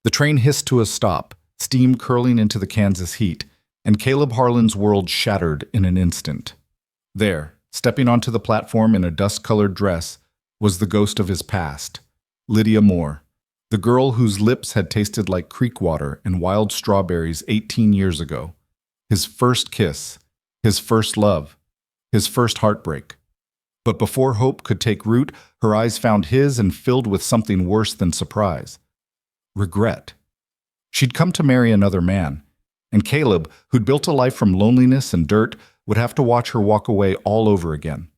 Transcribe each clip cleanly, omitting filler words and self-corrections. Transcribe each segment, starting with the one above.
The train hissed to a stop, steam curling into the Kansas heat, and Caleb Harlan's world shattered in an instant. There, stepping onto the platform in a dust-colored dress, was the ghost of his past, Lydia Moore, the girl whose lips had tasted like creek water and wild strawberries 18 years ago. His first kiss, his first love, his first heartbreak. But before hope could take root, her eyes found his and filled with something worse than surprise. Regret. She'd come to marry another man, and Caleb, who'd built a life from loneliness and dirt, would have to watch her walk away all over again.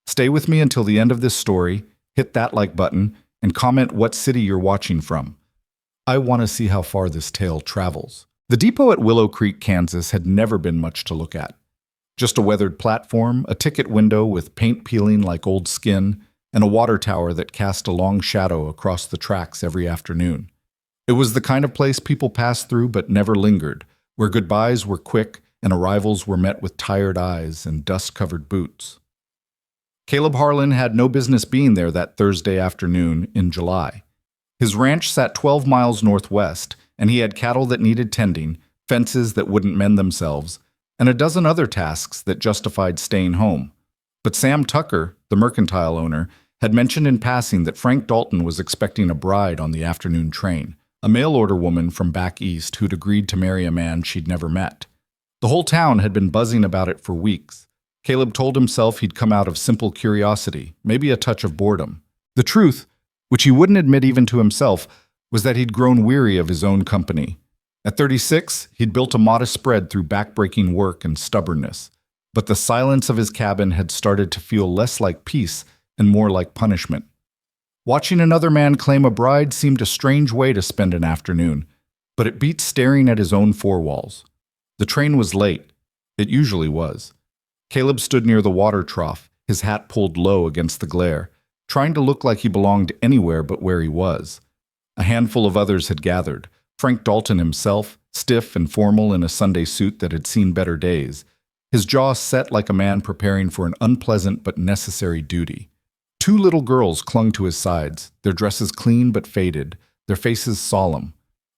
Stay with me until the end of this story, hit that like button, and comment what city you're watching from. I want to see how far this tale travels. The depot at Willow Creek, Kansas had never been much to look at. Just a weathered platform, a ticket window with paint peeling like old skin, and a water tower that cast a long shadow across the tracks every afternoon. It was the kind of place people passed through but never lingered, where goodbyes were quick and arrivals were met with tired eyes and dust-covered boots. Caleb Harlan had no business being there that Thursday afternoon in July. His ranch sat 12 miles northwest, and he had cattle that needed tending, fences that wouldn't mend themselves, and a dozen other tasks that justified staying home. But Sam Tucker, the mercantile owner, had mentioned in passing that Frank Dalton was expecting a bride on the afternoon train, a mail-order woman from back east who'd agreed to marry a man she'd never met. The whole town had been buzzing about it for weeks. Caleb told himself he'd come out of simple curiosity, maybe a touch of boredom. The truth, which he wouldn't admit even to himself, was that he'd grown weary of his own company. At 36, he'd built a modest spread through backbreaking work and stubbornness. But the silence of his cabin had started to feel less like peace and more like punishment. Watching another man claim a bride seemed a strange way to spend an afternoon, but it beat staring at his own four walls. The train was late. It usually was. Caleb stood near the water trough, his hat pulled low against the glare, trying to look like he belonged anywhere but where he was. A handful of others had gathered. Frank Dalton himself, stiff and formal in a Sunday suit that had seen better days, his jaw set like a man preparing for an unpleasant but necessary duty. Two little girls clung to his sides, their dresses clean but faded, their faces solemn.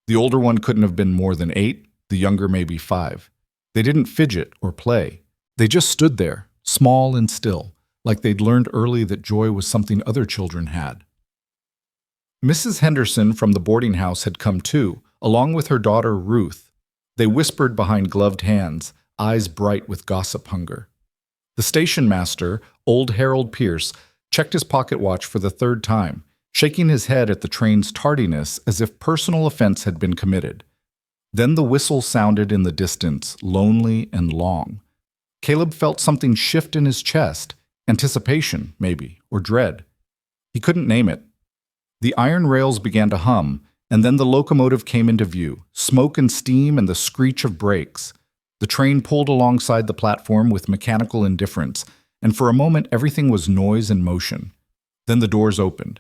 The older one couldn't have been more than 8, the younger maybe 5. They didn't fidget or play. They just stood there, small and still, like they'd learned early that joy was something other children had. Mrs. Henderson from the boarding house had come too, along with her daughter Ruth. They whispered behind gloved hands, eyes bright with gossip hunger. The station master, old Harold Pierce, checked his pocket watch for the third time, shaking his head at the train's tardiness as if personal offense had been committed. Then the whistle sounded in the distance, lonely and long. Caleb felt something shift in his chest, anticipation, maybe, or dread. He couldn't name it. The iron rails began to hum, and then the locomotive came into view, smoke and steam and the screech of brakes. The train pulled alongside the platform with mechanical indifference, and for a moment everything was noise and motion. Then the doors opened.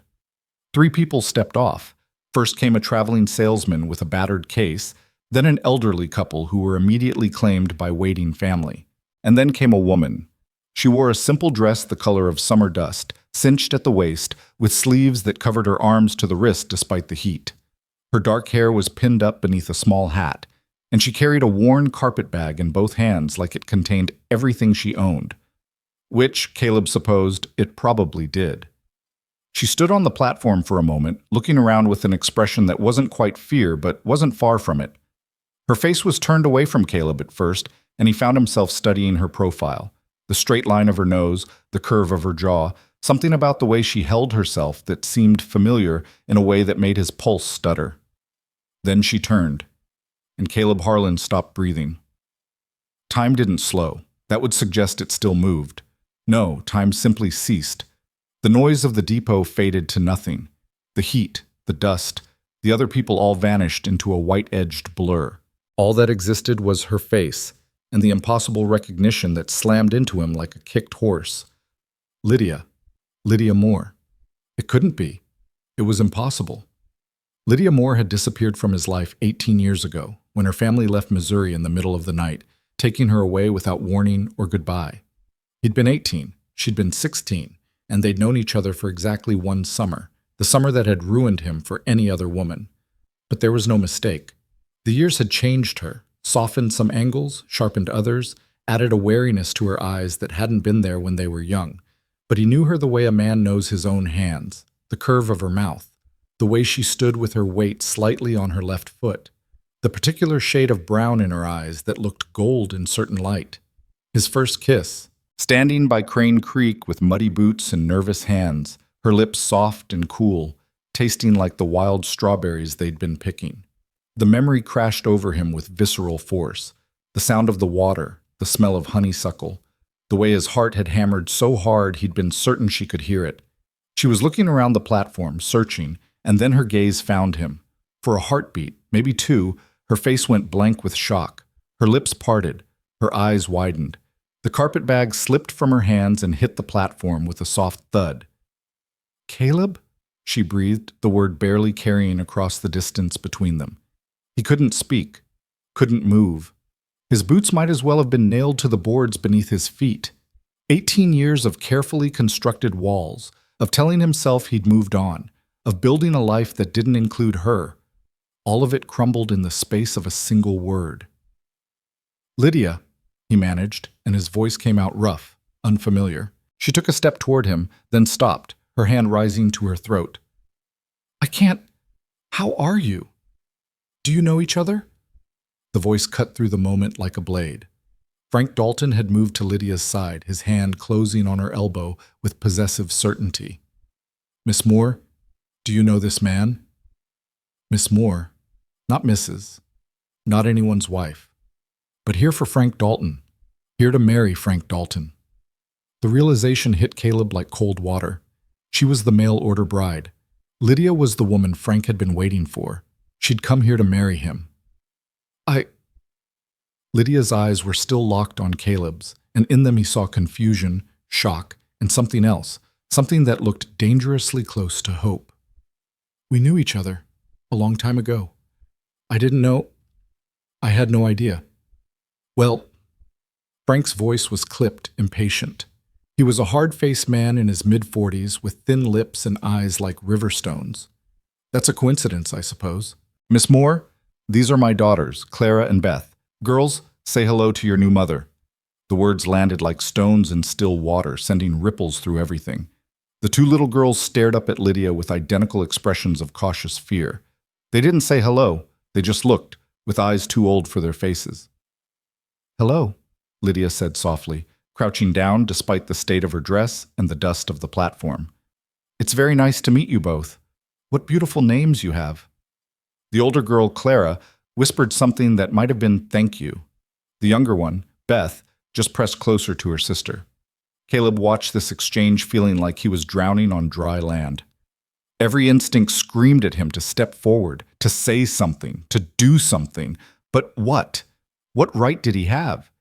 3 people stepped off. First came a traveling salesman with a battered case, then an elderly couple who were immediately claimed by waiting family. And then came a woman. She wore a simple dress the color of summer dust, cinched at the waist, with sleeves that covered her arms to the wrist despite the heat. Her dark hair was pinned up beneath a small hat, and she carried a worn carpet bag in both hands like it contained everything she owned. Which, Caleb supposed, it probably did. She stood on the platform for a moment, looking around with an expression that wasn't quite fear, but wasn't far from it. Her face was turned away from Caleb at first, and he found himself studying her profile. The straight line of her nose, the curve of her jaw, something about the way she held herself that seemed familiar in a way that made his pulse stutter. Then she turned, and Caleb Harlan stopped breathing. Time didn't slow. That would suggest it still moved. No, time simply ceased. The noise of the depot faded to nothing. The heat, the dust, the other people all vanished into a white-edged blur. All that existed was her face, and the impossible recognition that slammed into him like a kicked horse. Lydia Moore. It couldn't be. It was impossible. Lydia Moore had disappeared from his life 18 years ago, when her family left Missouri in the middle of the night, taking her away without warning or goodbye. He'd been 18, she'd been 16, and they'd known each other for exactly one summer, the summer that had ruined him for any other woman. But there was no mistake. The years had changed her, softened some angles, sharpened others, added a wariness to her eyes that hadn't been there when they were young. But he knew her the way a man knows his own hands, the curve of her mouth, the way she stood with her weight slightly on her left foot, the particular shade of brown in her eyes that looked gold in certain light. His first kiss, standing by Crane Creek with muddy boots and nervous hands, her lips soft and cool, tasting like the wild strawberries they'd been picking. The memory crashed over him with visceral force, the sound of the water, the smell of honeysuckle, the way his heart had hammered so hard he'd been certain she could hear it. She was looking around the platform, searching, and then her gaze found him. For a heartbeat, maybe two, her face went blank with shock. Her lips parted, her eyes widened. The carpetbag slipped from her hands and hit the platform with a soft thud. "Caleb?" she breathed, the word barely carrying across the distance between them. He couldn't speak, couldn't move. His boots might as well have been nailed to the boards beneath his feet. 18 years of carefully constructed walls, of telling himself he'd moved on, of building a life that didn't include her. All of it crumbled in the space of a single word. "Lydia," he managed, and his voice came out rough, unfamiliar. She took a step toward him, then stopped, her hand rising to her throat. "I can't. How are you? Do you know each other?" The voice cut through the moment like a blade. Frank Dalton had moved to Lydia's side, his hand closing on her elbow with possessive certainty. "Miss Moore, do you know this man?" Miss Moore, not Mrs., not anyone's wife, but here for Frank Dalton, here to marry Frank Dalton. The realization hit Caleb like cold water. She was the mail-order bride. Lydia was the woman Frank had been waiting for. She'd come here to marry him. Lydia's eyes were still locked on Caleb's, and in them he saw confusion, shock, and something else, something that looked dangerously close to hope. "We knew each other, a long time ago. I didn't know. I had no idea." "Well," Frank's voice was clipped, impatient. He was a hard-faced man in his mid-40s with thin lips and eyes like river stones. "That's a coincidence, I suppose. Miss Moore, these are my daughters, Clara and Beth. Girls, say hello to your new mother." The words landed like stones in still water, sending ripples through everything. The two little girls stared up at Lydia with identical expressions of cautious fear. They didn't say hello, they just looked, with eyes too old for their faces. "Hello," Lydia said softly, crouching down despite the state of her dress and the dust of the platform. "It's very nice to meet you both. What beautiful names you have." The older girl, Clara, whispered something that might have been "thank you." The younger one, Beth, just pressed closer to her sister. Caleb watched this exchange feeling like he was drowning on dry land. Every instinct screamed at him to step forward, to say something, to do something. But what? What right did he have?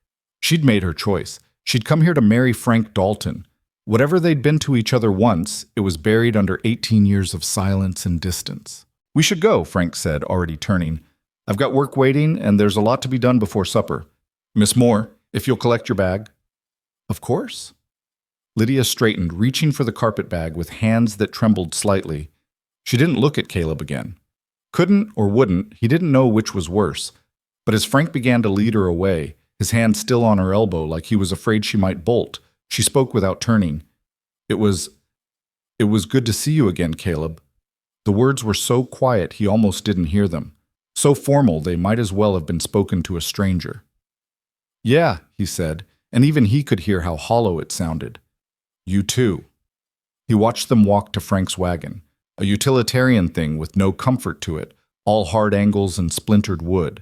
She'd made her choice. She'd come here to marry Frank Dalton. Whatever they'd been to each other once, it was buried under 18 years of silence and distance. "We should go," Frank said, already turning. "I've got work waiting, and there's a lot to be done before supper. Miss Moore, if you'll collect your bag." "Of course." Lydia straightened, reaching for the carpetbag with hands that trembled slightly. She didn't look at Caleb again. Couldn't or wouldn't, he didn't know which was worse. But as Frank began to lead her away, his hand still on her elbow like he was afraid she might bolt, she spoke without turning. It was good to see you again, Caleb." The words were so quiet he almost didn't hear them. So formal they might as well have been spoken to a stranger. "Yeah," he said, and even he could hear how hollow it sounded. "You too." He watched them walk to Frank's wagon, a utilitarian thing with no comfort to it, all hard angles and splintered wood.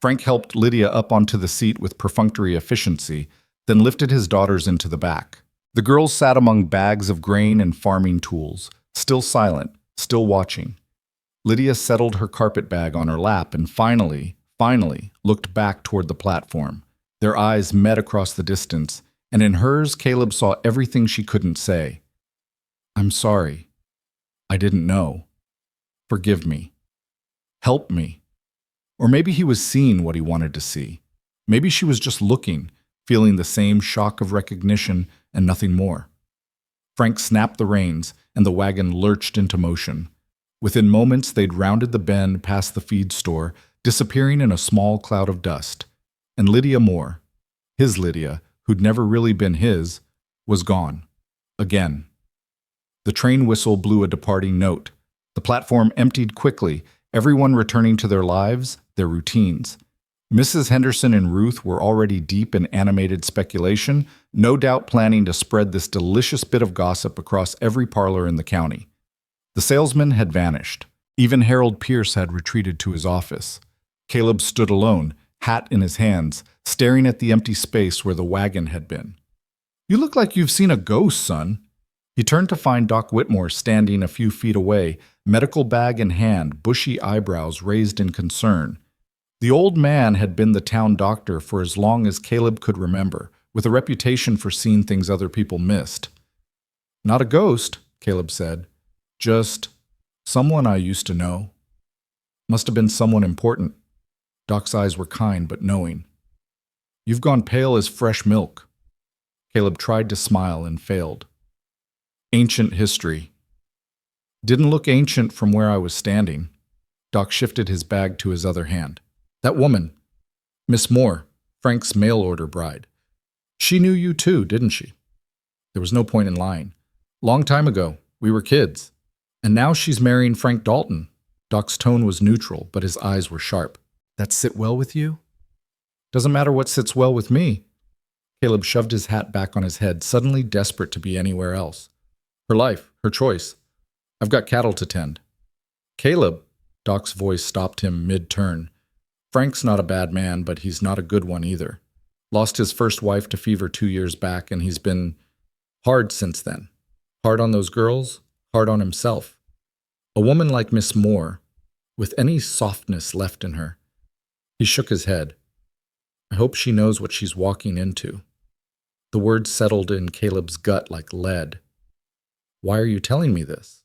Frank helped Lydia up onto the seat with perfunctory efficiency, then lifted his daughters into the back. The girls sat among bags of grain and farming tools, still silent, still watching. Lydia settled her carpetbag on her lap and finally looked back toward the platform. Their eyes met across the distance, and in hers, Caleb saw everything she couldn't say. "I'm sorry. I didn't know. Forgive me. Help me." Or maybe he was seeing what he wanted to see. Maybe she was just looking, feeling the same shock of recognition and nothing more. Frank snapped the reins, and the wagon lurched into motion. Within moments, they'd rounded the bend past the feed store, disappearing in a small cloud of dust. And Lydia Moore, his Lydia, who'd never really been his, was gone. Again. The train whistle blew a departing note. The platform emptied quickly, everyone returning to their lives, their routines. Mrs. Henderson and Ruth were already deep in animated speculation, no doubt planning to spread this delicious bit of gossip across every parlor in the county. The salesman had vanished. Even Harold Pierce had retreated to his office. Caleb stood alone, hat in his hands, staring at the empty space where the wagon had been. "You look like you've seen a ghost, son." He turned to find Doc Whitmore standing a few feet away, medical bag in hand, bushy eyebrows raised in concern. The old man had been the town doctor for as long as Caleb could remember, with a reputation for seeing things other people missed. "Not a ghost," Caleb said. "Just someone I used to know. Must have been someone important." Doc's eyes were kind but knowing. "You've gone pale as fresh milk." Caleb tried to smile and failed. "Ancient history." "Didn't look ancient from where I was standing." Doc shifted his bag to his other hand. "That woman, Miss Moore, Frank's mail-order bride. She knew you too, didn't she?" There was no point in lying. "Long time ago. We were kids. And now she's marrying Frank Dalton." Doc's tone was neutral, but his eyes were sharp. "That sit well with you?" "Doesn't matter what sits well with me." Caleb shoved his hat back on his head, suddenly desperate to be anywhere else. "Her life, her choice. I've got cattle to tend." "Caleb," Doc's voice stopped him mid-turn. "Frank's not a bad man, but he's not a good one either. Lost his first wife to fever 2 years back, and he's been hard since then. Hard on those girls, hard on himself. A woman like Miss Moore, with any softness left in her." He shook his head. "I hope she knows what she's walking into." The words settled in Caleb's gut like lead. "Why are you telling me this?"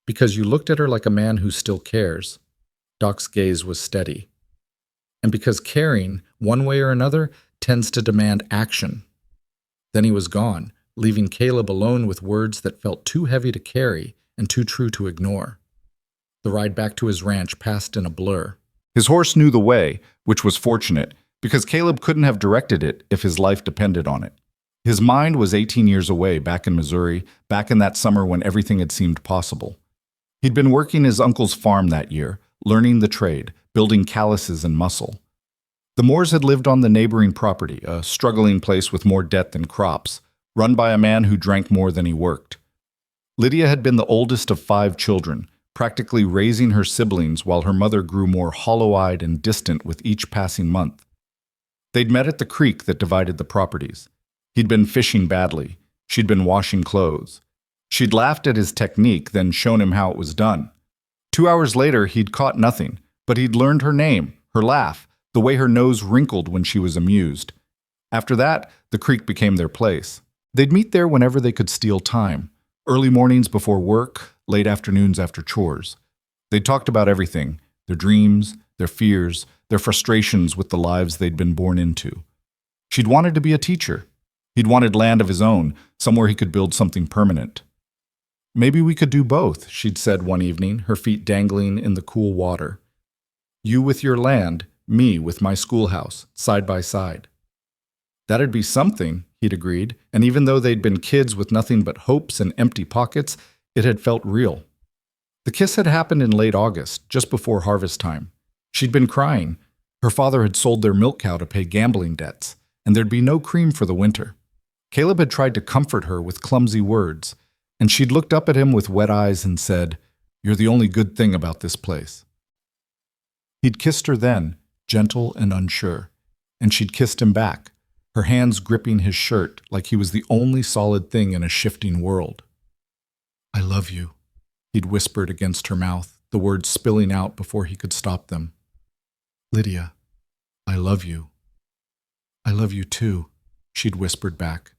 "Because you looked at her like a man who still cares." Doc's gaze was steady. "And because caring, one way or another, tends to demand action." Then he was gone, leaving Caleb alone with words that felt too heavy to carry and too true to ignore. The ride back to his ranch passed in a blur. His horse knew the way, which was fortunate, because Caleb couldn't have directed it if his life depended on it. His mind was 18 years away, back in Missouri, back in that summer when everything had seemed possible. He'd been working his uncle's farm that year, learning the trade, building calluses and muscle. The Moores had lived on the neighboring property, a struggling place with more debt than crops, run by a man who drank more than he worked. Lydia had been the oldest of 5 children, practically raising her siblings while her mother grew more hollow-eyed and distant with each passing month. They'd met at the creek that divided the properties. He'd been fishing badly. She'd been washing clothes. She'd laughed at his technique, then shown him how it was done. 2 hours later, he'd caught nothing, but he'd learned her name, her laugh, the way her nose wrinkled when she was amused. After that, the creek became their place. They'd meet there whenever they could steal time. Early mornings before work, late afternoons after chores. They'd talked about everything, their dreams, their fears, their frustrations with the lives they'd been born into. She'd wanted to be a teacher. He'd wanted land of his own, somewhere he could build something permanent. "Maybe we could do both," she'd said one evening, her feet dangling in the cool water. "You with your land, me with my schoolhouse, side by side." "That'd be something," he'd agreed, and even though they'd been kids with nothing but hopes and empty pockets, it had felt real. The kiss had happened in late August, just before harvest time. She'd been crying. Her father had sold their milk cow to pay gambling debts, and there'd be no cream for the winter. Caleb had tried to comfort her with clumsy words, and she'd looked up at him with wet eyes and said, "You're the only good thing about this place." He'd kissed her then, gentle and unsure, and she'd kissed him back, her hands gripping his shirt like he was the only solid thing in a shifting world. "I love you," he'd whispered against her mouth, the words spilling out before he could stop them. "Lydia, I love you." "I love you too," she'd whispered back.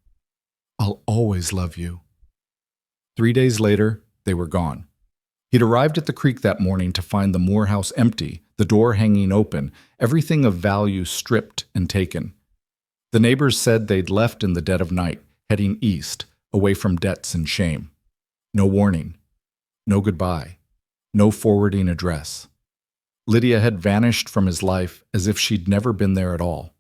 "I'll always love you." 3 days later, they were gone. He'd arrived at the creek that morning to find the Moore house empty, the door hanging open, everything of value stripped and taken. The neighbors said they'd left in the dead of night, heading east, away from debts and shame. No warning. No goodbye. No forwarding address. Lydia had vanished from his life as if she'd never been there at all.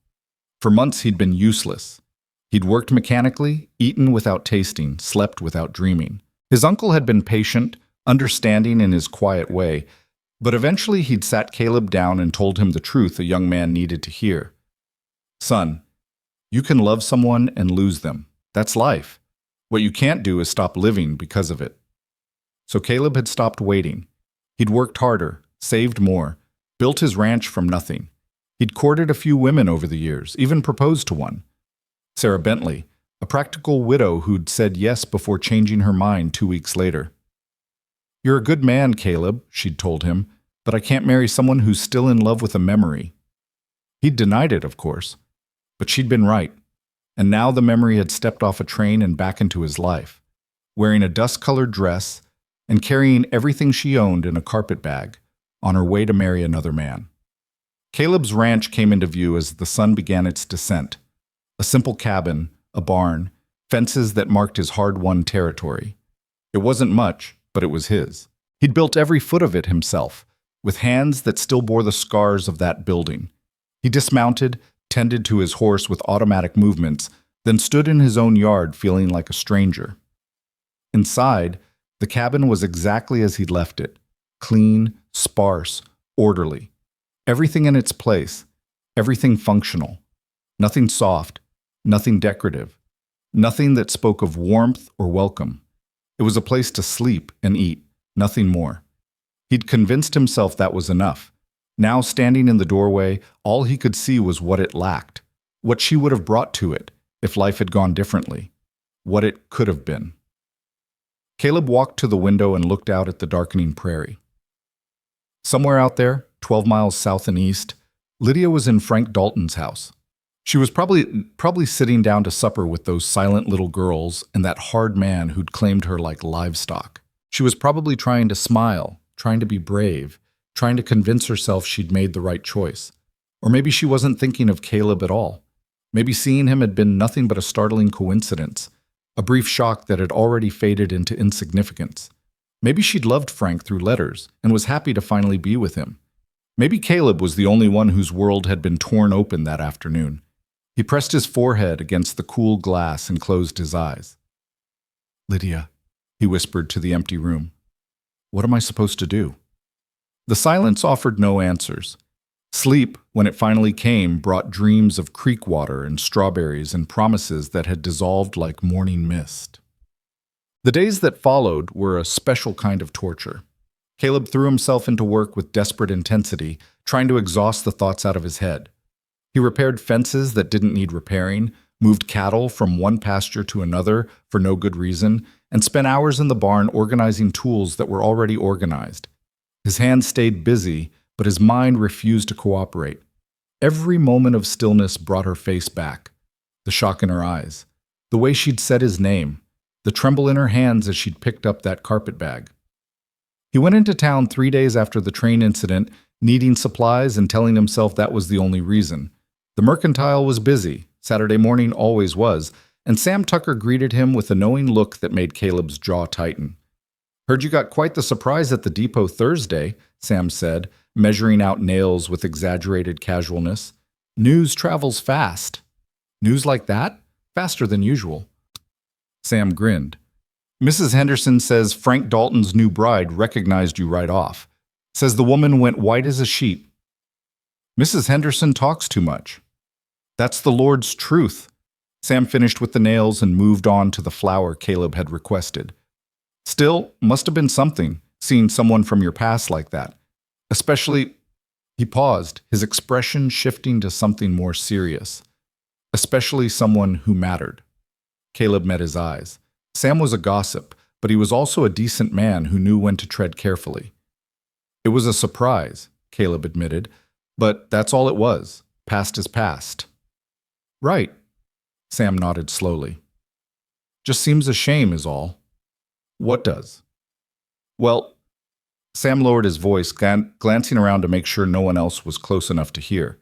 For months he'd been useless. He'd worked mechanically, eaten without tasting, slept without dreaming. His uncle had been patient, understanding in his quiet way, but eventually he'd sat Caleb down and told him the truth a young man needed to hear. Son, you can love someone and lose them. That's life. What you can't do is stop living because of it. So Caleb had stopped waiting. He'd worked harder, saved more, built his ranch from nothing. He'd courted a few women over the years, even proposed to one. Sarah Bentley, a practical widow who'd said yes before changing her mind 2 weeks later. You're a good man, Caleb, she'd told him, but I can't marry someone who's still in love with a memory. He'd denied it, of course, but she'd been right. And now the memory had stepped off a train and back into his life, wearing a dust-colored dress and carrying everything she owned in a carpet bag, on her way to marry another man. Caleb's ranch came into view as the sun began its descent. A simple cabin, a barn, fences that marked his hard-won territory. It wasn't much, but it was his. He'd built every foot of it himself, with hands that still bore the scars of that building. He dismounted, tended to his horse with automatic movements, then stood in his own yard feeling like a stranger. Inside, the cabin was exactly as he'd left it, clean, sparse, orderly. Everything in its place, everything functional. Nothing soft, nothing decorative, nothing that spoke of warmth or welcome. It was a place to sleep and eat, nothing more. He'd convinced himself that was enough. Now, standing in the doorway, all he could see was what it lacked, what she would have brought to it if life had gone differently, what it could have been. Caleb walked to the window and looked out at the darkening prairie. Somewhere out there, 12 miles south and east, Lydia was in Frank Dalton's house. She was probably sitting down to supper with those silent little girls and that hard man who'd claimed her like livestock. She was probably trying to smile, trying to be brave, trying to convince herself she'd made the right choice. Or maybe she wasn't thinking of Caleb at all. Maybe seeing him had been nothing but a startling coincidence, a brief shock that had already faded into insignificance. Maybe she'd loved Frank through letters and was happy to finally be with him. Maybe Caleb was the only one whose world had been torn open that afternoon. He pressed his forehead against the cool glass and closed his eyes. "Lydia," he whispered to the empty room. "What am I supposed to do?" The silence offered no answers. Sleep, when it finally came, brought dreams of creek water and strawberries and promises that had dissolved like morning mist. The days that followed were a special kind of torture. Caleb threw himself into work with desperate intensity, trying to exhaust the thoughts out of his head. He repaired fences that didn't need repairing, moved cattle from one pasture to another for no good reason, and spent hours in the barn organizing tools that were already organized. His hands stayed busy, but his mind refused to cooperate. Every moment of stillness brought her face back, the shock in her eyes, the way she'd said his name, the tremble in her hands as she'd picked up that carpet bag. He went into town 3 days after the train incident, needing supplies and telling himself that was the only reason. The mercantile was busy, Saturday morning always was, and Sam Tucker greeted him with a knowing look that made Caleb's jaw tighten. "Heard you got quite the surprise at the depot Thursday," Sam said, measuring out nails with exaggerated casualness. "News travels fast." "News like that? Faster than usual." Sam grinned. "Mrs. Henderson says Frank Dalton's new bride recognized you right off. Says the woman went white as a sheet." "Mrs. Henderson talks too much." "That's the Lord's truth." Sam finished with the nails and moved on to the flower Caleb had requested. "Still, must have been something, seeing someone from your past like that. Especially," he paused, his expression shifting to something more serious. "Especially someone who mattered." Caleb met his eyes. Sam was a gossip, but he was also a decent man who knew when to tread carefully. "It was a surprise," Caleb admitted, "but that's all it was. Past is past." "Right," Sam nodded slowly. "Just seems a shame is all." "What does?" "Well," Sam lowered his voice, glancing around to make sure no one else was close enough to hear.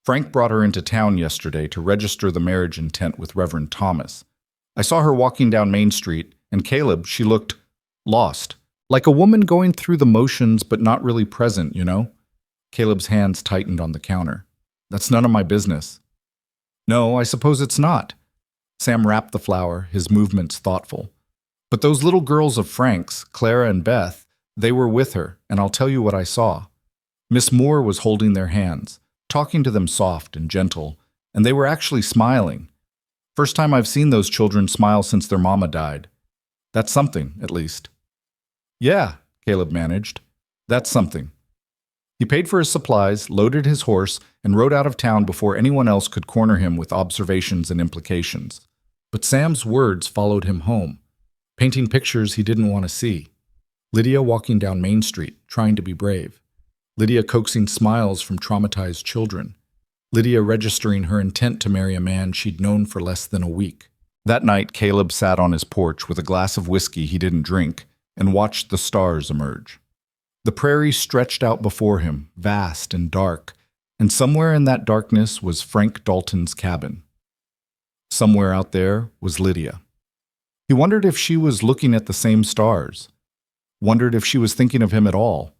"Frank brought her into town yesterday to register the marriage intent with Reverend Thomas. I saw her walking down Main Street, and Caleb, she looked lost, Like a woman going through the motions but not really present, you know? Caleb's hands tightened on the counter. That's none of my business. No, I suppose it's not. Sam wrapped the flower, his movements thoughtful. But those little girls of Frank's, Clara and Beth, they were with her, and I'll tell you what I saw. Miss Moore was holding their hands, talking to them soft and gentle, and they were actually smiling. First time I've seen those children smile since their mama died. That's something, at least. Yeah, Caleb managed. That's something. He paid for his supplies, loaded his horse, and rode out of town before anyone else could corner him with observations and implications. But Sam's words followed him home, painting pictures he didn't want to see. Lydia walking down Main Street, trying to be brave. Lydia coaxing smiles from traumatized children. Lydia registering her intent to marry a man she'd known for less than a week. That night, Caleb sat on his porch with a glass of whiskey he didn't drink and watched the stars emerge. The prairie stretched out before him, vast and dark, and somewhere in that darkness was Frank Dalton's cabin. Somewhere out there was Lydia. He wondered if she was looking at the same stars, wondered if she was thinking of him at all,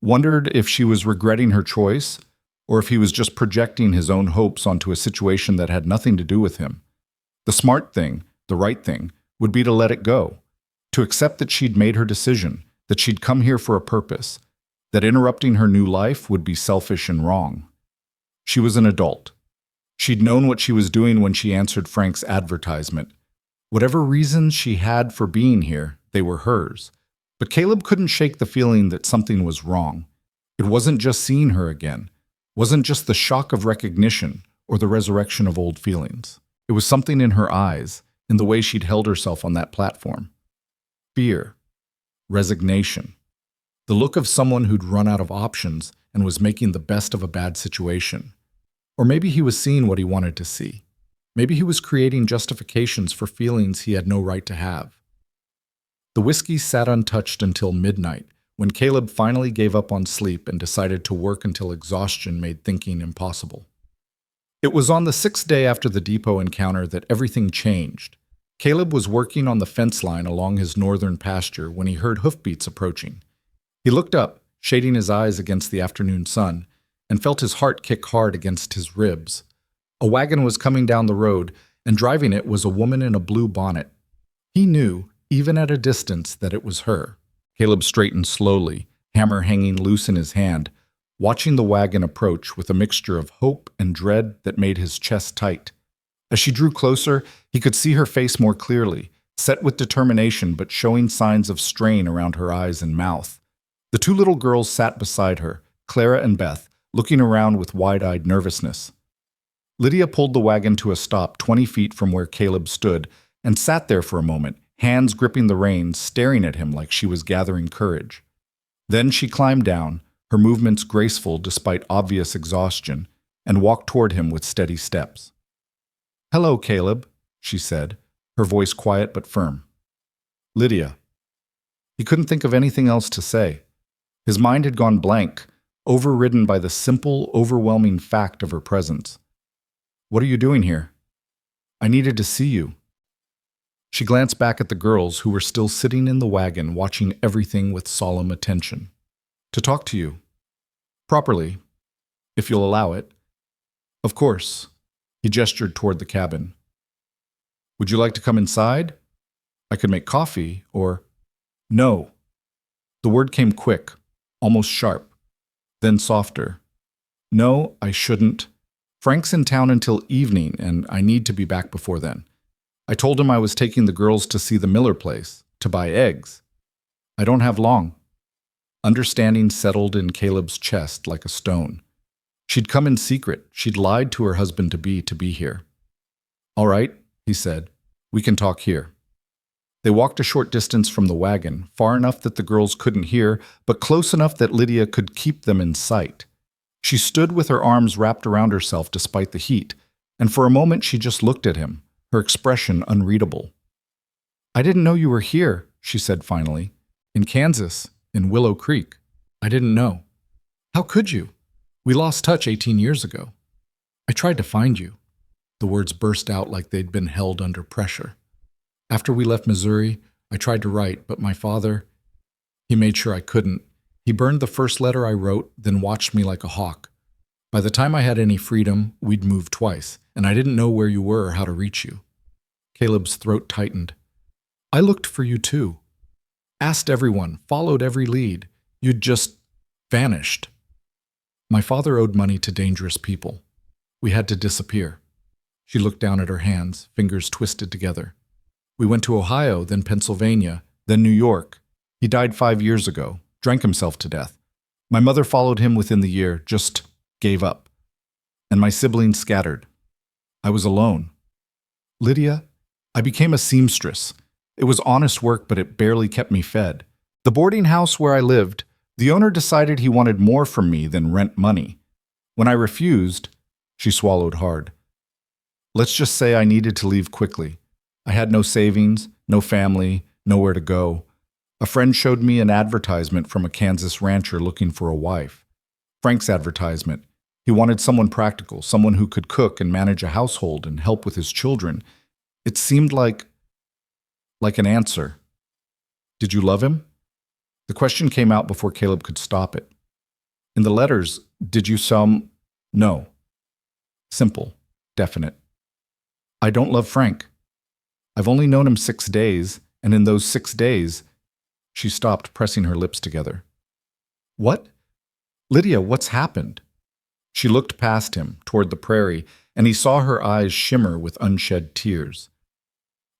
wondered if she was regretting her choice, or if he was just projecting his own hopes onto a situation that had nothing to do with him. The smart thing, the right thing, would be to let it go, to accept that she'd made her decision, that she'd come here for a purpose, that interrupting her new life would be selfish and wrong. She was an adult. She'd known what she was doing when she answered Frank's advertisement. Whatever reasons she had for being here, they were hers. But Caleb couldn't shake the feeling that something was wrong. It wasn't just seeing her again, wasn't just the shock of recognition or the resurrection of old feelings. It was something in her eyes, in the way she'd held herself on that platform. Fear. Resignation. The look of someone who'd run out of options and was making the best of a bad situation. Or maybe he was seeing what he wanted to see. Maybe he was creating justifications for feelings he had no right to have. The whiskey sat untouched until midnight, when Caleb finally gave up on sleep and decided to work until exhaustion made thinking impossible. It was on the 6th day after the depot encounter that everything changed. Caleb was working on the fence line along his northern pasture when he heard hoofbeats approaching. He looked up, shading his eyes against the afternoon sun, and felt his heart kick hard against his ribs. A wagon was coming down the road, and driving it was a woman in a blue bonnet. He knew, even at a distance, that it was her. Caleb straightened slowly, hammer hanging loose in his hand, watching the wagon approach with a mixture of hope and dread that made his chest tight. As she drew closer, he could see her face more clearly, set with determination but showing signs of strain around her eyes and mouth. The two little girls sat beside her, Clara and Beth, looking around with wide-eyed nervousness. Lydia pulled the wagon to a stop 20 feet from where Caleb stood and sat there for a moment, hands gripping the reins, staring at him like she was gathering courage. Then she climbed down, her movements graceful despite obvious exhaustion, and walked toward him with steady steps. "Hello, Caleb," she said, her voice quiet but firm. "Lydia." He couldn't think of anything else to say. His mind had gone blank, overridden by the simple, overwhelming fact of her presence. "What are you doing here?" "I needed to see you." She glanced back at the girls who were still sitting in the wagon watching everything with solemn attention. "To talk to you. Properly, if you'll allow it." "Of course." He gestured toward the cabin. "Would you like to come inside? I could make coffee, or—" "No." The word came quick, almost sharp, then softer. "No, I shouldn't. Frank's in town until evening, and I need to be back before then. I told him I was taking the girls to see the Miller place, to buy eggs. I don't have long." Understanding settled in Caleb's chest like a stone. She'd come in secret. She'd lied to her husband-to-be to be here. "All right," he said. "We can talk here." They walked a short distance from the wagon, far enough that the girls couldn't hear, but close enough that Lydia could keep them in sight. She stood with her arms wrapped around herself despite the heat, and for a moment she just looked at him, her expression unreadable. "I didn't know you were here," she said finally. "In Kansas, in Willow Creek. I didn't know. How could you? We lost touch 18 years ago. I tried to find you." The words burst out like they'd been held under pressure. "After we left Missouri, I tried to write, but my father, He made sure I couldn't. He burned the first letter I wrote, then watched me like a hawk. By the time I had any freedom, we'd moved twice, and I didn't know where you were or how to reach you. Caleb's throat tightened. I looked for you too. Asked everyone, followed every lead. You'd just vanished. My father owed money to dangerous people. We had to disappear. She looked down at her hands, fingers twisted together. We went to Ohio, then Pennsylvania, then New York. He died 5 years ago, drank himself to death. My mother followed him within the year, just gave up. And my siblings scattered. I was alone. Lydia, I became a seamstress. It was honest work, but it barely kept me fed. The boarding house where I lived, the owner decided he wanted more from me than rent money. When I refused, she swallowed hard. Let's just say I needed to leave quickly. I had no savings, no family, nowhere to go. A friend showed me an advertisement from a Kansas rancher looking for a wife. Frank's advertisement. He wanted someone practical, someone who could cook and manage a household and help with his children. It seemed like an answer. Did you love him? The question came out before Caleb could stop it. In the letters, did you No. Simple, definite. I don't love Frank. I've only known him 6 days, and in those 6 days, she stopped, pressing her lips together. What? Lydia, what's happened? She looked past him, toward the prairie, and he saw her eyes shimmer with unshed tears.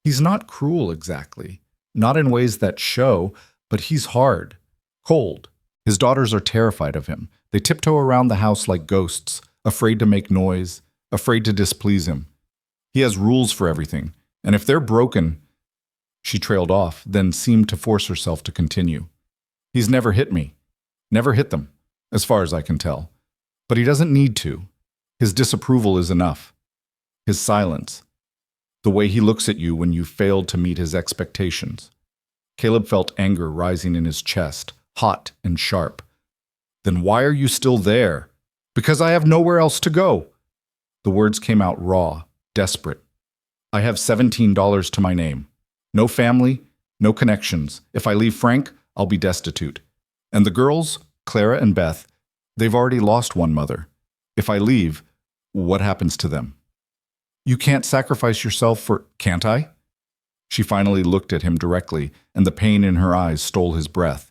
He's not cruel exactly, not in ways that show, but he's hard, cold. His daughters are terrified of him. They tiptoe around the house like ghosts, afraid to make noise, afraid to displease him. He has rules for everything, and if they're broken... She trailed off, then seemed to force herself to continue. He's never hit me. Never hit them, as far as I can tell. But he doesn't need to. His disapproval is enough. His silence. The way he looks at you when you failed to meet his expectations. Caleb felt anger rising in his chest, hot and sharp. Then why are you still there? Because I have nowhere else to go. The words came out raw, desperate. I have $17 to my name. No family, no connections. If I leave Frank, I'll be destitute. And the girls, Clara and Beth, they've already lost one mother. If I leave, what happens to them? You can't sacrifice yourself for... Can't I? She finally looked at him directly, and the pain in her eyes stole his breath.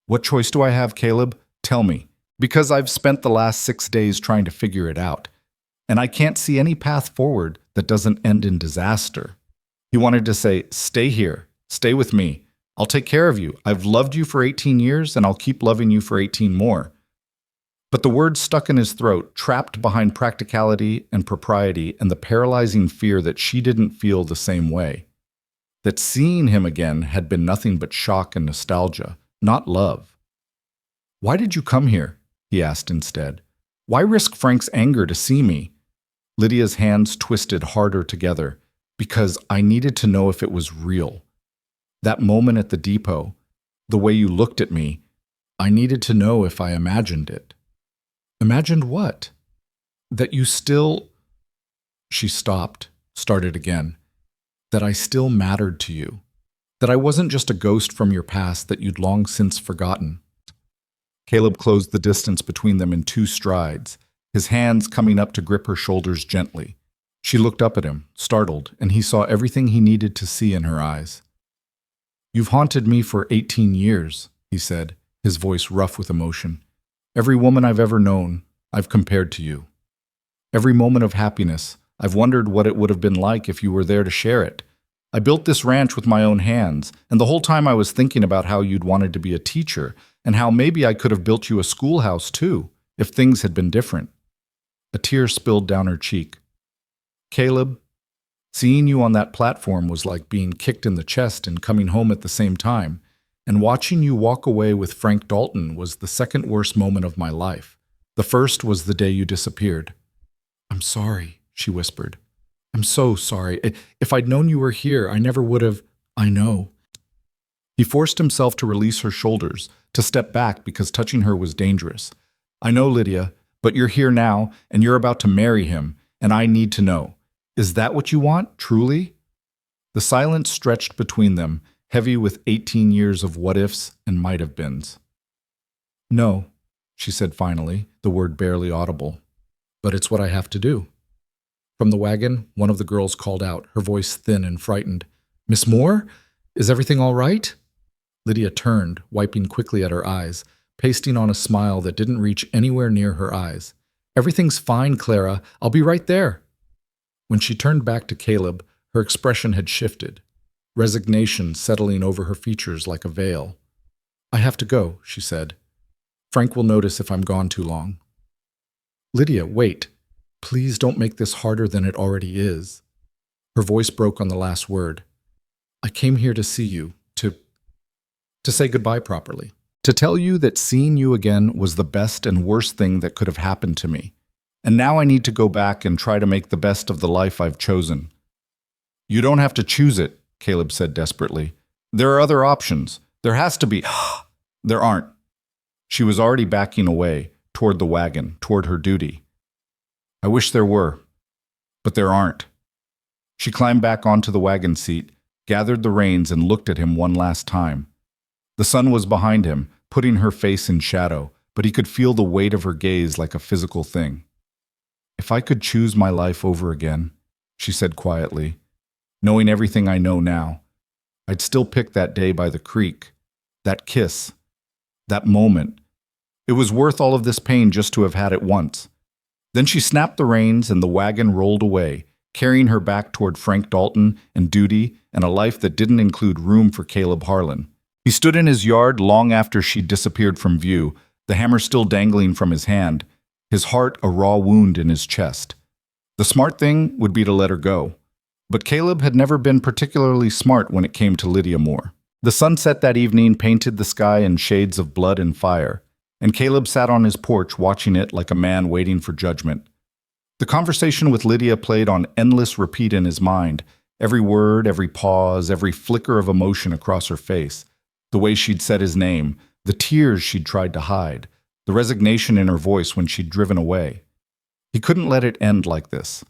What choice do I have, Caleb? Tell me. Because I've spent the last 6 days trying to figure it out. And I can't see any path forward that doesn't end in disaster. He wanted to say, stay here, stay with me. I'll take care of you. I've loved you for 18 years, and I'll keep loving you for 18 more. But the words stuck in his throat, trapped behind practicality and propriety and the paralyzing fear that she didn't feel the same way. That seeing him again had been nothing but shock and nostalgia, not love. Why did you come here? He asked instead. Why risk Frank's anger to see me? Lydia's hands twisted harder together. Because I needed to know if it was real. That moment at the depot, the way you looked at me, I needed to know if I imagined it. Imagined what? That you still... She stopped, started again. That I still mattered to you. That I wasn't just a ghost from your past that you'd long since forgotten. Caleb closed the distance between them in 2 strides, his hands coming up to grip her shoulders gently. She looked up at him, startled, and he saw everything he needed to see in her eyes. You've haunted me for 18 years, he said, his voice rough with emotion. Every woman I've ever known, I've compared to you. Every moment of happiness, I've wondered what it would have been like if you were there to share it. I built this ranch with my own hands, and the whole time I was thinking about how you'd wanted to be a teacher, and how maybe I could have built you a schoolhouse too, if things had been different. A tear spilled down her cheek. Caleb, seeing you on that platform was like being kicked in the chest and coming home at the same time, and watching you walk away with Frank Dalton was the second worst moment of my life. The first was the day you disappeared. I'm sorry, she whispered. I'm so sorry. If I'd known you were here, I never would have... I know. He forced himself to release her shoulders, to step back because touching her was dangerous. I know, Lydia, but you're here now, and you're about to marry him, and I need to know. Is that what you want, truly? The silence stretched between them, heavy with 18 years of what-ifs and might-have-beens. "No," she said finally, the word barely audible. "But it's what I have to do." From the wagon, one of the girls called out, her voice thin and frightened. "Miss Moore? Is everything all right?" Lydia turned, wiping quickly at her eyes, pasting on a smile that didn't reach anywhere near her eyes. "Everything's fine, Clara. I'll be right there." When she turned back to Caleb, her expression had shifted, resignation settling over her features like a veil. "I have to go," she said. "Frank will notice if I'm gone too long." "Lydia, wait. Please don't make this harder than it already is." Her voice broke on the last word. "I came here to see you, to say goodbye properly. To tell you that seeing you again was the best and worst thing that could have happened to me. And now I need to go back and try to make the best of the life I've chosen." "You don't have to choose it," Caleb said desperately. "There are other options. There has to be." "There aren't." She was already backing away, toward the wagon, toward her duty. "I wish there were, but there aren't." She climbed back onto the wagon seat, gathered the reins, and looked at him one last time. The sun was behind him, putting her face in shadow, but he could feel the weight of her gaze like a physical thing. "If I could choose my life over again," she said quietly, "knowing everything I know now, I'd still pick that day by the creek, that kiss, that moment. It was worth all of this pain just to have had it once." Then she snapped the reins and the wagon rolled away, carrying her back toward Frank Dalton and duty and a life that didn't include room for Caleb Harlan. He stood in his yard long after she'd disappeared from view, the hammer still dangling from his hand, his heart a raw wound in his chest. The smart thing would be to let her go. But Caleb had never been particularly smart when it came to Lydia Moore. The sunset that evening painted the sky in shades of blood and fire, and Caleb sat on his porch watching it like a man waiting for judgment. The conversation with Lydia played on endless repeat in his mind, every word, every pause, every flicker of emotion across her face. The way she'd said his name, the tears she'd tried to hide, the resignation in her voice when she'd driven away. He couldn't let it end like this.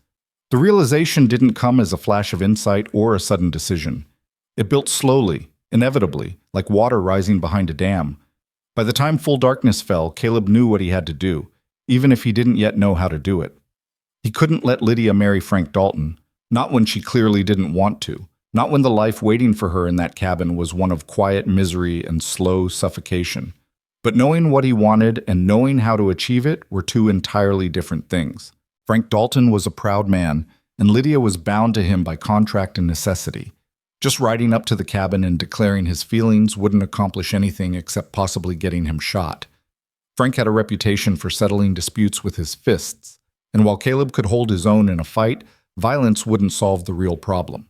The realization didn't come as a flash of insight or a sudden decision. It built slowly, inevitably, like water rising behind a dam. By the time full darkness fell, Caleb knew what he had to do, even if he didn't yet know how to do it. He couldn't let Lydia marry Frank Dalton, not when she clearly didn't want to. Not when the life waiting for her in that cabin was one of quiet misery and slow suffocation. But knowing what he wanted and knowing how to achieve it were two entirely different things. Frank Dalton was a proud man, and Lydia was bound to him by contract and necessity. Just riding up to the cabin and declaring his feelings wouldn't accomplish anything except possibly getting him shot. Frank had a reputation for settling disputes with his fists, and while Caleb could hold his own in a fight, violence wouldn't solve the real problem.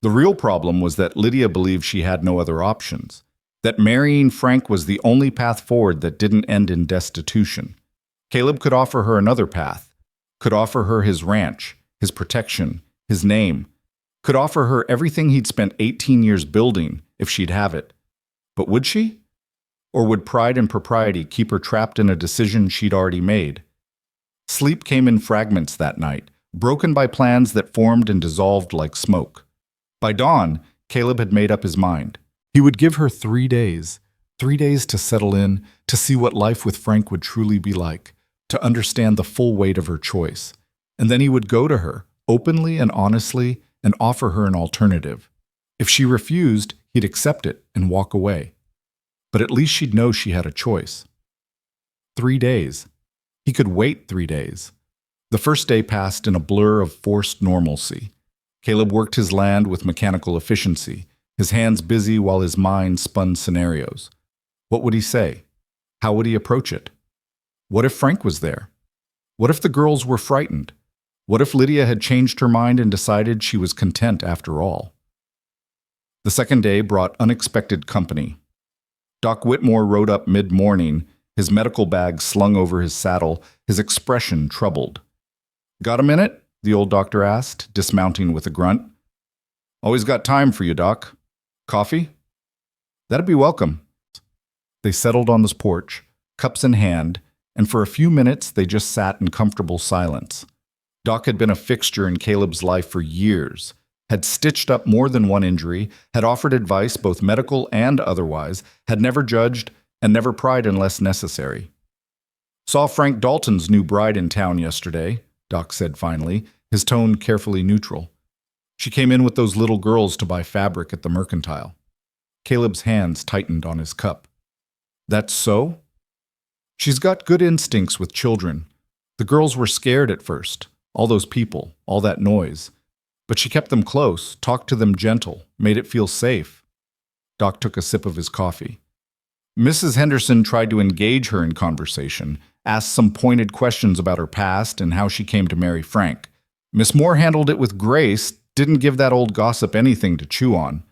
The real problem was that Lydia believed she had no other options, that marrying Frank was the only path forward that didn't end in destitution. Caleb could offer her another path, could offer her his ranch, his protection, his name, could offer her everything he'd spent 18 years building if she'd have it. But would she? Or would pride and propriety keep her trapped in a decision she'd already made? Sleep came in fragments that night, broken by plans that formed and dissolved like smoke. By dawn, Caleb had made up his mind. He would give her 3 days, 3 days to settle in, to see what life with Frank would truly be like, to understand the full weight of her choice. And then he would go to her, openly and honestly, and offer her an alternative. If she refused, he'd accept it and walk away. But at least she'd know she had a choice. 3 days. He could wait 3 days. The first day passed in a blur of forced normalcy. Caleb worked his land with mechanical efficiency, his hands busy while his mind spun scenarios. What would he say? How would he approach it? What if Frank was there? What if the girls were frightened? What if Lydia had changed her mind and decided she was content after all? The second day brought unexpected company. Doc Whitmore rode up mid-morning, his medical bag slung over his saddle, his expression troubled. "Got a minute?" the old doctor asked, dismounting with a grunt. "Always got time for you, Doc. Coffee?" "That'd be welcome." They settled on the porch, cups in hand, and for a few minutes they just sat in comfortable silence. Doc had been a fixture in Caleb's life for years, had stitched up more than one injury, had offered advice both medical and otherwise, had never judged, and never pried unless necessary. "Saw Frank Dalton's new bride in town yesterday," Doc said finally, his tone carefully neutral. "She came in with those little girls to buy fabric at the mercantile." Caleb's hands tightened on his cup. "That's so?" "She's got good instincts with children. The girls were scared at first, all those people, all that noise. But she kept them close, talked to them gentle, made it feel safe." Doc took a sip of his coffee. "Mrs. Henderson tried to engage her in conversation, asked some pointed questions about her past and how she came to marry Frank. Miss Moore handled it with grace, didn't give that old gossip anything to chew on.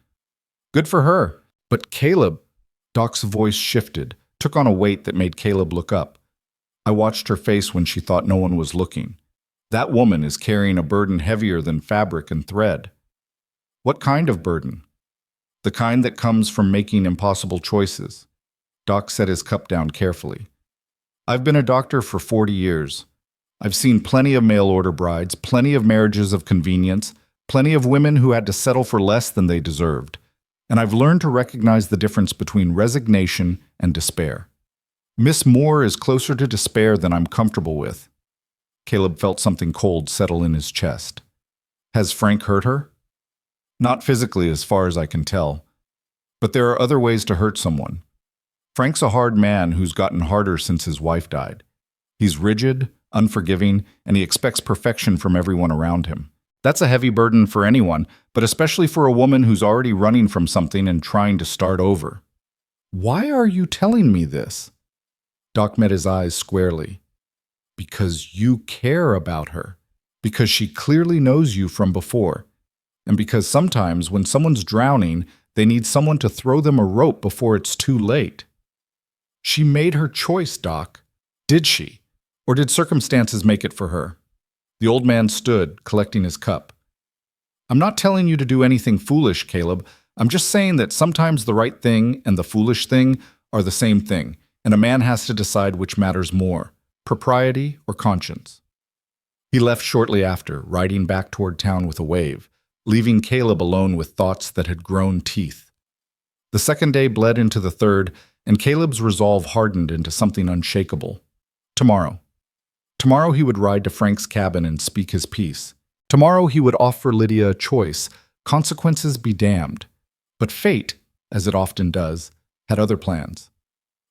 Good for her. But Caleb," Doc's voice shifted, took on a weight that made Caleb look up. "I watched her face when she thought no one was looking. That woman is carrying a burden heavier than fabric and thread." "What kind of burden?" "The kind that comes from making impossible choices." Doc set his cup down carefully. "I've been a doctor for 40 years. I've seen plenty of mail-order brides, plenty of marriages of convenience, plenty of women who had to settle for less than they deserved. And I've learned to recognize the difference between resignation and despair. Miss Moore is closer to despair than I'm comfortable with." Caleb felt something cold settle in his chest. "Has Frank hurt her?" "Not physically, as far as I can tell. But there are other ways to hurt someone. Frank's a hard man who's gotten harder since his wife died. He's rigid, unforgiving, and he expects perfection from everyone around him. That's a heavy burden for anyone, but especially for a woman who's already running from something and trying to start over." "Why are you telling me this?" Doc met his eyes squarely. "Because you care about her. Because she clearly knows you from before. And because sometimes when someone's drowning, they need someone to throw them a rope before it's too late." "She made her choice, Doc. Did she? Or did circumstances make it for her?" The old man stood, collecting his cup. "I'm not telling you to do anything foolish, Caleb. I'm just saying that sometimes the right thing and the foolish thing are the same thing, and a man has to decide which matters more, propriety or conscience." He left shortly after, riding back toward town with a wave, leaving Caleb alone with thoughts that had grown teeth. The second day bled into the third, and Caleb's resolve hardened into something unshakable. Tomorrow. Tomorrow he would ride to Frank's cabin and speak his piece. Tomorrow he would offer Lydia a choice, consequences be damned. But fate, as it often does, had other plans.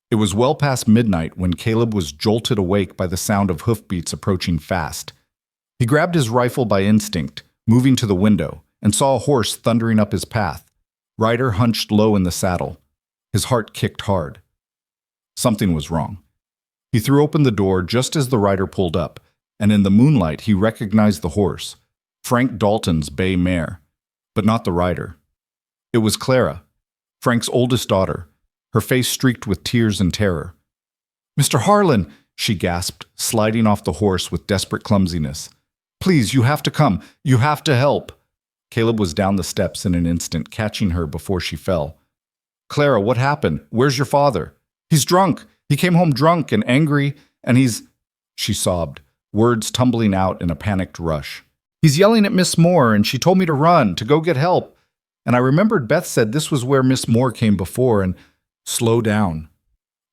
It was well past midnight when Caleb was jolted awake by the sound of hoofbeats approaching fast. He grabbed his rifle by instinct, moving to the window, and saw a horse thundering up his path. Rider hunched low in the saddle. His heart kicked hard. Something was wrong. He threw open the door just as the rider pulled up, and in the moonlight he recognized the horse, Frank Dalton's bay mare, but not the rider. It was Clara, Frank's oldest daughter, her face streaked with tears and terror. "Mr. Harlan," she gasped, sliding off the horse with desperate clumsiness. "Please, you have to come. You have to help." Caleb was down the steps in an instant, catching her before she fell. "Clara, what happened? Where's your father?" "He's drunk. He came home drunk and angry, and he's—" She sobbed, words tumbling out in a panicked rush. "He's yelling at Miss Moore, and she told me to run, to go get help. And I remembered Beth said this was where Miss Moore came before, and—" "Slow down."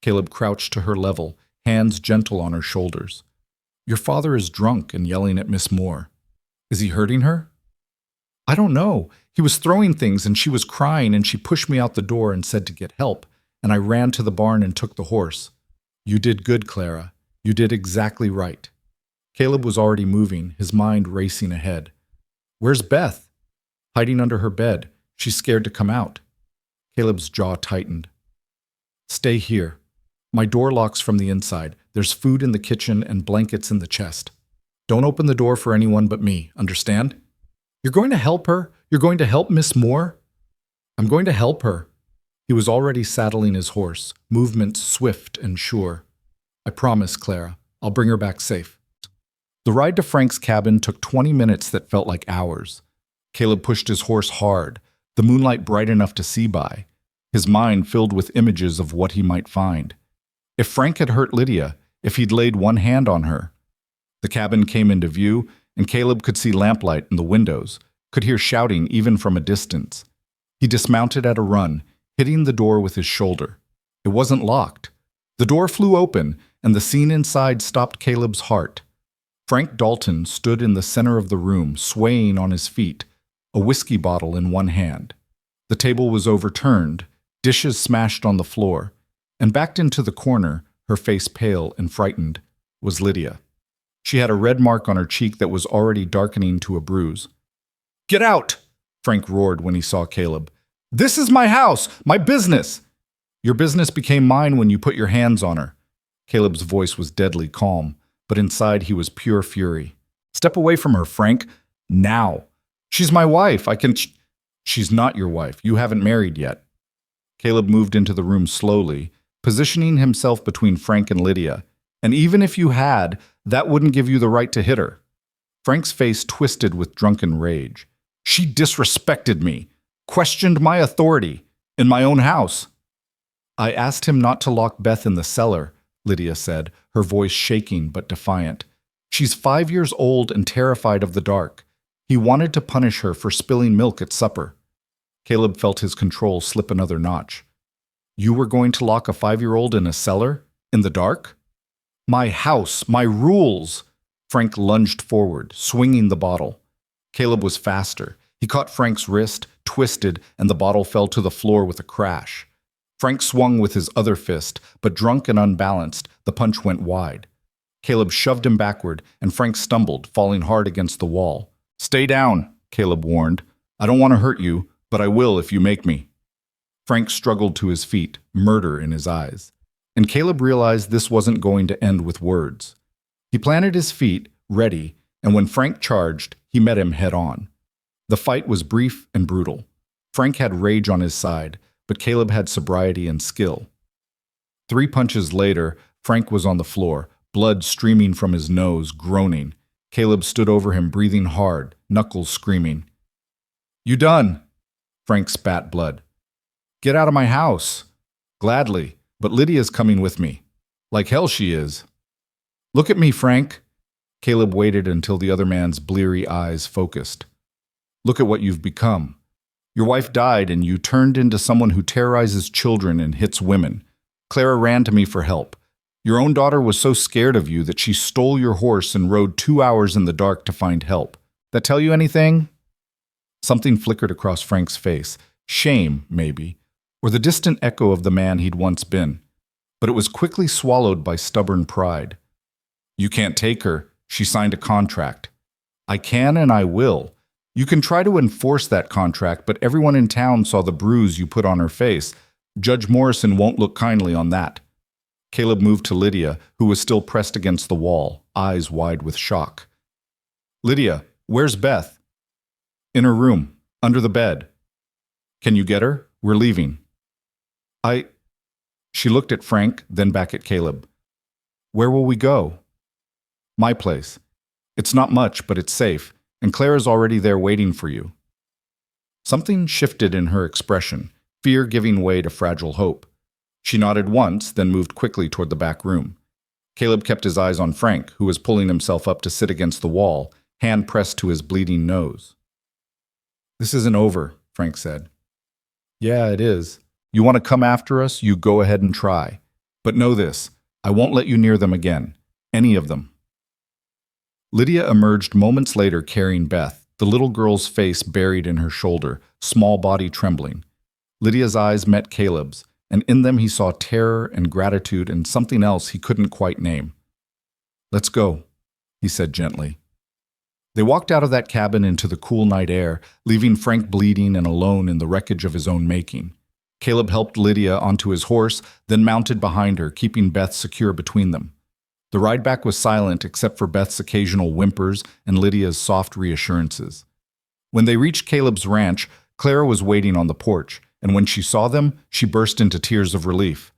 Caleb crouched to her level, hands gentle on her shoulders. "Your father is drunk and yelling at Miss Moore. Is he hurting her?" "I don't know. He was throwing things, and she was crying, and she pushed me out the door and said to get help. And I ran to the barn and took the horse." "You did good, Clara. You did exactly right." Caleb was already moving, his mind racing ahead. "Where's Beth?" "Hiding under her bed. She's scared to come out." Caleb's jaw tightened. "Stay here. My door locks from the inside. There's food in the kitchen and blankets in the chest. Don't open the door for anyone but me, understand?" "You're going to help her? You're going to help Miss Moore?" "I'm going to help her." He was already saddling his horse, movements swift and sure. "I promise, Clara. I'll bring her back safe." The ride to Frank's cabin took 20 minutes that felt like hours. Caleb pushed his horse hard, the moonlight bright enough to see by, his mind filled with images of what he might find. If Frank had hurt Lydia, if he'd laid one hand on her. The cabin came into view, and Caleb could see lamplight in the windows, could hear shouting even from a distance. He dismounted at a run, hitting the door with his shoulder. It wasn't locked. The door flew open, and the scene inside stopped Caleb's heart. Frank Dalton stood in the center of the room, swaying on his feet, a whiskey bottle in one hand. The table was overturned, dishes smashed on the floor, and backed into the corner, her face pale and frightened, was Lydia. She had a red mark on her cheek that was already darkening to a bruise. "Get out!" Frank roared when he saw Caleb. "This is my house, my business!" "Your business became mine when you put your hands on her." Caleb's voice was deadly calm, but inside he was pure fury. "Step away from her, Frank. Now. She's my wife. She's not your wife. You haven't married yet." Caleb moved into the room slowly, positioning himself between Frank and Lydia. "And even if you had, that wouldn't give you the right to hit her." Frank's face twisted with drunken rage. "She disrespected me, questioned my authority, in my own house." "I asked him not to lock Beth in the cellar," Lydia said, her voice shaking but defiant. "She's 5 years old and terrified of the dark. He wanted to punish her for spilling milk at supper." Caleb felt his control slip another notch. "You were going to lock a 5-year-old in a cellar? In the dark?" "My house, my rules!" Frank lunged forward, swinging the bottle. Caleb was faster. He caught Frank's wrist, twisted, and the bottle fell to the floor with a crash. Frank swung with his other fist, but drunk and unbalanced, the punch went wide. Caleb shoved him backward, and Frank stumbled, falling hard against the wall. "Stay down," Caleb warned. "I don't want to hurt you, but I will if you make me." Frank struggled to his feet, murder in his eyes. And Caleb realized this wasn't going to end with words. He planted his feet, ready, and when Frank charged, he met him head-on. The fight was brief and brutal. Frank had rage on his side, but Caleb had sobriety and skill. 3 punches later, Frank was on the floor, blood streaming from his nose, groaning. Caleb stood over him, breathing hard, knuckles screaming. "You done?" Frank spat blood. "Get out of my house." "Gladly, but Lydia's coming with me." "Like hell she is." "Look at me, Frank." Caleb waited until the other man's bleary eyes focused. "Look at what you've become. Your wife died and you turned into someone who terrorizes children and hits women. Clara ran to me for help. Your own daughter was so scared of you that she stole your horse and rode 2 hours in the dark to find help. That tell you anything?" Something flickered across Frank's face. Shame, maybe, or the distant echo of the man he'd once been. But it was quickly swallowed by stubborn pride. "You can't take her. She signed a contract." "I can and I will. You can try to enforce that contract, but everyone in town saw the bruise you put on her face. Judge Morrison won't look kindly on that." Caleb moved to Lydia, who was still pressed against the wall, eyes wide with shock. "Lydia, where's Beth?" "In her room, under the bed." "Can you get her? We're leaving." She looked at Frank, then back at Caleb. "Where will we go?" "My place. It's not much, but it's safe, and Clara's already there waiting for you." Something shifted in her expression, fear giving way to fragile hope. She nodded once, then moved quickly toward the back room. Caleb kept his eyes on Frank, who was pulling himself up to sit against the wall, hand pressed to his bleeding nose. "This isn't over," Frank said. "Yeah, it is. You want to come after us, you go ahead and try. But know this, I won't let you near them again. Any of them." Lydia emerged moments later carrying Beth, the little girl's face buried in her shoulder, small body trembling. Lydia's eyes met Caleb's, and in them he saw terror and gratitude and something else he couldn't quite name. "Let's go," he said gently. They walked out of that cabin into the cool night air, leaving Frank bleeding and alone in the wreckage of his own making. Caleb helped Lydia onto his horse, then mounted behind her, keeping Beth secure between them. The ride back was silent except for Beth's occasional whimpers and Lydia's soft reassurances. When they reached Caleb's ranch, Clara was waiting on the porch, and when she saw them, she burst into tears of relief.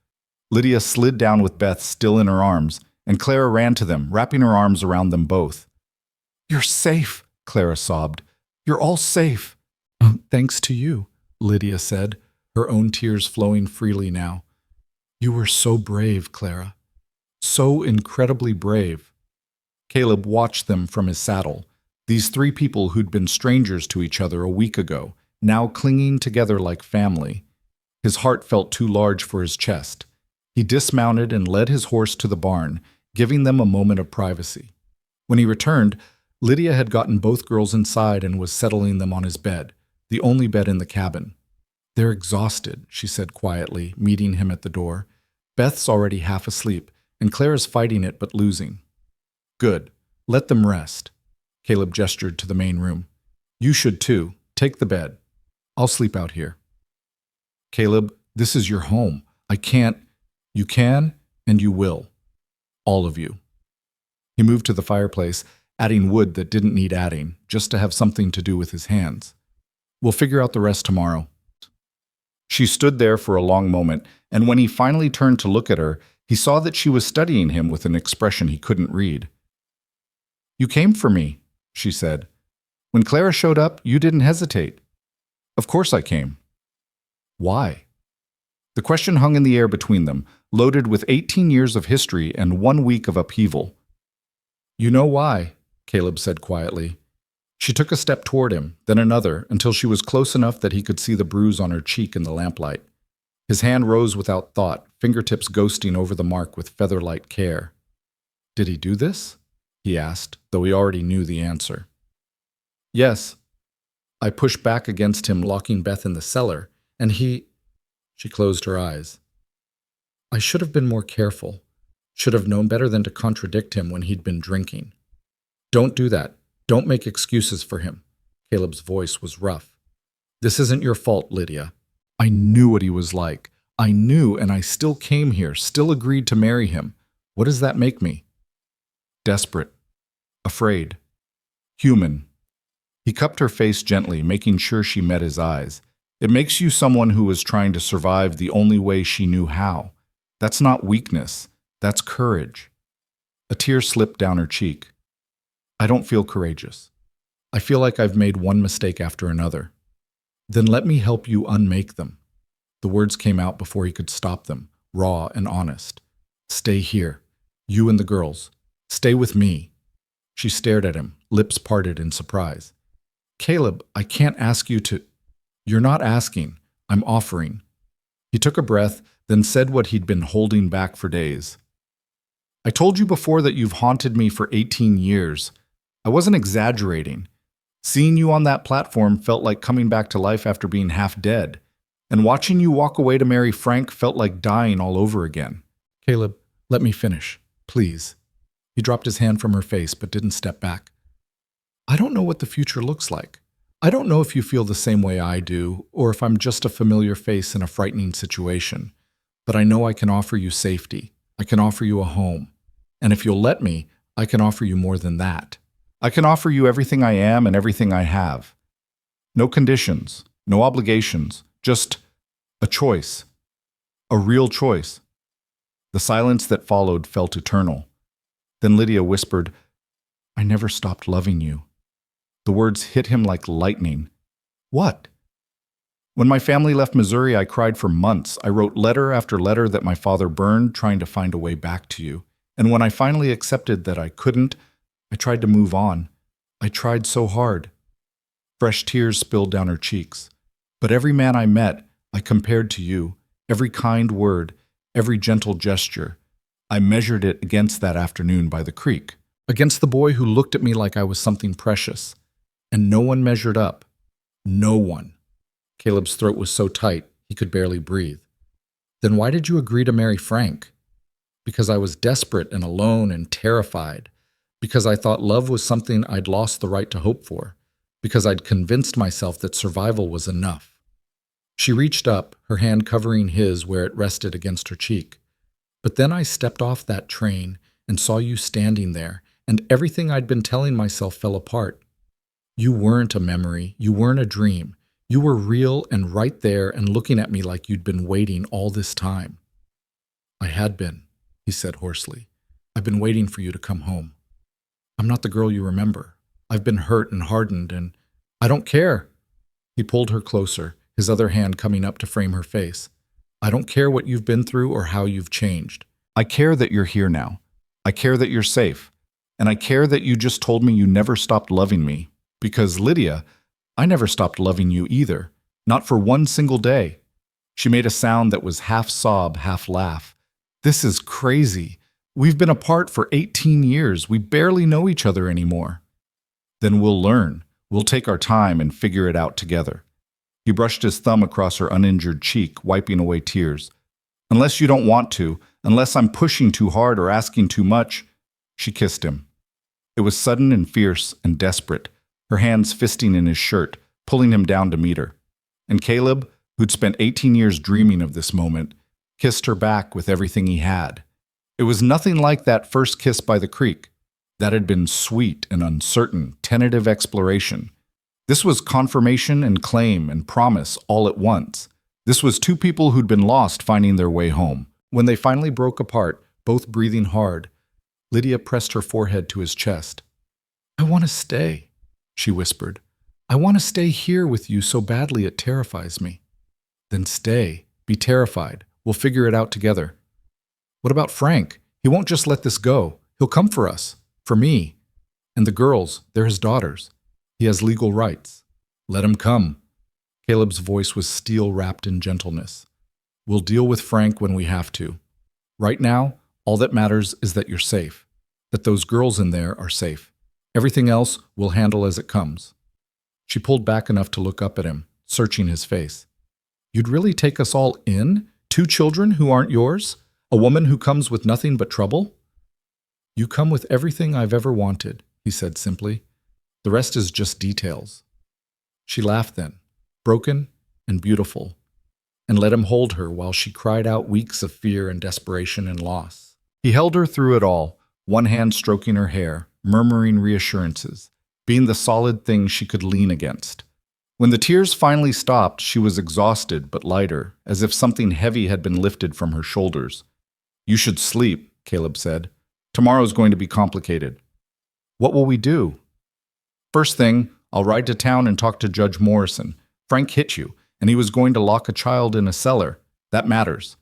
Lydia slid down with Beth still in her arms, and Clara ran to them, wrapping her arms around them both. "You're safe," Clara sobbed. "You're all safe." "Thanks to you," Lydia said, her own tears flowing freely now. "You were so brave, Clara. So incredibly brave." Caleb watched them from his saddle. These three people who'd been strangers to each other a week ago, now clinging together like family. His heart felt too large for his chest. He dismounted and led his horse to the barn, giving them a moment of privacy. When he returned, Lydia had gotten both girls inside and was settling them on his bed, the only bed in the cabin. "They're exhausted," she said quietly, meeting him at the door. "Beth's already half asleep, and Claire's fighting it but losing." "Good. Let them rest." Caleb gestured to the main room. "You should too. Take the bed. I'll sleep out here." "Caleb, this is your home. I can't—" "You can, and you will. All of you." He moved to the fireplace, adding wood that didn't need adding, just to have something to do with his hands. "We'll figure out the rest tomorrow." She stood there for a long moment, and when he finally turned to look at her, he saw that she was studying him with an expression he couldn't read. "You came for me," she said. "When Clara showed up, you didn't hesitate." "Of course I came." "Why?" The question hung in the air between them, loaded with 18 years of history and 1 week of upheaval. "You know why," Caleb said quietly. She took a step toward him, then another, until she was close enough that he could see the bruise on her cheek in the lamplight. His hand rose without thought, fingertips ghosting over the mark with feather-light care. "Did he do this?" he asked, though he already knew the answer. "Yes." I pushed back against him, locking Beth in the cellar, and he— She closed her eyes. "I should have been more careful. Should have known better than to contradict him when he'd been drinking." "Don't do that. Don't make excuses for him." Caleb's voice was rough. "This isn't your fault, Lydia. I knew what he was like. I knew, and I still came here, still agreed to marry him. What does that make me?" "Desperate. Afraid. Human." He cupped her face gently, making sure she met his eyes. "It makes you someone who was trying to survive the only way she knew how. That's not weakness. That's courage." A tear slipped down her cheek. "I don't feel courageous. I feel like I've made one mistake after another." "Then let me help you unmake them." The words came out before he could stop them, raw and honest. "Stay here. You and the girls. Stay with me." She stared at him, lips parted in surprise. "Caleb, I can't ask you to—" "You're not asking. I'm offering." He took a breath, then said what he'd been holding back for days. "I told you before that you've haunted me for 18 years. I wasn't exaggerating. Seeing you on that platform felt like coming back to life after being half dead. And watching you walk away to marry Frank felt like dying all over again." "Caleb, let me finish, please." He dropped his hand from her face but didn't step back. "I don't know what the future looks like. I don't know if you feel the same way I do, or if I'm just a familiar face in a frightening situation. But I know I can offer you safety. I can offer you a home. And if you'll let me, I can offer you more than that. I can offer you everything I am and everything I have. No conditions, no obligations, just a choice. A real choice." The silence that followed felt eternal. Then Lydia whispered, "I never stopped loving you." The words hit him like lightning. "What?" "When my family left Missouri, I cried for months. I wrote letter after letter that my father burned, trying to find a way back to you. And when I finally accepted that I couldn't, I tried to move on. I tried so hard." Fresh tears spilled down her cheeks. "But every man I met, I compared to you. Every kind word, every gentle gesture. I measured it against that afternoon by the creek, against the boy who looked at me like I was something precious. And no one measured up. No one." Caleb's throat was so tight, he could barely breathe. "Then why did you agree to marry Frank?" "Because I was desperate and alone and terrified. Because I thought love was something I'd lost the right to hope for. Because I'd convinced myself that survival was enough." She reached up, her hand covering his where it rested against her cheek. "But then I stepped off that train and saw you standing there, and everything I'd been telling myself fell apart. You weren't a memory, you weren't a dream. You were real and right there and looking at me like you'd been waiting all this time." "I had been," he said hoarsely. "I've been waiting for you to come home. I'm not the girl you remember. I've been hurt and hardened, and I don't care." He pulled her closer, his other hand coming up to frame her face. "I don't care what you've been through or how you've changed. I care that you're here now. I care that you're safe. And I care that you just told me you never stopped loving me. Because, Lydia, I never stopped loving you either. Not for one single day. She made a sound that was half sob, half laugh. This is crazy. We've been apart for 18 years. We barely know each other anymore. Then we'll learn. We'll take our time and figure it out together. He brushed his thumb across her uninjured cheek, wiping away tears. Unless you don't want to, unless I'm pushing too hard or asking too much. She kissed him. It was sudden and fierce and desperate, her hands fisting in his shirt, pulling him down to meet her. And Caleb, who'd spent 18 years dreaming of this moment, kissed her back with everything he had. It was nothing like that first kiss by the creek. That had been sweet and uncertain, tentative exploration. This was confirmation and claim and promise all at once. This was two people who'd been lost finding their way home. When they finally broke apart, both breathing hard, Lydia pressed her forehead to his chest. I want to stay, she whispered. I want to stay here with you so badly it terrifies me. Then stay. Be terrified. We'll figure it out together. What about Frank? He won't just let this go. He'll come for us. For me. And the girls, they're his daughters. He has legal rights. Let him come. Caleb's voice was steel wrapped in gentleness. We'll deal with Frank when we have to. Right now, all that matters is that you're safe. That those girls in there are safe. Everything else we'll handle as it comes. She pulled back enough to look up at him, searching his face. You'd really take us all in? 2 children who aren't yours? A woman who comes with nothing but trouble? You come with everything I've ever wanted, he said simply. The rest is just details. She laughed then, broken and beautiful, and let him hold her while she cried out weeks of fear and desperation and loss. He held her through it all, one hand stroking her hair, murmuring reassurances, being the solid thing she could lean against. When the tears finally stopped, she was exhausted but lighter, as if something heavy had been lifted from her shoulders. You should sleep, Caleb said. Tomorrow's going to be complicated. What will we do? First thing, I'll ride to town and talk to Judge Morrison. Frank hit you, and he was going to lock a child in a cellar. That matters.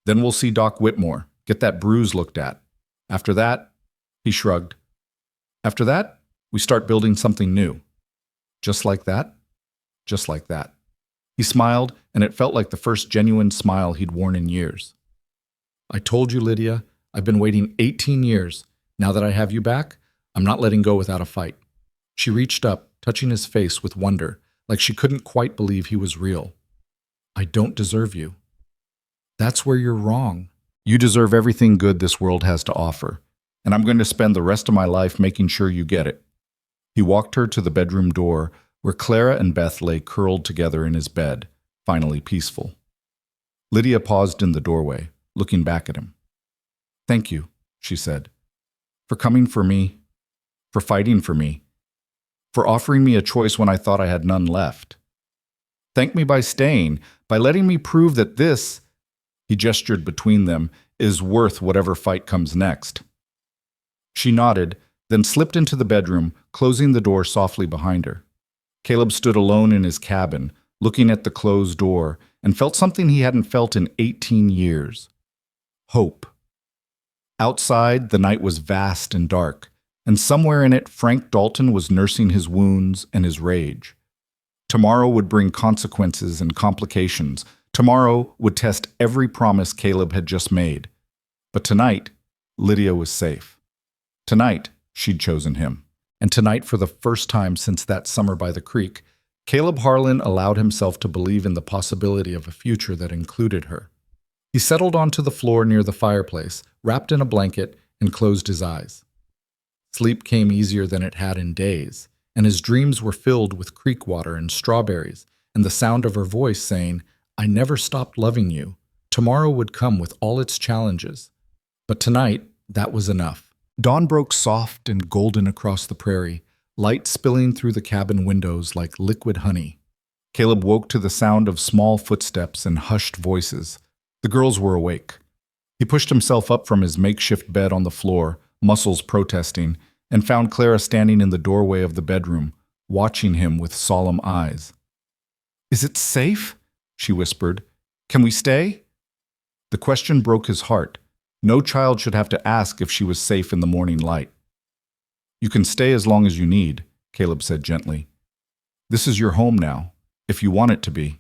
Then we'll see Doc Whitmore, get that bruise looked at. After that, he shrugged. After that, we start building something new. Just like that? Just like that. He smiled, and it felt like the first genuine smile he'd worn in years. I told you, Lydia, I've been waiting 18 years. Now that I have you back, I'm not letting go without a fight. She reached up, touching his face with wonder, like she couldn't quite believe he was real. I don't deserve you. That's where you're wrong. You deserve everything good this world has to offer, and I'm going to spend the rest of my life making sure you get it. He walked her to the bedroom door, where Clara and Beth lay curled together in his bed, finally peaceful. Lydia paused in the doorway, looking back at him. Thank you, she said, for coming for me, for fighting for me, for offering me a choice when I thought I had none left. Thank me by staying, by letting me prove that this, he gestured between them, is worth whatever fight comes next. She nodded, then slipped into the bedroom, closing the door softly behind her. Caleb stood alone in his cabin, looking at the closed door, and felt something he hadn't felt in 18 years. Hope. Outside, the night was vast and dark, and somewhere in it, Frank Dalton was nursing his wounds and his rage. Tomorrow would bring consequences and complications. Tomorrow would test every promise Caleb had just made. But tonight, Lydia was safe. Tonight, she'd chosen him. And tonight, for the first time since that summer by the creek, Caleb Harlan allowed himself to believe in the possibility of a future that included her. He settled onto the floor near the fireplace, wrapped in a blanket, and closed his eyes. Sleep came easier than it had in days, and his dreams were filled with creek water and strawberries, and the sound of her voice saying, I never stopped loving you. Tomorrow would come with all its challenges. But tonight, that was enough. Dawn broke soft and golden across the prairie, light spilling through the cabin windows like liquid honey. Caleb woke to the sound of small footsteps and hushed voices. The girls were awake. He pushed himself up from his makeshift bed on the floor, muscles protesting, and found Clara standing in the doorway of the bedroom, watching him with solemn eyes. Is it safe? She whispered. Can we stay? The question broke his heart. No child should have to ask if she was safe in the morning light. You can stay as long as you need, Caleb said gently. This is your home now, if you want it to be.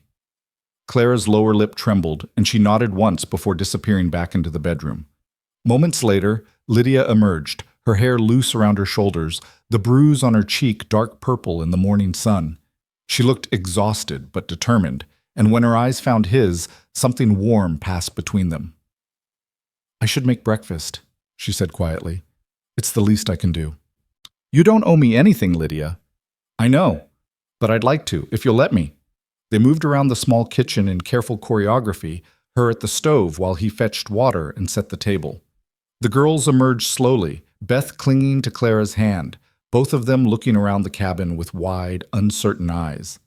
Clara's lower lip trembled, and she nodded once before disappearing back into the bedroom. Moments later, Lydia emerged, her hair loose around her shoulders, the bruise on her cheek dark purple in the morning sun. She looked exhausted but determined, and when her eyes found his, something warm passed between them. I should make breakfast, she said quietly. It's the least I can do. You don't owe me anything, Lydia. I know, but I'd like to, if you'll let me. They moved around the small kitchen in careful choreography, her at the stove while he fetched water and set the table. The girls emerged slowly, Beth clinging to Clara's hand, both of them looking around the cabin with wide, uncertain eyes.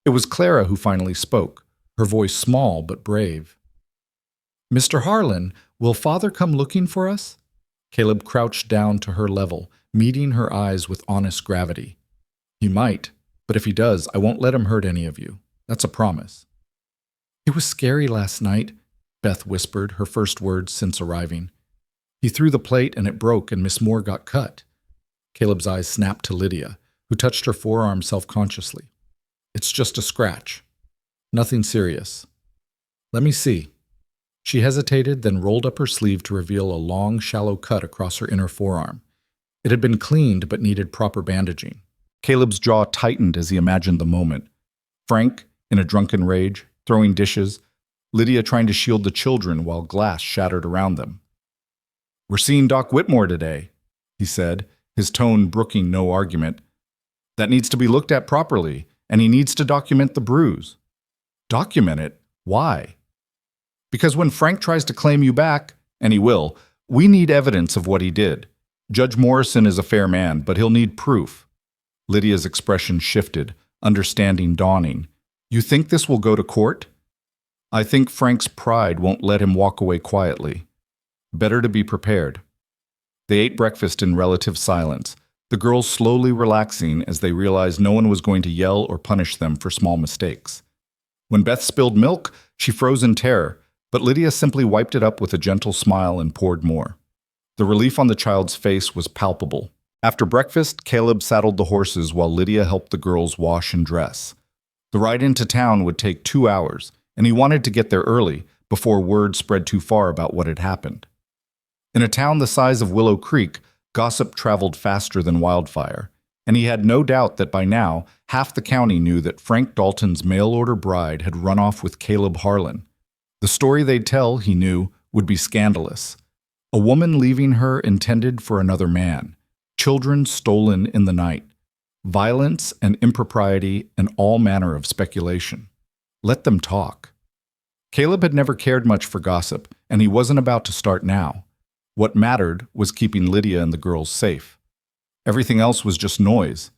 It was Clara who finally spoke, her voice small but brave. Mr. Harlan, will Father come looking for us? Caleb crouched down to her level, meeting her eyes with honest gravity. He might, but if he does, I won't let him hurt any of you. That's a promise. It was scary last night, Beth whispered, her first words since arriving. He threw the plate and it broke and Miss Moore got cut. Caleb's eyes snapped to Lydia, who touched her forearm self-consciously. It's just a scratch. Nothing serious. Let me see. She hesitated, then rolled up her sleeve to reveal a long, shallow cut across her inner forearm. It had been cleaned but needed proper bandaging. Caleb's jaw tightened as he imagined the moment. Frank, in a drunken rage, throwing dishes, Lydia trying to shield the children while glass shattered around them. We're seeing Doc Whitmore today, he said, his tone brooking no argument. That needs to be looked at properly, and he needs to document the bruise. Document it? Why? Because when Frank tries to claim you back, and he will, we need evidence of what he did. Judge Morrison is a fair man, but he'll need proof. Lydia's expression shifted, understanding dawning. You think this will go to court? I think Frank's pride won't let him walk away quietly. Better to be prepared. They ate breakfast in relative silence, the girls slowly relaxing as they realized no one was going to yell or punish them for small mistakes. When Beth spilled milk, she froze in terror, but Lydia simply wiped it up with a gentle smile and poured more. The relief on the child's face was palpable. After breakfast, Caleb saddled the horses while Lydia helped the girls wash and dress. The ride into town would take 2 hours, and he wanted to get there early before word spread too far about what had happened. In a town the size of Willow Creek, gossip traveled faster than wildfire, and he had no doubt that by now half the county knew that Frank Dalton's mail-order bride had run off with Caleb Harlan. The story they'd tell, he knew, would be scandalous. A woman leaving her intended for another man, children stolen in the night, violence and impropriety and all manner of speculation. Let them talk. Caleb had never cared much for gossip, and he wasn't about to start now. What mattered was keeping Lydia and the girls safe. Everything else was just noise.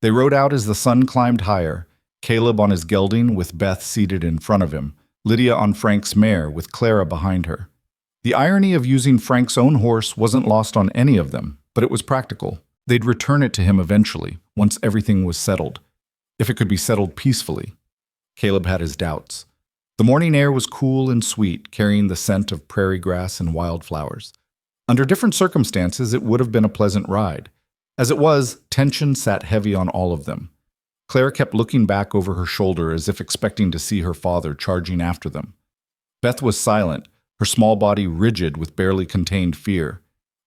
They rode out as the sun climbed higher, Caleb on his gelding with Beth seated in front of him, Lydia on Frank's mare with Clara behind her. The irony of using Frank's own horse wasn't lost on any of them, but it was practical. They'd return it to him eventually, once everything was settled. If it could be settled peacefully. Caleb had his doubts. The morning air was cool and sweet, carrying the scent of prairie grass and wildflowers. Under different circumstances, it would have been a pleasant ride. As it was, tension sat heavy on all of them. Clara kept looking back over her shoulder as if expecting to see her father charging after them. Beth was silent, her small body rigid with barely contained fear.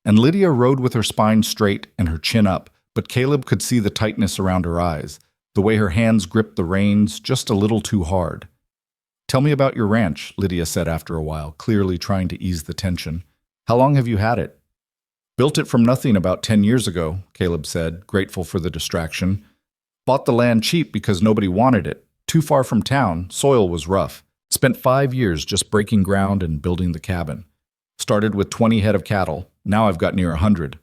And Lydia rode with her spine straight and her chin up, but Caleb could see the tightness around her eyes, the way her hands gripped the reins just a little too hard. Tell me about your ranch, Lydia said after a while, clearly trying to ease the tension. How long have you had it? Built it from nothing about 10 years ago, Caleb said, grateful for the distraction. Bought the land cheap because nobody wanted it. Too far from town, soil was rough. Spent 5 years just breaking ground and building the cabin. Started with 20 head of cattle. Now I've got near 100.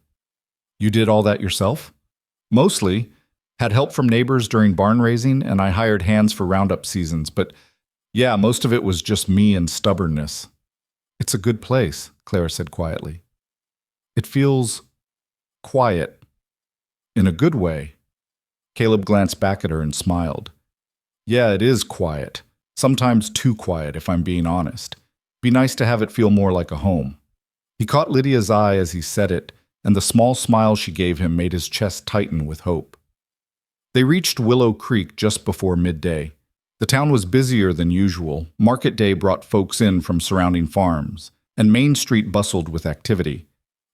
You did all that yourself? Mostly. Had help from neighbors during barn raising, and I hired hands for roundup seasons, but yeah, most of it was just me and stubbornness. It's a good place, Clara said quietly. It feels quiet. In a good way. Caleb glanced back at her and smiled. Yeah, it is quiet. Sometimes too quiet, if I'm being honest. Be nice to have it feel more like a home. He caught Lydia's eye as he said it, and the small smile she gave him made his chest tighten with hope. They reached Willow Creek just before midday. The town was busier than usual. Market day brought folks in from surrounding farms, and Main Street bustled with activity.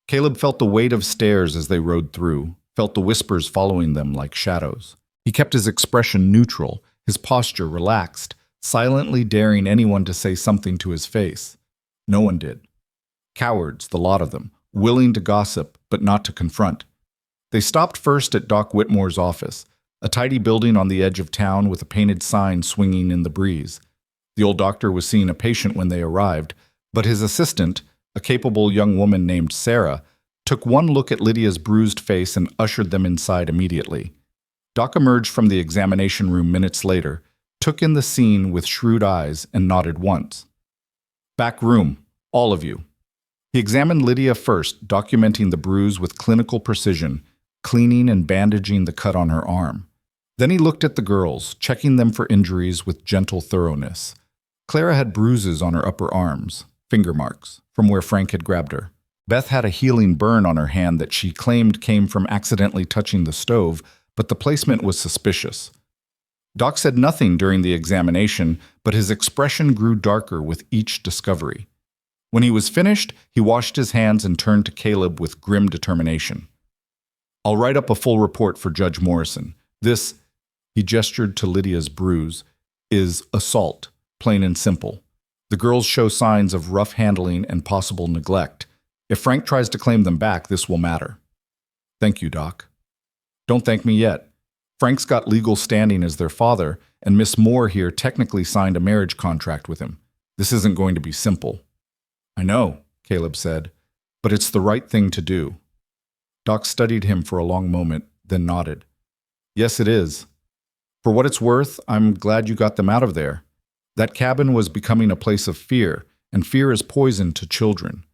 Caleb felt the weight of stares as they rode through, felt the whispers following them like shadows. He kept his expression neutral, his posture relaxed, silently daring anyone to say something to his face. No one did. Cowards, the lot of them, willing to gossip but not to confront. They stopped first at Doc Whitmore's office, a tidy building on the edge of town with a painted sign swinging in the breeze. The old doctor was seeing a patient when they arrived, but his assistant, a capable young woman named Sarah, took one look at Lydia's bruised face and ushered them inside immediately. Doc emerged from the examination room minutes later, took in the scene with shrewd eyes, and nodded once. "Back room, all of you." He examined Lydia first, documenting the bruise with clinical precision, cleaning and bandaging the cut on her arm. Then he looked at the girls, checking them for injuries with gentle thoroughness. Clara had bruises on her upper arms, finger marks, from where Frank had grabbed her. Beth had a healing burn on her hand that she claimed came from accidentally touching the stove, but the placement was suspicious. Doc said nothing during the examination, but his expression grew darker with each discovery. When he was finished, he washed his hands and turned to Caleb with grim determination. "I'll write up a full report for Judge Morrison. This," he gestured to Lydia's bruise, "is assault, plain and simple. The girls show signs of rough handling and possible neglect. If Frank tries to claim them back, this will matter." "Thank you, Doc." "Don't thank me yet. Frank's got legal standing as their father, and Miss Moore here technically signed a marriage contract with him. This isn't going to be simple." "I know," Caleb said, "but it's the right thing to do." Doc studied him for a long moment, then nodded. "Yes, it is. For what it's worth, I'm glad you got them out of there. That cabin was becoming a place of fear, and fear is poison to children."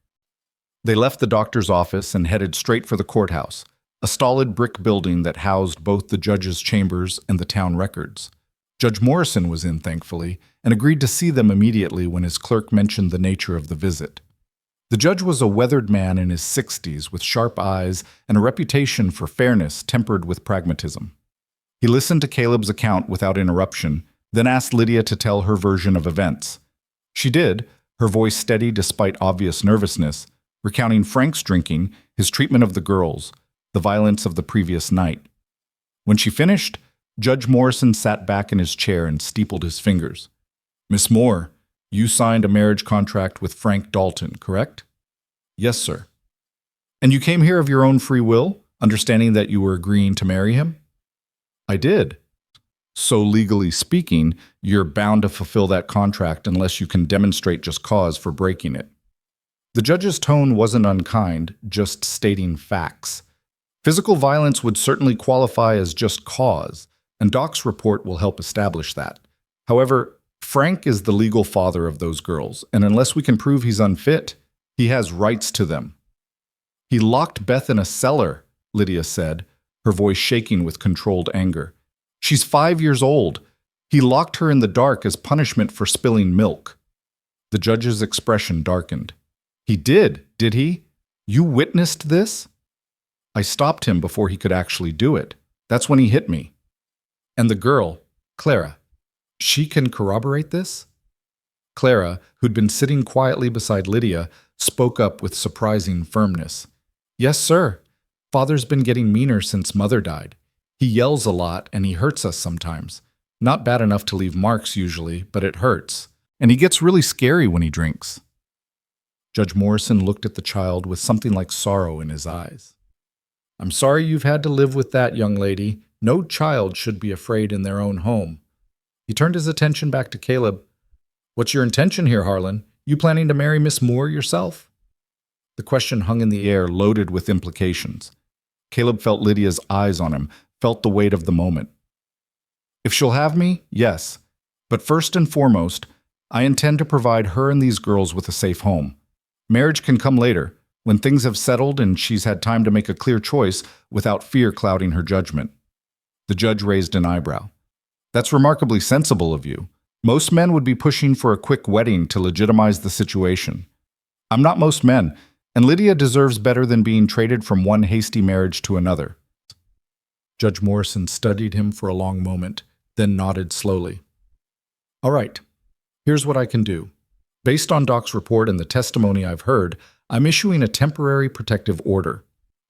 They left the doctor's office and headed straight for the courthouse, a stolid brick building that housed both the judge's chambers and the town records. Judge Morrison was in, thankfully, and agreed to see them immediately when his clerk mentioned the nature of the visit. The judge was a weathered man in his 60s with sharp eyes and a reputation for fairness tempered with pragmatism. He listened to Caleb's account without interruption, then asked Lydia to tell her version of events. She did, her voice steady despite obvious nervousness, recounting Frank's drinking, his treatment of the girls, the violence of the previous night. When she finished, Judge Morrison sat back in his chair and steepled his fingers. "Miss Moore, you signed a marriage contract with Frank Dalton, correct?" "Yes, sir." "And you came here of your own free will, understanding that you were agreeing to marry him?" "I did." "So legally speaking, you're bound to fulfill that contract unless you can demonstrate just cause for breaking it." The judge's tone wasn't unkind, just stating facts. Physical violence would certainly qualify as just cause, and Doc's report will help establish that. However, Frank is the legal father of those girls, and unless we can prove he's unfit, he has rights to them. "He locked Beth in a cellar," Lydia said, her voice shaking with controlled anger. "She's 5 years old. He locked her in the dark as punishment for spilling milk." The judge's expression darkened. "He did he? You witnessed this?" "I stopped him before he could actually do it. That's when he hit me." "And the girl, Clara, she can corroborate this?" Clara, who'd been sitting quietly beside Lydia, spoke up with surprising firmness. "Yes, sir. Father's been getting meaner since Mother died. He yells a lot and he hurts us sometimes. Not bad enough to leave marks usually, but it hurts. And he gets really scary when he drinks." Judge Morrison looked at the child with something like sorrow in his eyes. "I'm sorry you've had to live with that, young lady. No child should be afraid in their own home." He turned his attention back to Caleb. "What's your intention here, Harlan? You planning to marry Miss Moore yourself?" The question hung in the air, loaded with implications. Caleb felt Lydia's eyes on him, felt the weight of the moment. "If she'll have me, yes. But first and foremost, I intend to provide her and these girls with a safe home. Marriage can come later, when things have settled and she's had time to make a clear choice without fear clouding her judgment." The judge raised an eyebrow. "That's remarkably sensible of you. Most men would be pushing for a quick wedding to legitimize the situation." "I'm not most men, and Lydia deserves better than being traded from one hasty marriage to another. Judge Morrison studied him for a long moment, then nodded slowly. All right, here's what I can do. Based on Doc's report and the testimony I've heard, I'm issuing a temporary protective order.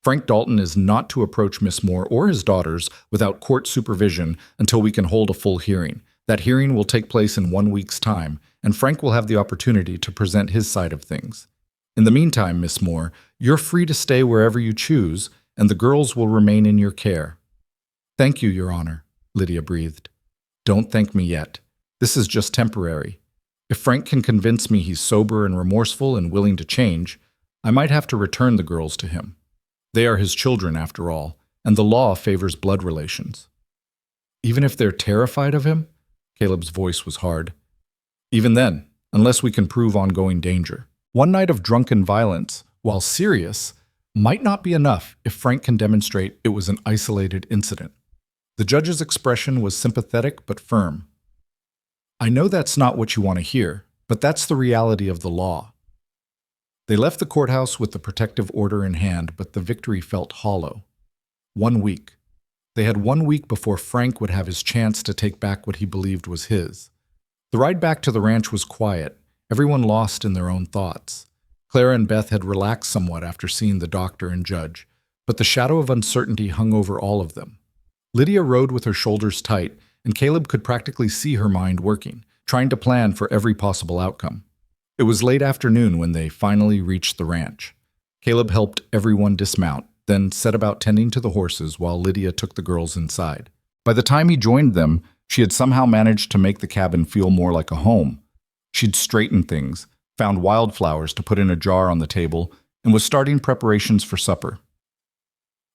Frank Dalton is not to approach Miss Moore or his daughters without court supervision until we can hold a full hearing. That hearing will take place in 1 week's time, and Frank will have the opportunity to present his side of things. In the meantime, Miss Moore, you're free to stay wherever you choose, and the girls will remain in your care. Thank you, Your Honor, Lydia breathed. Don't thank me yet. This is just temporary. If Frank can convince me he's sober and remorseful and willing to change, I might have to return the girls to him. They are his children, after all, and the law favors blood relations. Even if they're terrified of him? Caleb's voice was hard. Even then, unless we can prove ongoing danger. One night of drunken violence, while serious, might not be enough if Frank can demonstrate it was an isolated incident. The judge's expression was sympathetic but firm. I know that's not what you want to hear, but that's the reality of the law. They left the courthouse with the protective order in hand, but the victory felt hollow. 1 week. They had 1 week before Frank would have his chance to take back what he believed was his. The ride back to the ranch was quiet, everyone lost in their own thoughts. Clara and Beth had relaxed somewhat after seeing the doctor and judge, but the shadow of uncertainty hung over all of them. Lydia rode with her shoulders tight, and Caleb could practically see her mind working, trying to plan for every possible outcome. It was late afternoon when they finally reached the ranch. Caleb helped everyone dismount, then set about tending to the horses while Lydia took the girls inside. By the time he joined them, she had somehow managed to make the cabin feel more like a home. She'd straightened things, found wildflowers to put in a jar on the table, and was starting preparations for supper.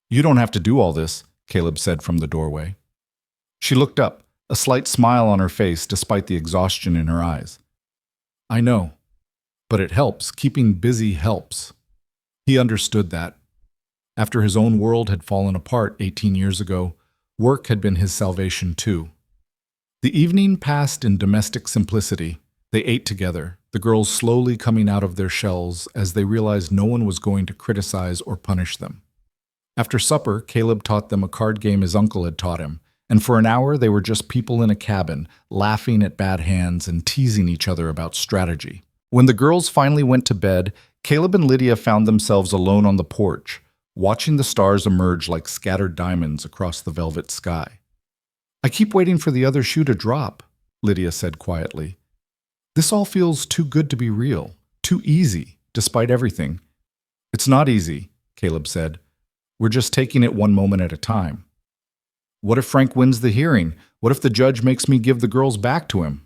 You don't have to do all this, Caleb said from the doorway. She looked up, a slight smile on her face despite the exhaustion in her eyes. I know, but it helps. Keeping busy helps. He understood that. After his own world had fallen apart 18 years ago, work had been his salvation too. The evening passed in domestic simplicity. They ate together, the girls slowly coming out of their shells as they realized no one was going to criticize or punish them. After supper, Caleb taught them a card game his uncle had taught him, and for an hour they were just people in a cabin, laughing at bad hands and teasing each other about strategy. When the girls finally went to bed, Caleb and Lydia found themselves alone on the porch, watching the stars emerge like scattered diamonds across the velvet sky. I keep waiting for the other shoe to drop, Lydia said quietly. This all feels too good to be real, too easy, despite everything. It's not easy, Caleb said. We're just taking it one moment at a time. What if Frank wins the hearing? What if the judge makes me give the girls back to him?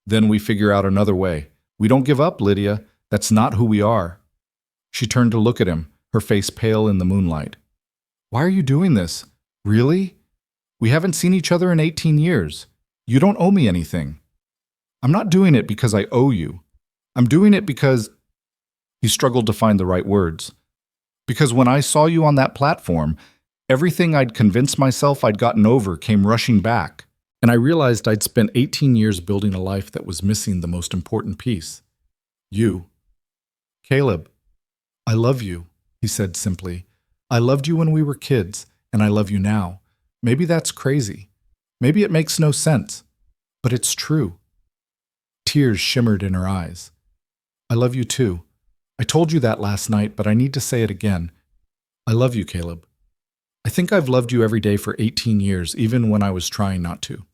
Then we figure out another way. We don't give up, Lydia. That's not who we are. She turned to look at him, her face pale in the moonlight. Why are you doing this? Really? We haven't seen each other in 18 years. You don't owe me anything. I'm not doing it because I owe you. I'm doing it because... He struggled to find the right words. Because when I saw you on that platform, everything I'd convinced myself I'd gotten over came rushing back, and I realized I'd spent 18 years building a life that was missing the most important piece. You. Caleb, I love you, he said simply. I loved you when we were kids, and I love you now. Maybe that's crazy. Maybe it makes no sense, but it's true. Tears shimmered in her eyes. I love you too. I told you that last night, but I need to say it again. I love you, Caleb. I think I've loved you every day for 18 years, even when I was trying not to.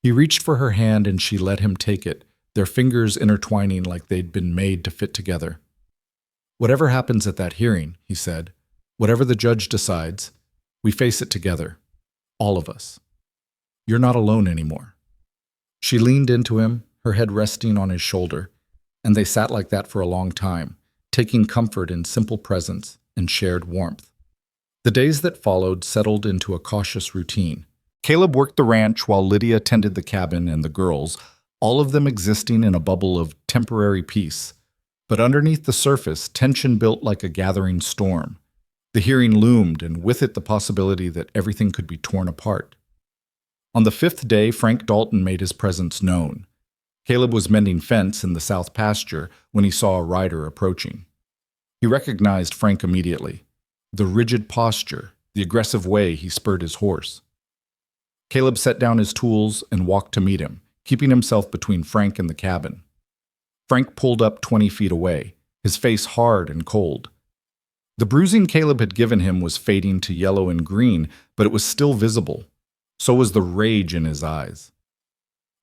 He reached for her hand and she let him take it, their fingers intertwining like they'd been made to fit together. Whatever happens at that hearing, he said, whatever the judge decides, we face it together, all of us. You're not alone anymore. She leaned into him, her head resting on his shoulder, and they sat like that for a long time, taking comfort in simple presence and shared warmth. The days that followed settled into a cautious routine. Caleb worked the ranch while Lydia tended the cabin and the girls, all of them existing in a bubble of temporary peace. But underneath the surface, tension built like a gathering storm. The hearing loomed, and with it the possibility that everything could be torn apart. On the 5th day, Frank Dalton made his presence known. Caleb was mending fence in the south pasture when he saw a rider approaching. He recognized Frank immediately. The rigid posture, the aggressive way he spurred his horse. Caleb set down his tools and walked to meet him, keeping himself between Frank and the cabin. Frank pulled up 20 feet away, his face hard and cold. The bruising Caleb had given him was fading to yellow and green, but it was still visible. So was the rage in his eyes.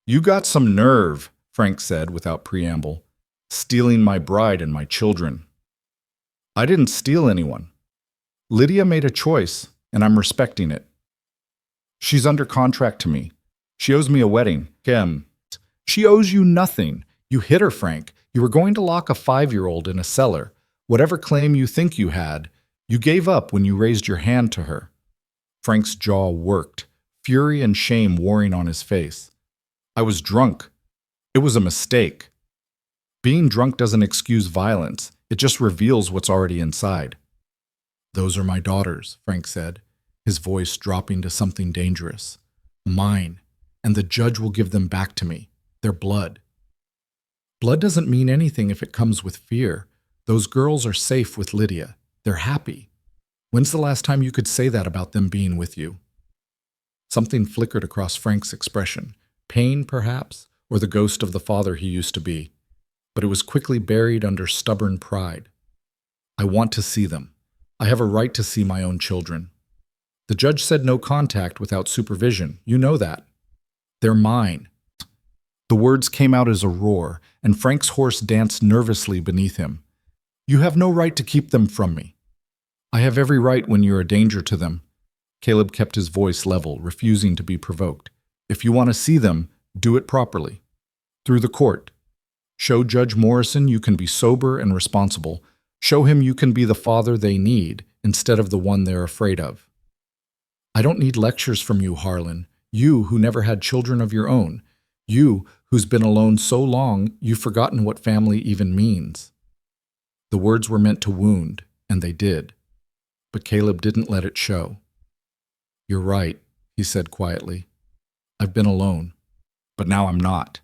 "You got some nerve," Frank said without preamble, "stealing my bride and my children." "I didn't steal anyone. Lydia made a choice, and I'm respecting it. She's under contract to me. She owes me a wedding. Kim, she owes you nothing. You hit her, Frank. You were going to lock a 5-year-old in a cellar. Whatever claim you think you had, you gave up when you raised your hand to her." Frank's jaw worked, fury and shame warring on his face. "I was drunk. It was a mistake." Being drunk doesn't excuse violence. It just reveals what's already inside. "Those are my daughters," Frank said, his voice dropping to something dangerous. "Mine, and the judge will give them back to me. Their blood." "Blood doesn't mean anything if it comes with fear. Those girls are safe with Lydia. They're happy. When's the last time you could say that about them being with you?" Something flickered across Frank's expression. Pain, perhaps, or the ghost of the father he used to be. But it was quickly buried under stubborn pride. "I want to see them. I have a right to see my own children. The judge said no contact without supervision. You know that. They're mine." The words came out as a roar, and Frank's horse danced nervously beneath him. "You have no right to keep them from me." "I have every right when you're a danger to them." Caleb kept his voice level, refusing to be provoked. "If you want to see them, do it properly. Through the court. Show Judge Morrison you can be sober and responsible. Show him you can be the father they need instead of the one they're afraid of." "I don't need lectures from you, Harlan. You who never had children of your own. You who's been alone so long you've forgotten what family even means." The words were meant to wound, and they did. But Caleb didn't let it show. "You're right," he said quietly. "I've been alone, but now I'm not.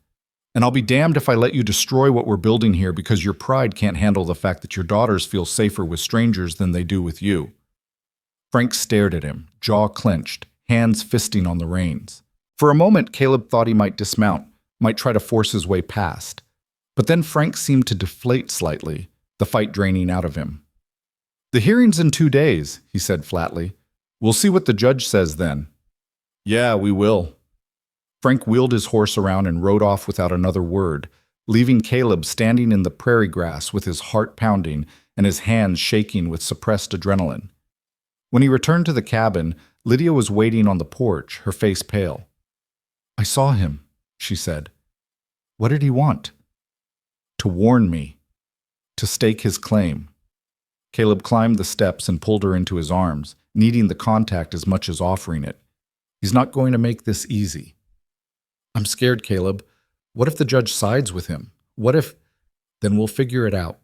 And I'll be damned if I let you destroy what we're building here because your pride can't handle the fact that your daughters feel safer with strangers than they do with you." Frank stared at him, jaw clenched, hands fisting on the reins. For a moment, Caleb thought he might dismount, might try to force his way past. But then Frank seemed to deflate slightly, the fight draining out of him. "The hearing's in 2 days," he said flatly. "We'll see what the judge says then." "Yeah, we will." Frank wheeled his horse around and rode off without another word, leaving Caleb standing in the prairie grass with his heart pounding and his hands shaking with suppressed adrenaline. When he returned to the cabin, Lydia was waiting on the porch, her face pale. "I saw him," she said. "What did he want?" "To warn me. To stake his claim." Caleb climbed the steps and pulled her into his arms, needing the contact as much as offering it. "He's not going to make this easy." "I'm scared, Caleb. What if the judge sides with him? What if—" "Then we'll figure it out.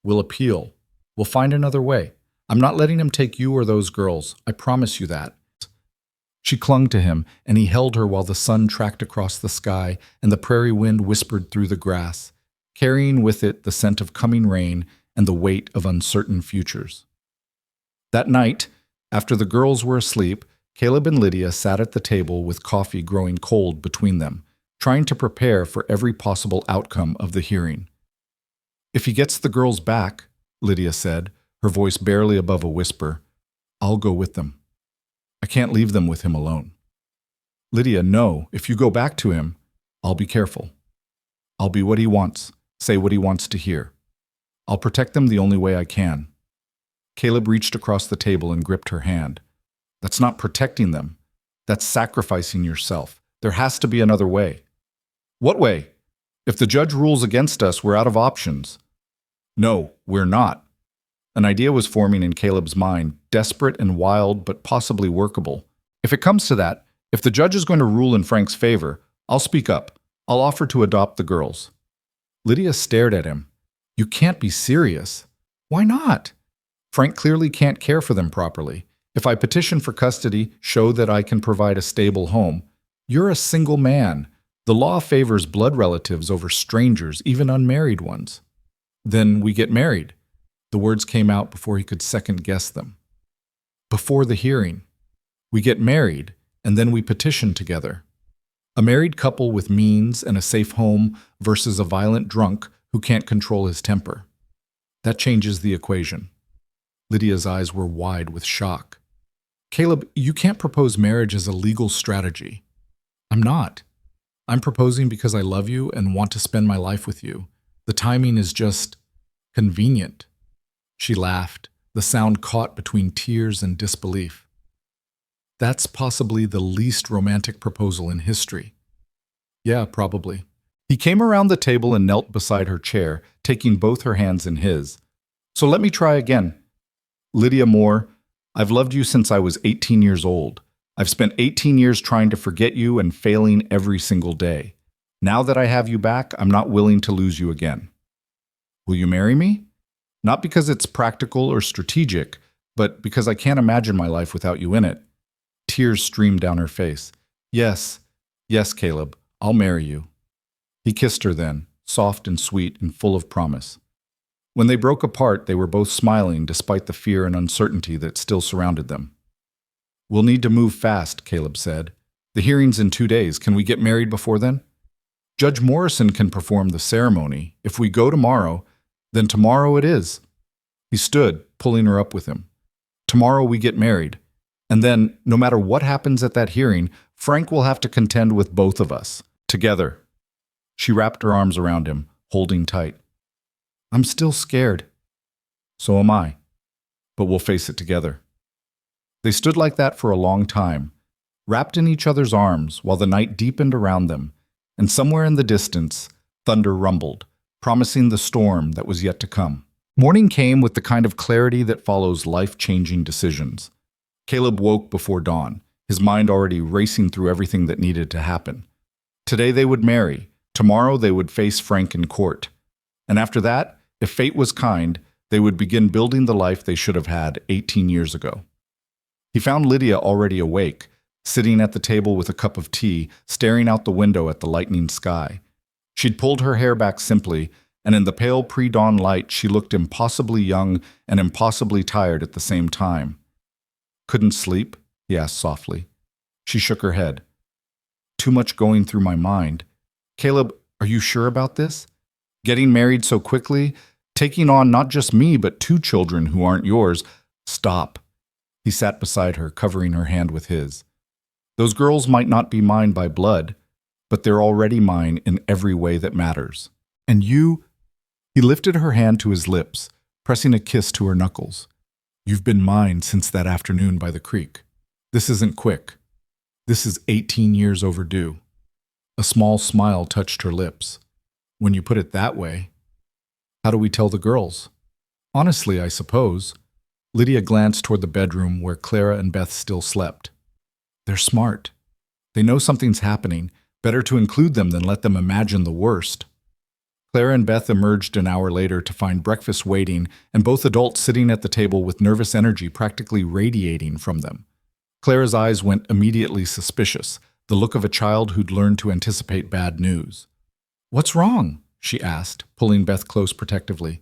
We'll appeal. We'll find another way. I'm not letting him take you or those girls. I promise you that." She clung to him, and he held her while the sun tracked across the sky and the prairie wind whispered through the grass, carrying with it the scent of coming rain and the weight of uncertain futures. That night, after the girls were asleep, Caleb and Lydia sat at the table with coffee growing cold between them, trying to prepare for every possible outcome of the hearing. "If he gets the girls back," Lydia said, her voice barely above a whisper, "I'll go with them. I can't leave them with him alone." "Lydia, no. If you go back to him, I'll be careful. I'll be what he wants, say what he wants to hear. I'll protect them the only way I can." Caleb reached across the table and gripped her hand. "That's not protecting them. That's sacrificing yourself. There has to be another way." "What way? If the judge rules against us, we're out of options." "No, we're not." An idea was forming in Caleb's mind, desperate and wild, but possibly workable. "If it comes to that, if the judge is going to rule in Frank's favor, I'll speak up. I'll offer to adopt the girls." Lydia stared at him. "You can't be serious." "Why not?" "Frank clearly can't care for them properly. If I petition for custody, show that I can provide a stable home. You're a single man. The law favors blood relatives over strangers, even unmarried ones." "Then we get married." The words came out before he could second guess them. Before the hearing. We get married, and then we petition together. A married couple with means and a safe home versus a violent drunk who can't control his temper. That changes the equation. Lydia's eyes were wide with shock. Caleb, you can't propose marriage as a legal strategy. I'm not. I'm proposing because I love you and want to spend my life with you. The timing is just convenient. She laughed, the sound caught between tears and disbelief. That's possibly the least romantic proposal in history. Yeah, probably. He came around the table and knelt beside her chair, taking both her hands in his. So let me try again. Lydia Moore, I've loved you since I was 18 years old. I've spent 18 years trying to forget you and failing every single day. Now that I have you back, I'm not willing to lose you again. Will you marry me? Not because it's practical or strategic, but because I can't imagine my life without you in it. Tears streamed down her face. Yes, Caleb, I'll marry you. He kissed her then, soft and sweet and full of promise. When they broke apart, they were both smiling despite the fear and uncertainty that still surrounded them. We'll need to move fast, Caleb said. The hearing's in 2 days. Can we get married before then? Judge Morrison can perform the ceremony. If we go tomorrow, then tomorrow it is. He stood, pulling her up with him. Tomorrow we get married. And then, no matter what happens at that hearing, Frank will have to contend with both of us, together. She wrapped her arms around him, holding tight. I'm still scared. So am I. But we'll face it together. They stood like that for a long time, wrapped in each other's arms while the night deepened around them, and somewhere in the distance, thunder rumbled, promising the storm that was yet to come. Morning came with the kind of clarity that follows life-changing decisions. Caleb woke before dawn, his mind already racing through everything that needed to happen. Today they would marry. Tomorrow they would face Frank in court. And after that, if fate was kind, they would begin building the life they should have had 18 years ago. He found Lydia already awake, sitting at the table with a cup of tea, staring out the window at the lightening sky. She'd pulled her hair back simply, and in the pale pre-dawn light she looked impossibly young and impossibly tired at the same time. Couldn't sleep? He asked softly. She shook her head. Too much going through my mind. Caleb, are you sure about this? Getting married so quickly? Taking on not just me, but 2 children who aren't yours? Stop. He sat beside her, covering her hand with his. Those girls might not be mine by blood, but they're already mine in every way that matters. And you? He lifted her hand to his lips, pressing a kiss to her knuckles. You've been mine since that afternoon by the creek. This isn't quick. This is 18 years overdue. A small smile touched her lips. When you put it that way, how do we tell the girls? Honestly, I suppose. Lydia glanced toward the bedroom where Clara and Beth still slept. They're smart. They know something's happening. Better to include them than let them imagine the worst. Clara and Beth emerged an hour later to find breakfast waiting and both adults sitting at the table with nervous energy practically radiating from them. Clara's eyes went immediately suspicious, the look of a child who'd learned to anticipate bad news. What's wrong? She asked, pulling Beth close protectively.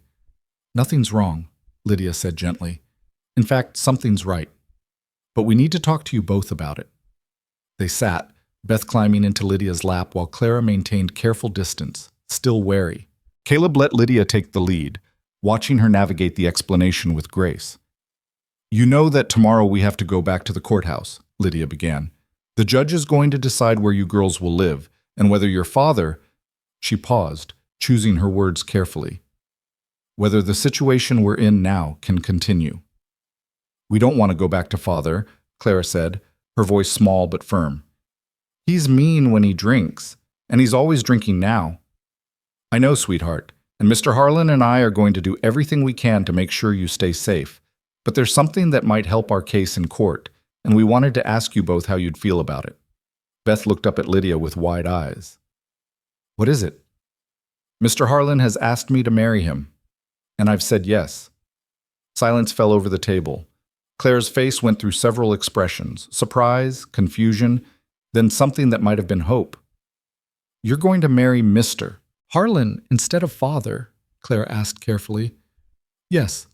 Nothing's wrong, Lydia said gently. In fact, something's right. But we need to talk to you both about it. They sat, Beth climbing into Lydia's lap while Clara maintained careful distance, still wary. Caleb let Lydia take the lead, watching her navigate the explanation with grace. You know that tomorrow we have to go back to the courthouse, Lydia began. The judge is going to decide where you girls will live, and whether your father— She paused, choosing her words carefully. Whether the situation we're in now can continue. We don't want to go back to father, Clara said, her voice small but firm. He's mean when he drinks, and he's always drinking now. I know, sweetheart, and Mr. Harlan and I are going to do everything we can to make sure you stay safe. But there's something that might help our case in court, and we wanted to ask you both how you'd feel about it. Beth looked up at Lydia with wide eyes. What is it? Mr. Harlan has asked me to marry him, and I've said yes. Silence fell over the table. Claire's face went through several expressions, surprise, confusion, then something that might have been hope. You're going to marry Mr. Harlan instead of father? Claire asked carefully. Yes,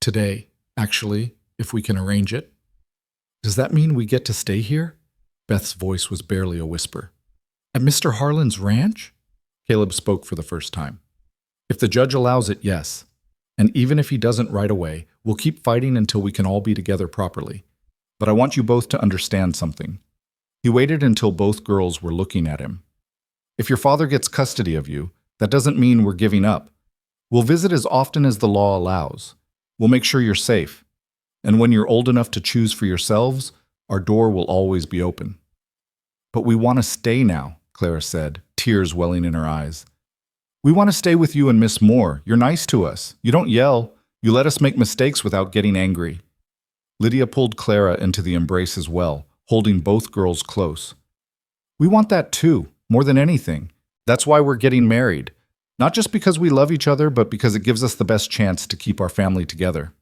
Today, actually, if we can arrange it. Does that mean we get to stay here? Beth's voice was barely a whisper. At Mr. Harlan's ranch? Caleb spoke for the first time. If the judge allows it, yes. And even if he doesn't right away, we'll keep fighting until we can all be together properly. But I want you both to understand something. He waited until both girls were looking at him. If your father gets custody of you, that doesn't mean we're giving up. We'll visit as often as the law allows. We'll make sure you're safe. And when you're old enough to choose for yourselves, our door will always be open. But we want to stay now, Clara said, tears welling in her eyes. We want to stay with you and Miss Moore. You're nice to us. You don't yell. You let us make mistakes without getting angry. Lydia pulled Clara into the embrace as well, holding both girls close. We want that too, more than anything. That's why we're getting married. Not just because we love each other, but because it gives us the best chance to keep our family together.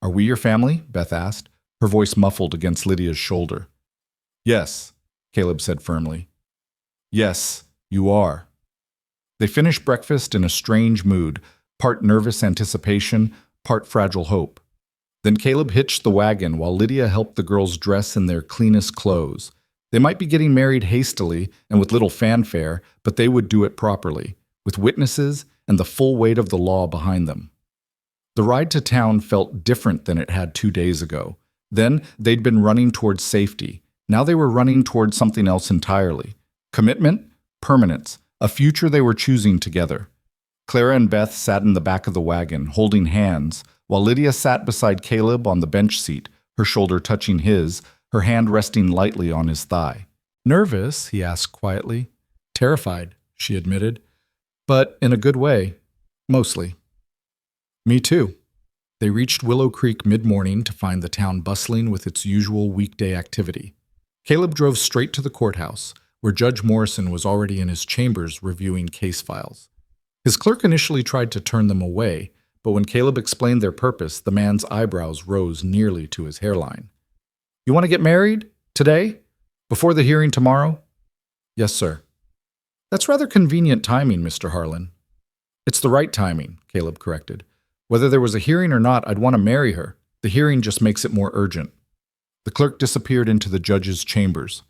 Are we your family? Beth asked, her voice muffled against Lydia's shoulder. Yes, Caleb said firmly. Yes, you are. They finished breakfast in a strange mood, part nervous anticipation, part fragile hope. Then Caleb hitched the wagon while Lydia helped the girls dress in their cleanest clothes. They might be getting married hastily and with little fanfare, but they would do it properly, with witnesses and the full weight of the law behind them. The ride to town felt different than it had 2 days ago. Then they'd been running towards safety. Now they were running towards something else entirely. Commitment, permanence, a future they were choosing together. Clara and Beth sat in the back of the wagon, holding hands, while Lydia sat beside Caleb on the bench seat, her shoulder touching his, her hand resting lightly on his thigh. Nervous? He asked quietly. Terrified, she admitted. But in a good way. Mostly. Me too. They reached Willow Creek mid-morning to find the town bustling with its usual weekday activity. Caleb drove straight to the courthouse, where Judge Morrison was already in his chambers reviewing case files. His clerk initially tried to turn them away, but when Caleb explained their purpose, the man's eyebrows rose nearly to his hairline. You want to get married? Today? Before the hearing tomorrow? Yes, sir. That's rather convenient timing, Mr. Harlan. It's the right timing, Caleb corrected. Whether there was a hearing or not, I'd want to marry her. The hearing just makes it more urgent. The clerk disappeared into the judge's chambers.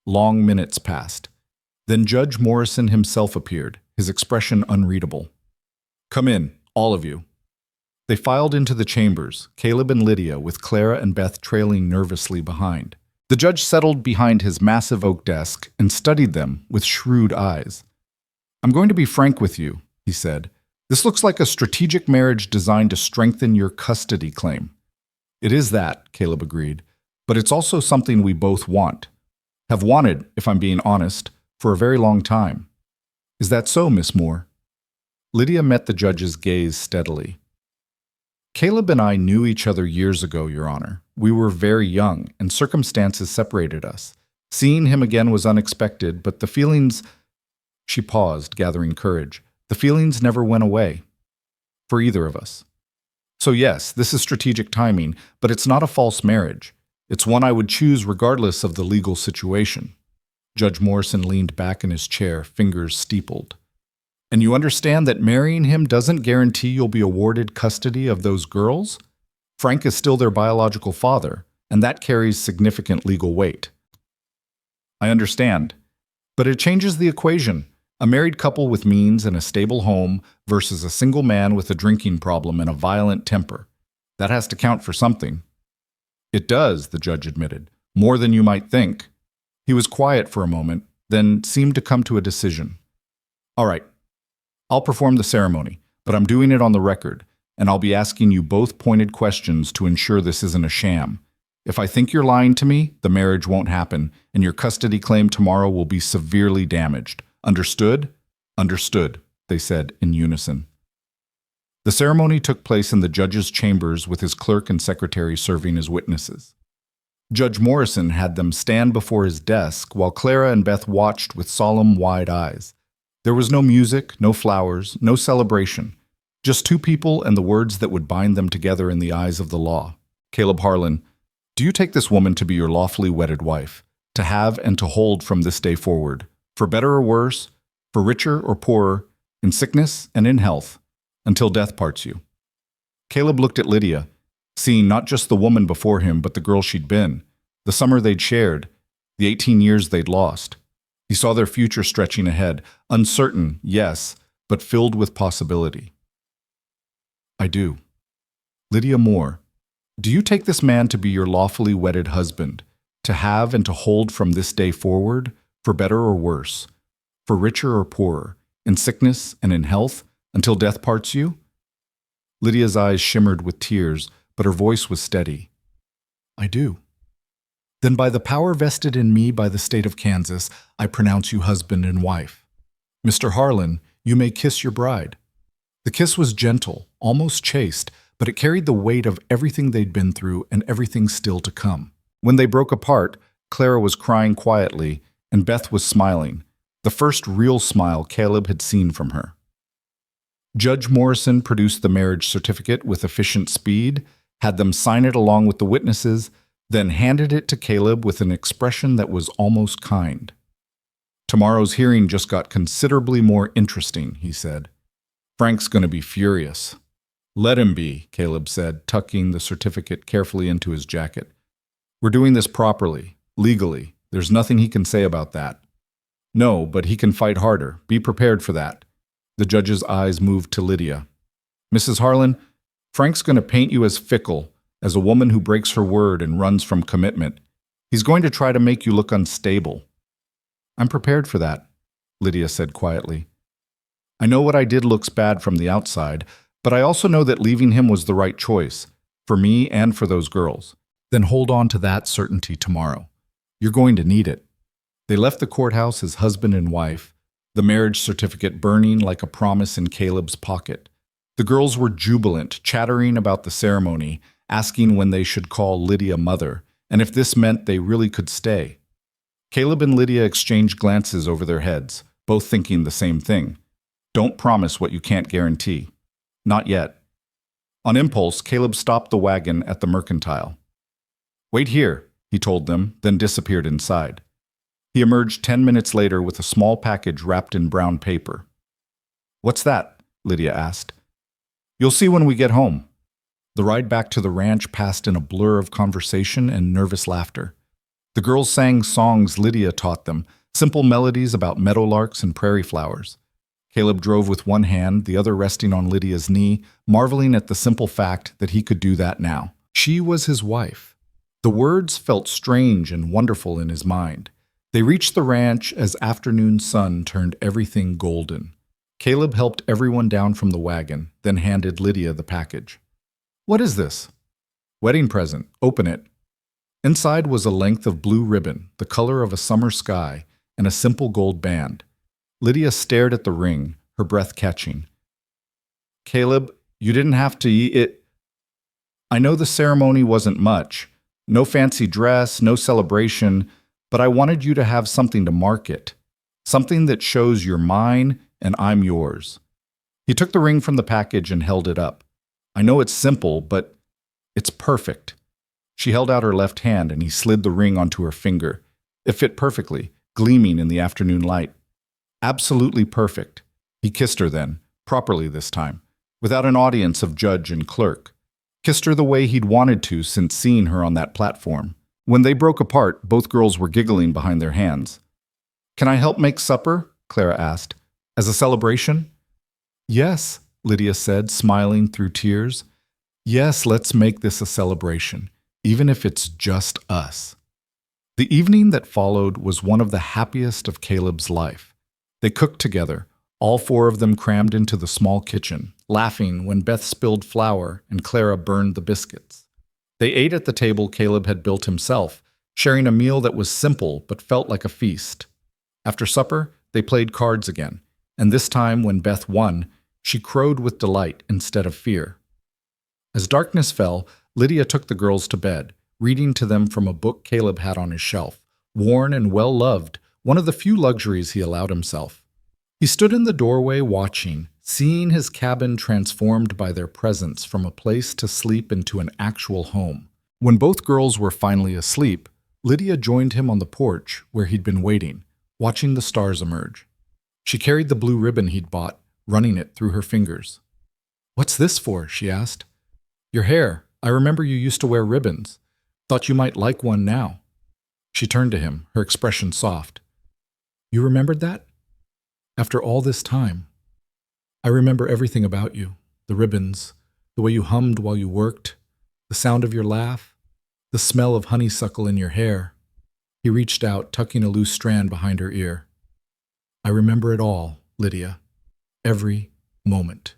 Long minutes passed. Then Judge Morrison himself appeared, his expression unreadable. Come in, all of you. They filed into the chambers, Caleb and Lydia, with Clara and Beth trailing nervously behind. The judge settled behind his massive oak desk and studied them with shrewd eyes. I'm going to be frank with you, he said. This looks like a strategic marriage designed to strengthen your custody claim. It is that, Caleb agreed, but it's also something we both want. Have wanted, if I'm being honest, for a very long time. Is that so, Miss Moore? Lydia met the judge's gaze steadily. Caleb and I knew each other years ago, Your Honor. We were very young, and circumstances separated us. Seeing him again was unexpected, but the feelings— She paused, gathering courage. The feelings never went away. For either of us. So yes, this is strategic timing, but it's not a false marriage. It's one I would choose regardless of the legal situation. Judge Morrison leaned back in his chair, fingers steepled. And you understand that marrying him doesn't guarantee you'll be awarded custody of those girls? Frank is still their biological father, and that carries significant legal weight. I understand. But it changes the equation. A married couple with means and a stable home versus a single man with a drinking problem and a violent temper. That has to count for something. It does, the judge admitted. More than you might think. He was quiet for a moment, then seemed to come to a decision. All right. I'll perform the ceremony, but I'm doing it on the record, and I'll be asking you both pointed questions to ensure this isn't a sham. If I think you're lying to me, the marriage won't happen, and your custody claim tomorrow will be severely damaged. Understood? Understood, they said in unison. The ceremony took place in the judge's chambers with his clerk and secretary serving as witnesses. Judge Morrison had them stand before his desk while Clara and Beth watched with solemn, wide eyes. There was no music, no flowers, no celebration. Just two people and the words that would bind them together in the eyes of the law. Caleb Harlan, do you take this woman to be your lawfully wedded wife, to have and to hold from this day forward, for better or worse, for richer or poorer, in sickness and in health, until death parts you? Caleb looked at Lydia, seeing not just the woman before him, but the girl she'd been, the summer they'd shared, the 18 years they'd lost. He saw their future stretching ahead, uncertain, yes, but filled with possibility. I do. Lydia Moore, do you take this man to be your lawfully wedded husband, to have and to hold from this day forward, for better or worse, for richer or poorer, in sickness and in health, until death parts you? Lydia's eyes shimmered with tears, but her voice was steady. I do. Then by the power vested in me by the state of Kansas, I pronounce you husband and wife. Mr. Harlan, you may kiss your bride. The kiss was gentle, almost chaste, but it carried the weight of everything they'd been through and everything still to come. When they broke apart, Clara was crying quietly, and Beth was smiling, the first real smile Caleb had seen from her. Judge Morrison produced the marriage certificate with efficient speed, had them sign it along with the witnesses, then handed it to Caleb with an expression that was almost kind. Tomorrow's hearing just got considerably more interesting, he said. Frank's going to be furious. Let him be, Caleb said, tucking the certificate carefully into his jacket. We're doing this properly, legally. There's nothing he can say about that. No, but he can fight harder. Be prepared for that. The judge's eyes moved to Lydia. Mrs. Harlan, Frank's going to paint you as fickle, as a woman who breaks her word and runs from commitment. He's going to try to make you look unstable. I'm prepared for that, Lydia said quietly. I know what I did looks bad from the outside, but I also know that leaving him was the right choice, for me and for those girls. Then hold on to that certainty tomorrow. You're going to need it. They left the courthouse as husband and wife, the marriage certificate burning like a promise in Caleb's pocket. The girls were jubilant, chattering about the ceremony, asking when they should call Lydia mother, and if this meant they really could stay. Caleb and Lydia exchanged glances over their heads, both thinking the same thing. Don't promise what you can't guarantee. Not yet. On impulse, Caleb stopped the wagon at the mercantile. Wait here, he told them, then disappeared inside. He emerged 10 minutes later with a small package wrapped in brown paper. What's that? Lydia asked. You'll see when we get home. The ride back to the ranch passed in a blur of conversation and nervous laughter. The girls sang songs Lydia taught them, simple melodies about meadowlarks and prairie flowers. Caleb drove with one hand, the other resting on Lydia's knee, marveling at the simple fact that he could do that now. She was his wife. The words felt strange and wonderful in his mind. They reached the ranch as afternoon sun turned everything golden. Caleb helped everyone down from the wagon, then handed Lydia the package. What is this? Wedding present. Open it. Inside was a length of blue ribbon, the color of a summer sky, and a simple gold band. Lydia stared at the ring, her breath catching. Caleb, you didn't have to eat it. I know the ceremony wasn't much. No fancy dress, no celebration, but I wanted you to have something to mark it. Something that shows you're mine and I'm yours. He took the ring from the package and held it up. I know it's simple, but it's perfect. She held out her left hand and he slid the ring onto her finger. It fit perfectly, gleaming in the afternoon light. Absolutely perfect. He kissed her then, properly this time, without an audience of judge and clerk. Kissed her the way he'd wanted to since seeing her on that platform. When they broke apart, both girls were giggling behind their hands. Can I help make supper? Clara asked. As a celebration? Yes, Lydia said, smiling through tears. Yes, let's make this a celebration, even if it's just us. The evening that followed was one of the happiest of Caleb's life. They cooked together, all four of them crammed into the small kitchen, laughing when Beth spilled flour and Clara burned the biscuits. They ate at the table Caleb had built himself, sharing a meal that was simple but felt like a feast. After supper, they played cards again, and this time when Beth won, she crowed with delight instead of fear. As darkness fell, Lydia took the girls to bed, reading to them from a book Caleb had on his shelf, worn and well-loved, one of the few luxuries he allowed himself. He stood in the doorway watching, seeing his cabin transformed by their presence from a place to sleep into an actual home. When both girls were finally asleep, Lydia joined him on the porch where he'd been waiting, watching the stars emerge. She carried the blue ribbon he'd bought, running it through her fingers. What's this for? She asked. Your hair. I remember you used to wear ribbons. Thought you might like one now. She turned to him, her expression soft. You remembered that? After all this time. I remember everything about you. The ribbons, the way you hummed while you worked, the sound of your laugh, the smell of honeysuckle in your hair. He reached out, tucking a loose strand behind her ear. I remember it all, Lydia. Every moment.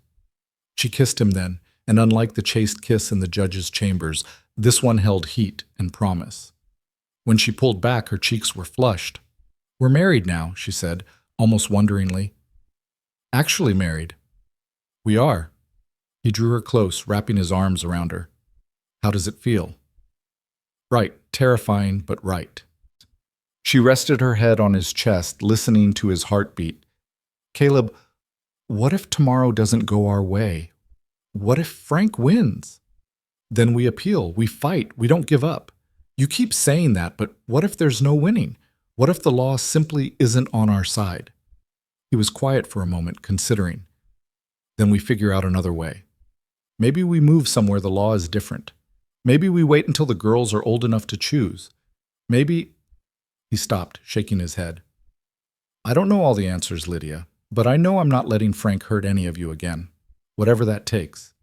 She kissed him then, and unlike the chaste kiss in the judge's chambers, this one held heat and promise. When she pulled back, her cheeks were flushed. We're married now, she said, almost wonderingly. Actually married. We are. He drew her close, wrapping his arms around her. How does it feel? Right, terrifying, but right. She rested her head on his chest, listening to his heartbeat. Caleb, what if tomorrow doesn't go our way? What if Frank wins? Then we appeal, we fight, we don't give up. You keep saying that, but what if there's no winning? What if the law simply isn't on our side? He was quiet for a moment, considering. Then we figure out another way. Maybe we move somewhere the law is different. Maybe we wait until the girls are old enough to choose. Maybe... He stopped, shaking his head. I don't know all the answers, Lydia, but I know I'm not letting Frank hurt any of you again, whatever that takes.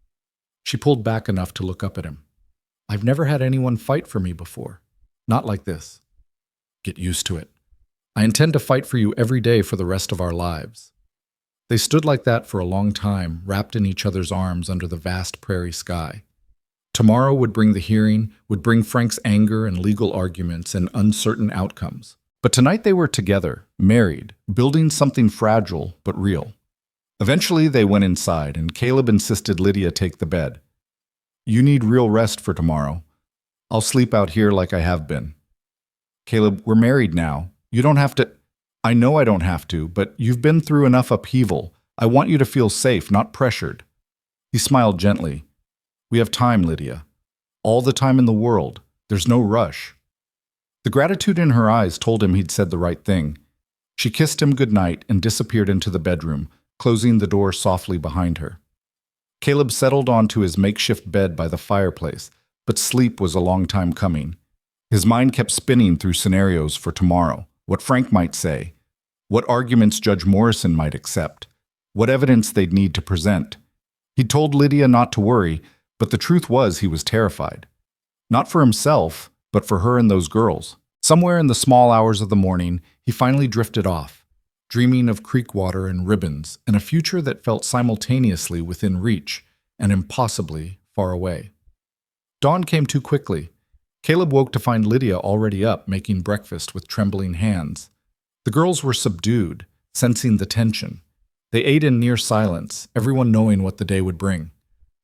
She pulled back enough to look up at him. I've never had anyone fight for me before. Not like this. Get used to it. I intend to fight for you every day for the rest of our lives. They stood like that for a long time, wrapped in each other's arms under the vast prairie sky. Tomorrow would bring the hearing, would bring Frank's anger and legal arguments and uncertain outcomes. But tonight they were together, married, building something fragile but real. Eventually they went inside, and Caleb insisted Lydia take the bed. You need real rest for tomorrow. I'll sleep out here like I have been. Caleb, we're married now. You don't have to... I know I don't have to, but you've been through enough upheaval. I want you to feel safe, not pressured. He smiled gently. We have time, Lydia. All the time in the world. There's no rush. The gratitude in her eyes told him he'd said the right thing. She kissed him goodnight and disappeared into the bedroom, closing the door softly behind her. Caleb settled onto his makeshift bed by the fireplace, but sleep was a long time coming. His mind kept spinning through scenarios for tomorrow, what Frank might say, what arguments Judge Morrison might accept, what evidence they'd need to present. He told Lydia not to worry, but the truth was he was terrified. Not for himself, but for her and those girls. Somewhere in the small hours of the morning, he finally drifted off, dreaming of creek water and ribbons and a future that felt simultaneously within reach and impossibly far away. Dawn came too quickly. Caleb woke to find Lydia already up, making breakfast with trembling hands. The girls were subdued, sensing the tension. They ate in near silence, everyone knowing what the day would bring.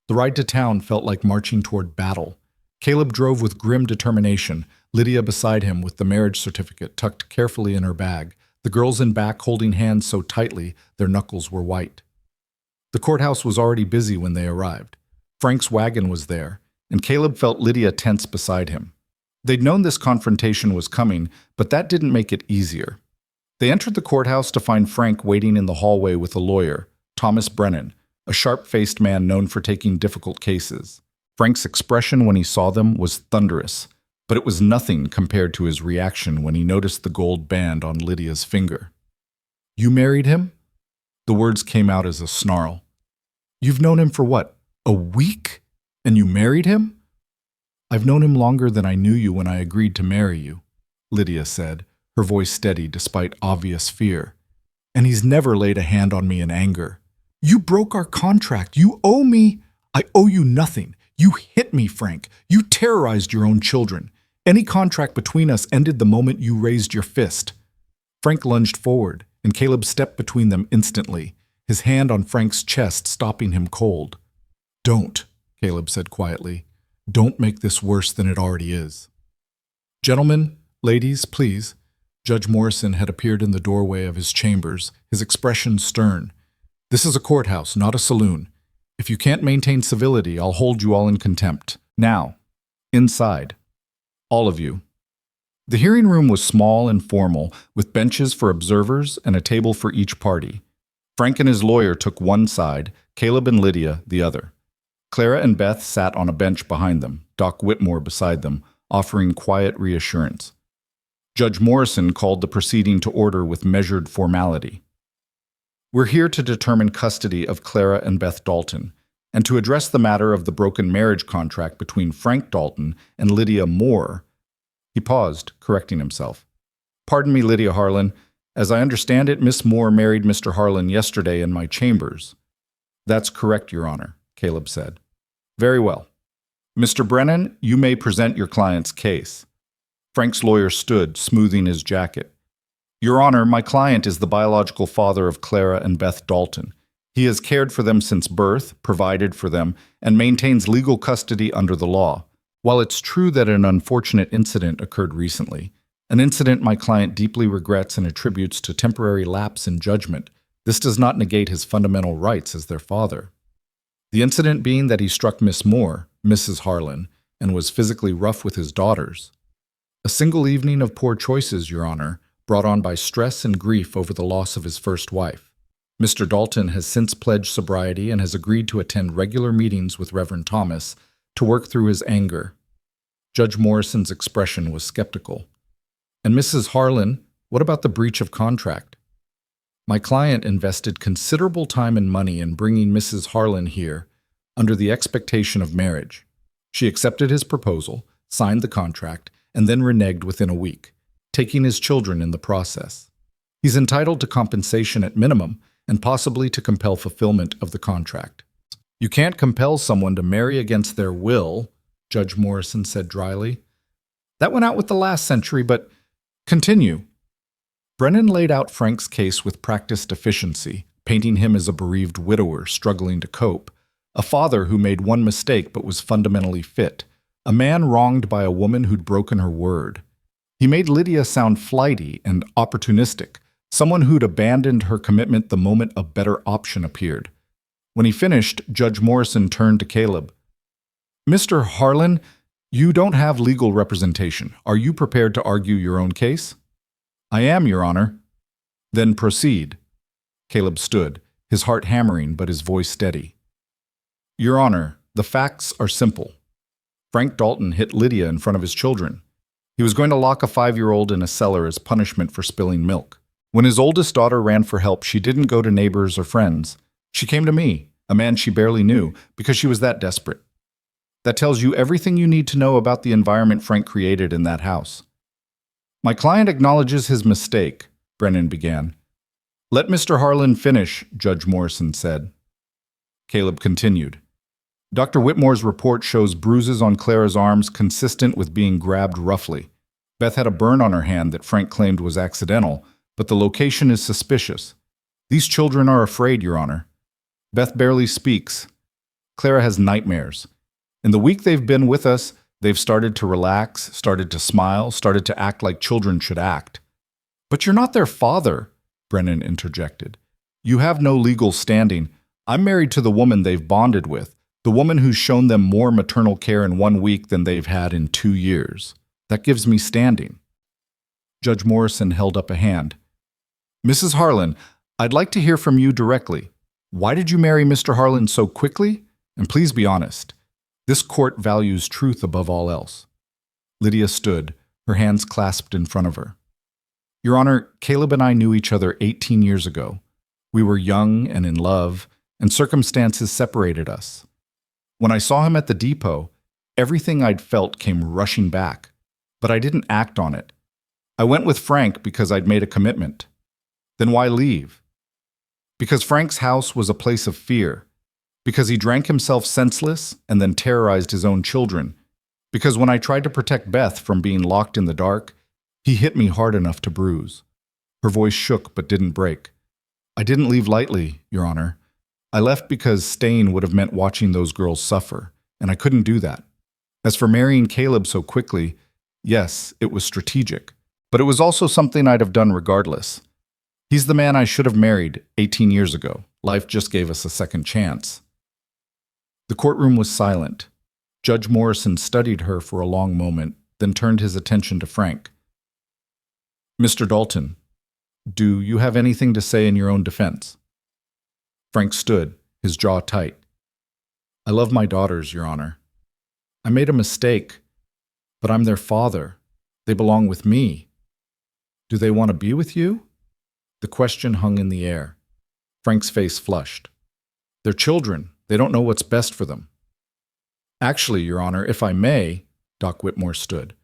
The ride to town felt like marching toward battle. Caleb drove with grim determination, Lydia beside him with the marriage certificate tucked carefully in her bag, the girls in back holding hands so tightly their knuckles were white. The courthouse was already busy when they arrived. Frank's wagon was there, and Caleb felt Lydia tense beside him. They'd known this confrontation was coming, but that didn't make it easier. They entered the courthouse to find Frank waiting in the hallway with a lawyer, Thomas Brennan, a sharp-faced man known for taking difficult cases. Frank's expression when he saw them was thunderous, but it was nothing compared to his reaction when he noticed the gold band on Lydia's finger. You married him? The words came out as a snarl. You've known him for what, a week? And you married him? I've known him longer than I knew you when I agreed to marry you, Lydia said, her voice steady despite obvious fear. And he's never laid a hand on me in anger. You broke our contract. You owe me. I owe you nothing. You hit me, Frank. You terrorized your own children. Any contract between us ended the moment you raised your fist. Frank lunged forward, and Caleb stepped between them instantly, his hand on Frank's chest stopping him cold. Don't, Caleb said quietly. Don't make this worse than it already is. Gentlemen, ladies, please. Judge Morrison had appeared in the doorway of his chambers, his expression stern. This is a courthouse, not a saloon. If you can't maintain civility, I'll hold you all in contempt. Now, inside. All of you. The hearing room was small and formal, with benches for observers and a table for each party. Frank and his lawyer took one side, Caleb and Lydia the other. Clara and Beth sat on a bench behind them, Doc Whitmore beside them, offering quiet reassurance. Judge Morrison called the proceeding to order with measured formality. We're here to determine custody of Clara and Beth Dalton, and to address the matter of the broken marriage contract between Frank Dalton and Lydia Moore. He paused, correcting himself. Pardon me, Lydia Harlan. As I understand it, Miss Moore married Mr. Harlan yesterday in my chambers. That's correct, Your Honor, Caleb said. Very well. Mr. Brennan, you may present your client's case. Frank's lawyer stood, smoothing his jacket. Your Honor, my client is the biological father of Clara and Beth Dalton. He has cared for them since birth, provided for them, and maintains legal custody under the law. While it's true that an unfortunate incident occurred recently, an incident my client deeply regrets and attributes to temporary lapse in judgment, this does not negate his fundamental rights as their father. The incident being that he struck Miss Moore, Mrs. Harlan, and was physically rough with his daughters. A single evening of poor choices, Your Honor, brought on by stress and grief over the loss of his first wife. Mr. Dalton has since pledged sobriety and has agreed to attend regular meetings with Reverend Thomas to work through his anger. Judge Morrison's expression was skeptical. And Mrs. Harlan, what about the breach of contract? My client invested considerable time and money in bringing Mrs. Harlan here under the expectation of marriage. She accepted his proposal, signed the contract, and then reneged within a week, taking his children in the process. He's entitled to compensation at minimum and possibly to compel fulfillment of the contract. You can't compel someone to marry against their will, Judge Morrison said dryly. That went out with the last century, but continue. Brennan laid out Frank's case with practiced efficiency, painting him as a bereaved widower struggling to cope, a father who made one mistake but was fundamentally fit, a man wronged by a woman who'd broken her word. He made Lydia sound flighty and opportunistic, someone who'd abandoned her commitment the moment a better option appeared. When he finished, Judge Morrison turned to Caleb. Mr. Harlan, you don't have legal representation. Are you prepared to argue your own case? I am, Your Honor. Then proceed. Caleb stood, his heart hammering but his voice steady. Your Honor, the facts are simple. Frank Dalton hit Lydia in front of his children. He was going to lock a 5-year-old in a cellar as punishment for spilling milk. When his oldest daughter ran for help, she didn't go to neighbors or friends. She came to me, a man she barely knew, because she was that desperate. That tells you everything you need to know about the environment Frank created in that house. My client acknowledges his mistake, Brennan began. Let Mr. Harlan finish, Judge Morrison said. Caleb continued. Dr. Whitmore's report shows bruises on Clara's arms consistent with being grabbed roughly. Beth had a burn on her hand that Frank claimed was accidental, but the location is suspicious. These children are afraid, Your Honor. Beth barely speaks. Clara has nightmares. In the week they've been with us, they've started to relax, started to smile, started to act like children should act. But you're not their father, Brennan interjected. You have no legal standing. I'm married to the woman they've bonded with, the woman who's shown them more maternal care in 1 week than they've had in 2 years. That gives me standing. Judge Morrison held up a hand. Mrs. Harlan, I'd like to hear from you directly. Why did you marry Mr. Harlan so quickly? And please be honest. This court values truth above all else. Lydia stood, her hands clasped in front of her. Your Honor, Caleb and I knew each other 18 years ago. We were young and in love, and circumstances separated us. When I saw him at the depot, everything I'd felt came rushing back, but I didn't act on it. I went with Frank because I'd made a commitment. Then why leave? Because Frank's house was a place of fear. Because he drank himself senseless and then terrorized his own children. Because when I tried to protect Beth from being locked in the dark, he hit me hard enough to bruise. Her voice shook but didn't break. I didn't leave lightly, Your Honor. I left because staying would have meant watching those girls suffer, and I couldn't do that. As for marrying Caleb so quickly, yes, it was strategic, but it was also something I'd have done regardless. He's the man I should have married 18 years ago. Life just gave us a second chance. The courtroom was silent. Judge Morrison studied her for a long moment, then turned his attention to Frank. Mr. Dalton, do you have anything to say in your own defense? Frank stood, his jaw tight. I love my daughters, Your Honor. I made a mistake, but I'm their father. They belong with me. Do they want to be with you? The question hung in the air. Frank's face flushed. They're children. They don't know what's best for them. Actually, Your Honor, if I may, Doc Whitmore stood.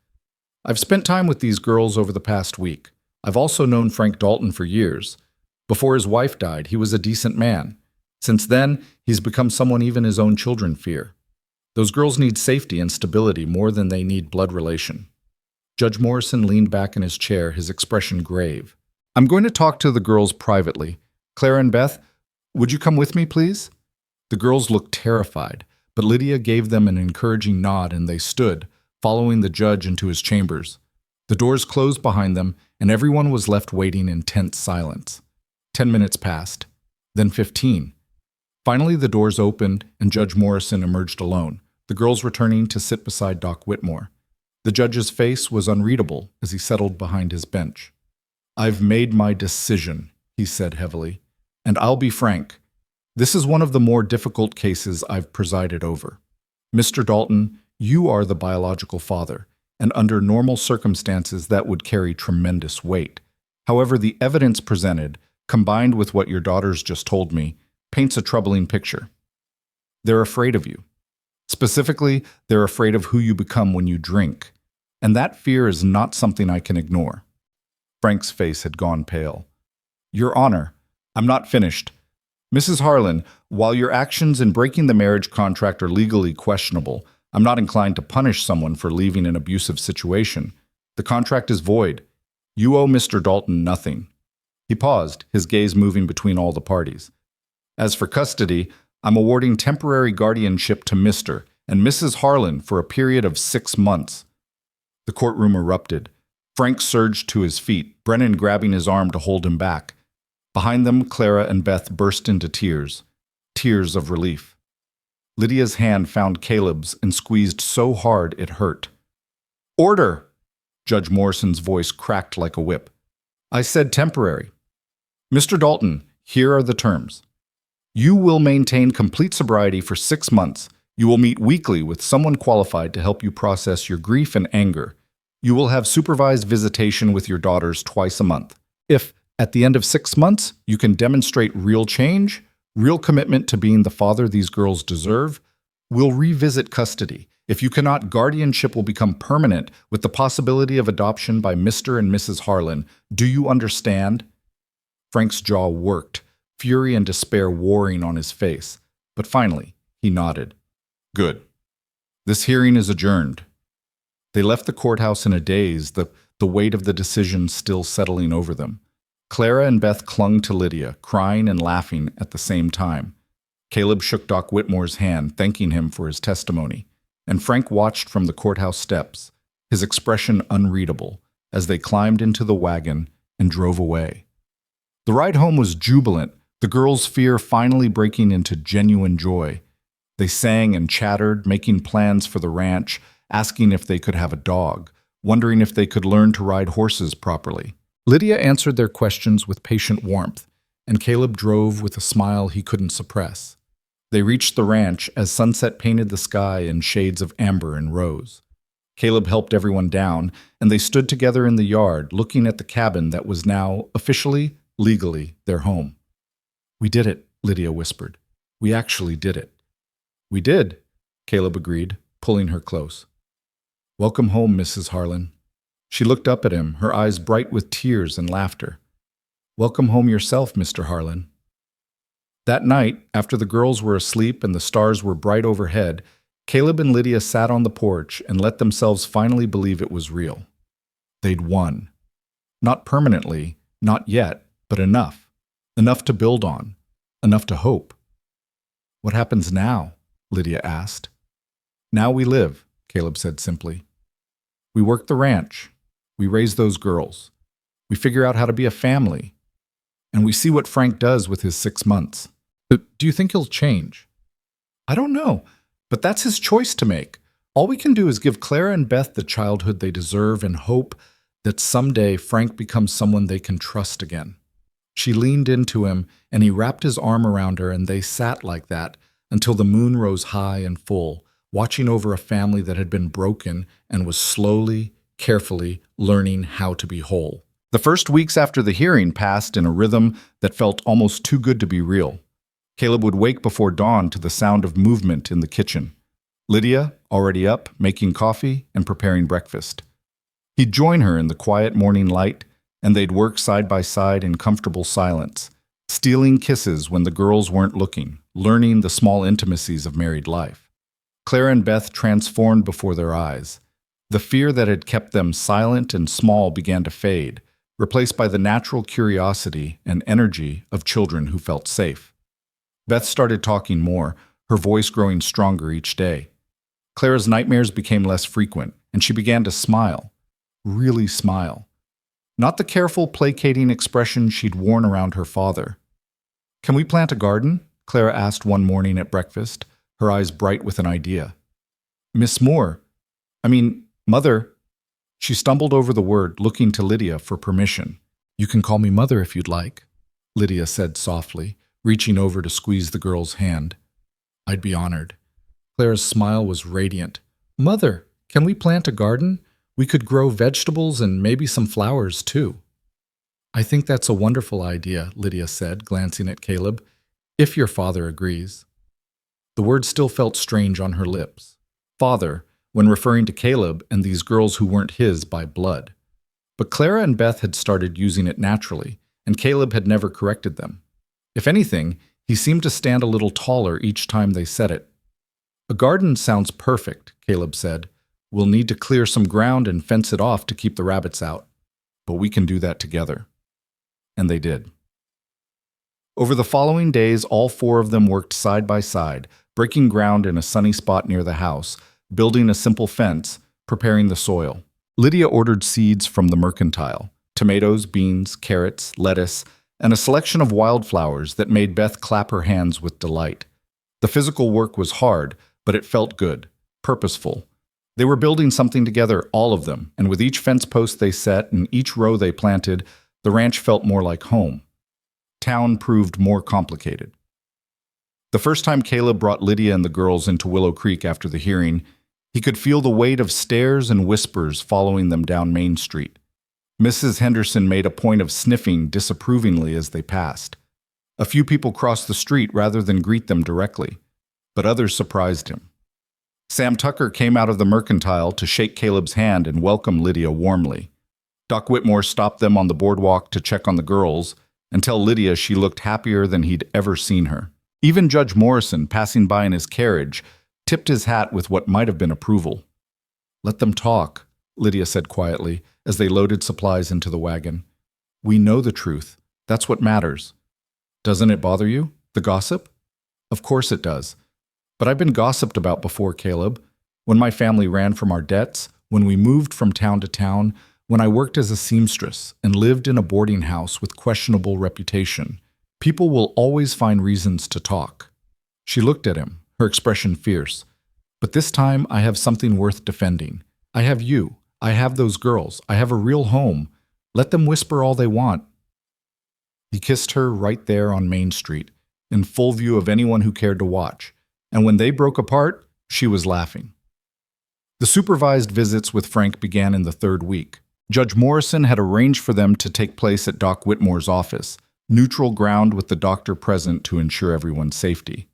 I've spent time with these girls over the past week. I've also known Frank Dalton for years. Before his wife died, he was a decent man. Since then, he's become someone even his own children fear. Those girls need safety and stability more than they need blood relation. Judge Morrison leaned back in his chair, his expression grave. I'm going to talk to the girls privately. Clara and Beth, would you come with me, please? The girls looked terrified, but Lydia gave them an encouraging nod and they stood, following the judge into his chambers. The doors closed behind them, and everyone was left waiting in tense silence. 10 minutes passed, then 15. Finally, the doors opened, and Judge Morrison emerged alone, the girls returning to sit beside Doc Whitmore. The judge's face was unreadable as he settled behind his bench. I've made my decision, he said heavily, and I'll be frank. This is one of the more difficult cases I've presided over. Mr. Dalton, you are the biological father, and under normal circumstances that would carry tremendous weight. However, the evidence presented, combined with what your daughters just told me, paints a troubling picture. They're afraid of you. Specifically, they're afraid of who you become when you drink, and that fear is not something I can ignore. Frank's face had gone pale. Your Honor, I'm not finished. Mrs. Harlan, while your actions in breaking the marriage contract are legally questionable, I'm not inclined to punish someone for leaving an abusive situation. The contract is void. You owe Mr. Dalton nothing. He paused, his gaze moving between all the parties. As for custody, I'm awarding temporary guardianship to Mr. and Mrs. Harlan for a period of 6 months. The courtroom erupted. Frank surged to his feet, Brennan grabbing his arm to hold him back. Behind them, Clara and Beth burst into tears of relief. Lydia's hand found Caleb's and squeezed so hard it hurt. Order! Judge Morrison's voice cracked like a whip. I said temporary. Mr. Dalton, here are the terms. You will maintain complete sobriety for 6 months. You will meet weekly with someone qualified to help you process your grief and anger. You will have supervised visitation with your daughters twice a month. If, at the end of 6 months, you can demonstrate real change, real commitment to being the father these girls deserve, we'll revisit custody. If you cannot, guardianship will become permanent with the possibility of adoption by Mr. and Mrs. Harlan. Do you understand? Frank's jaw worked, fury and despair warring on his face. But finally, he nodded. Good. This hearing is adjourned. They left the courthouse in a daze, the weight of the decision still settling over them. Clara and Beth clung to Lydia, crying and laughing at the same time. Caleb shook Doc Whitmore's hand, thanking him for his testimony, and Frank watched from the courthouse steps, his expression unreadable, as they climbed into the wagon and drove away. The ride home was jubilant, the girls' fear finally breaking into genuine joy. They sang and chattered, making plans for the ranch, asking if they could have a dog, wondering if they could learn to ride horses properly. Lydia answered their questions with patient warmth, and Caleb drove with a smile he couldn't suppress. They reached the ranch as sunset painted the sky in shades of amber and rose. Caleb helped everyone down, and they stood together in the yard, looking at the cabin that was now, officially, legally, their home. We did it, Lydia whispered. We actually did it. We did, Caleb agreed, pulling her close. Welcome home, Mrs. Harlan. She looked up at him, her eyes bright with tears and laughter. Welcome home yourself, Mr. Harlan. That night, after the girls were asleep and the stars were bright overhead, Caleb and Lydia sat on the porch and let themselves finally believe it was real. They'd won. Not permanently, not yet, but enough. Enough to build on. Enough to hope. What happens now? Lydia asked. Now we live, Caleb said simply. We work the ranch. We raise those girls. We figure out how to be a family. And we see what Frank does with his 6 months. Do you think he'll change? I don't know, but that's his choice to make. All we can do is give Clara and Beth the childhood they deserve and hope that someday Frank becomes someone they can trust again. She leaned into him, and he wrapped his arm around her, and they sat like that until the moon rose high and full, watching over a family that had been broken and was slowly, carefully learning how to be whole. The first weeks after the hearing passed in a rhythm that felt almost too good to be real. Caleb would wake before dawn to the sound of movement in the kitchen. Lydia, already up, making coffee and preparing breakfast. He'd join her in the quiet morning light, and they'd work side by side in comfortable silence, stealing kisses when the girls weren't looking, learning the small intimacies of married life. Clara and Beth transformed before their eyes. The fear that had kept them silent and small began to fade, replaced by the natural curiosity and energy of children who felt safe. Beth started talking more, her voice growing stronger each day. Clara's nightmares became less frequent, and she began to smile. Really smile. Not the careful, placating expression she'd worn around her father. "Can we plant a garden?" Clara asked one morning at breakfast, her eyes bright with an idea. "Miss Moore, Mother." She stumbled over the word, looking to Lydia for permission. "You can call me Mother if you'd like," Lydia said softly, reaching over to squeeze the girl's hand. "I'd be honored." Clara's smile was radiant. "Mother, can we plant a garden? We could grow vegetables and maybe some flowers, too." "I think that's a wonderful idea," Lydia said, glancing at Caleb, "if your father agrees." The word still felt strange on her lips. Father, when referring to Caleb and these girls who weren't his by blood. But Clara and Beth had started using it naturally, and Caleb had never corrected them. If anything, he seemed to stand a little taller each time they said it. "A garden sounds perfect," Caleb said. "We'll need to clear some ground and fence it off to keep the rabbits out. But we can do that together." And they did. Over the following days, all four of them worked side by side, breaking ground in a sunny spot near the house, building a simple fence, preparing the soil. Lydia ordered seeds from the mercantile, tomatoes, beans, carrots, lettuce, and a selection of wildflowers that made Beth clap her hands with delight. The physical work was hard, but it felt good, purposeful. They were building something together, all of them, and with each fence post they set and each row they planted, the ranch felt more like home. Town proved more complicated. The first time Caleb brought Lydia and the girls into Willow Creek after the hearing, he could feel the weight of stares and whispers following them down Main Street. Mrs. Henderson made a point of sniffing disapprovingly as they passed. A few people crossed the street rather than greet them directly, but others surprised him. Sam Tucker came out of the mercantile to shake Caleb's hand and welcome Lydia warmly. Doc Whitmore stopped them on the boardwalk to check on the girls and tell Lydia she looked happier than he'd ever seen her. Even Judge Morrison, passing by in his carriage, tipped his hat with what might have been approval. "Let them talk," Lydia said quietly as they loaded supplies into the wagon. "We know the truth. That's what matters." "Doesn't it bother you, the gossip?" "Of course it does. But I've been gossiped about before, Caleb. When my family ran from our debts, when we moved from town to town, when I worked as a seamstress and lived in a boarding house with questionable reputation. People will always find reasons to talk." She looked at him, her expression fierce. "But this time I have something worth defending. I have you. I have those girls. I have a real home. Let them whisper all they want." He kissed her right there on Main Street, in full view of anyone who cared to watch. And when they broke apart, she was laughing. The supervised visits with Frank began in the third week. Judge Morrison had arranged for them to take place at Doc Whitmore's office, neutral ground with the doctor present to ensure everyone's safety.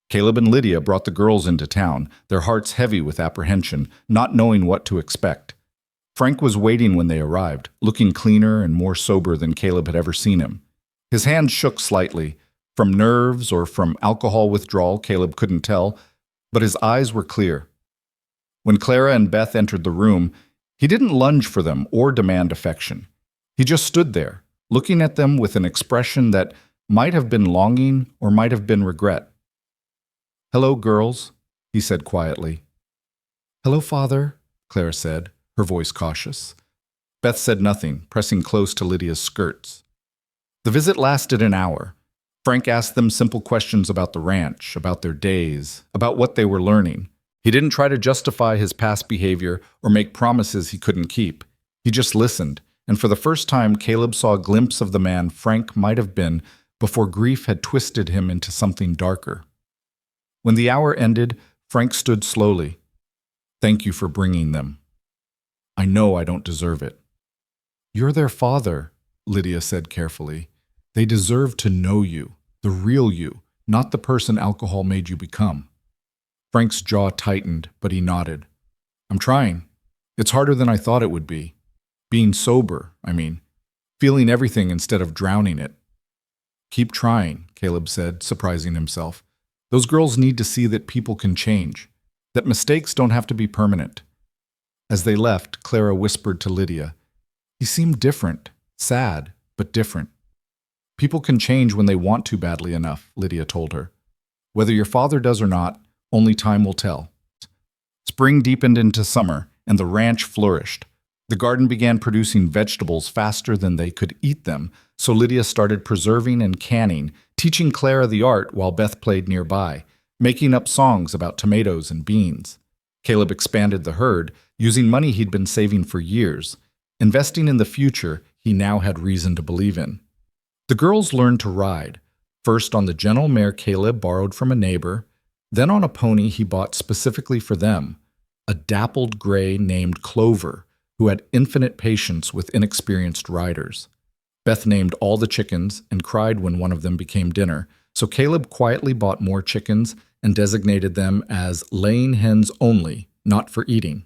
Caleb and Lydia brought the girls into town, their hearts heavy with apprehension, not knowing what to expect. Frank was waiting when they arrived, looking cleaner and more sober than Caleb had ever seen him. His hand shook slightly, from nerves or from alcohol withdrawal, Caleb couldn't tell, but his eyes were clear. When Clara and Beth entered the room, he didn't lunge for them or demand affection. He just stood there, looking at them with an expression that might have been longing or might have been regret. "Hello, girls," he said quietly. "Hello, Father," Clara said, her voice cautious. Beth said nothing, pressing close to Lydia's skirts. The visit lasted an hour. Frank asked them simple questions about the ranch, about their days, about what they were learning. He didn't try to justify his past behavior or make promises he couldn't keep. He just listened, and for the first time Caleb saw a glimpse of the man Frank might have been before grief had twisted him into something darker. When the hour ended, Frank stood slowly. "Thank you for bringing them. I know I don't deserve it." "You're their father," Lydia said carefully. "They deserve to know you, the real you, not the person alcohol made you become." Frank's jaw tightened, but he nodded. "I'm trying. It's harder than I thought it would be. Being sober, I mean. Feeling everything instead of drowning it." "Keep trying," Caleb said, surprising himself. "Those girls need to see that people can change, that mistakes don't have to be permanent." As they left, Clara whispered to Lydia, "He seemed different, sad, but different." "People can change when they want to badly enough," Lydia told her. "Whether your father does or not, only time will tell." Spring deepened into summer, and the ranch flourished. The garden began producing vegetables faster than they could eat them, so Lydia started preserving and canning, teaching Clara the art while Beth played nearby, making up songs about tomatoes and beans. Caleb expanded the herd, using money he'd been saving for years, investing in the future he now had reason to believe in. The girls learned to ride, first on the gentle mare Caleb borrowed from a neighbor, then on a pony he bought specifically for them, a dappled gray named Clover, who had infinite patience with inexperienced riders. Beth named all the chickens and cried when one of them became dinner, so Caleb quietly bought more chickens and designated them as laying hens only, not for eating.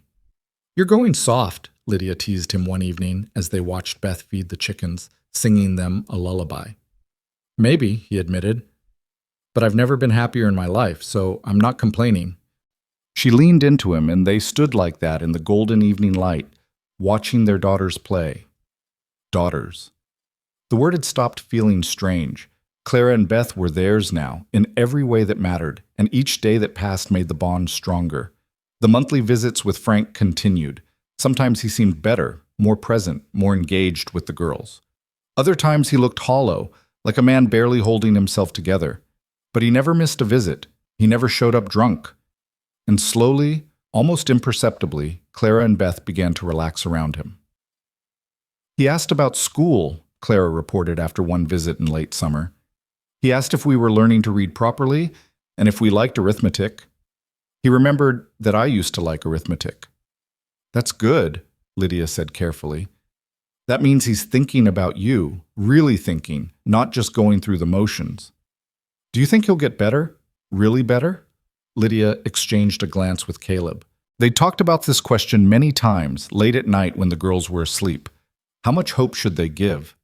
"You're going soft," Lydia teased him one evening as they watched Beth feed the chickens, singing them a lullaby. "Maybe," he admitted, "but I've never been happier in my life, so I'm not complaining." She leaned into him, and they stood like that in the golden evening light, watching their daughters play. Daughters. The word had stopped feeling strange. Clara and Beth were theirs now, in every way that mattered, and each day that passed made the bond stronger. The monthly visits with Frank continued. Sometimes he seemed better, more present, more engaged with the girls. Other times he looked hollow, like a man barely holding himself together. But he never missed a visit. He never showed up drunk. And slowly, almost imperceptibly, Clara and Beth began to relax around him. "He asked about school," Clara reported after one visit in late summer. "He asked if we were learning to read properly and if we liked arithmetic. He remembered that I used to like arithmetic." "That's good," Lydia said carefully. "That means he's thinking about you, really thinking, not just going through the motions." "Do you think he'll get better? Really better?" Lydia exchanged a glance with Caleb. They'd talked about this question many times, late at night when the girls were asleep. How much hope should they give?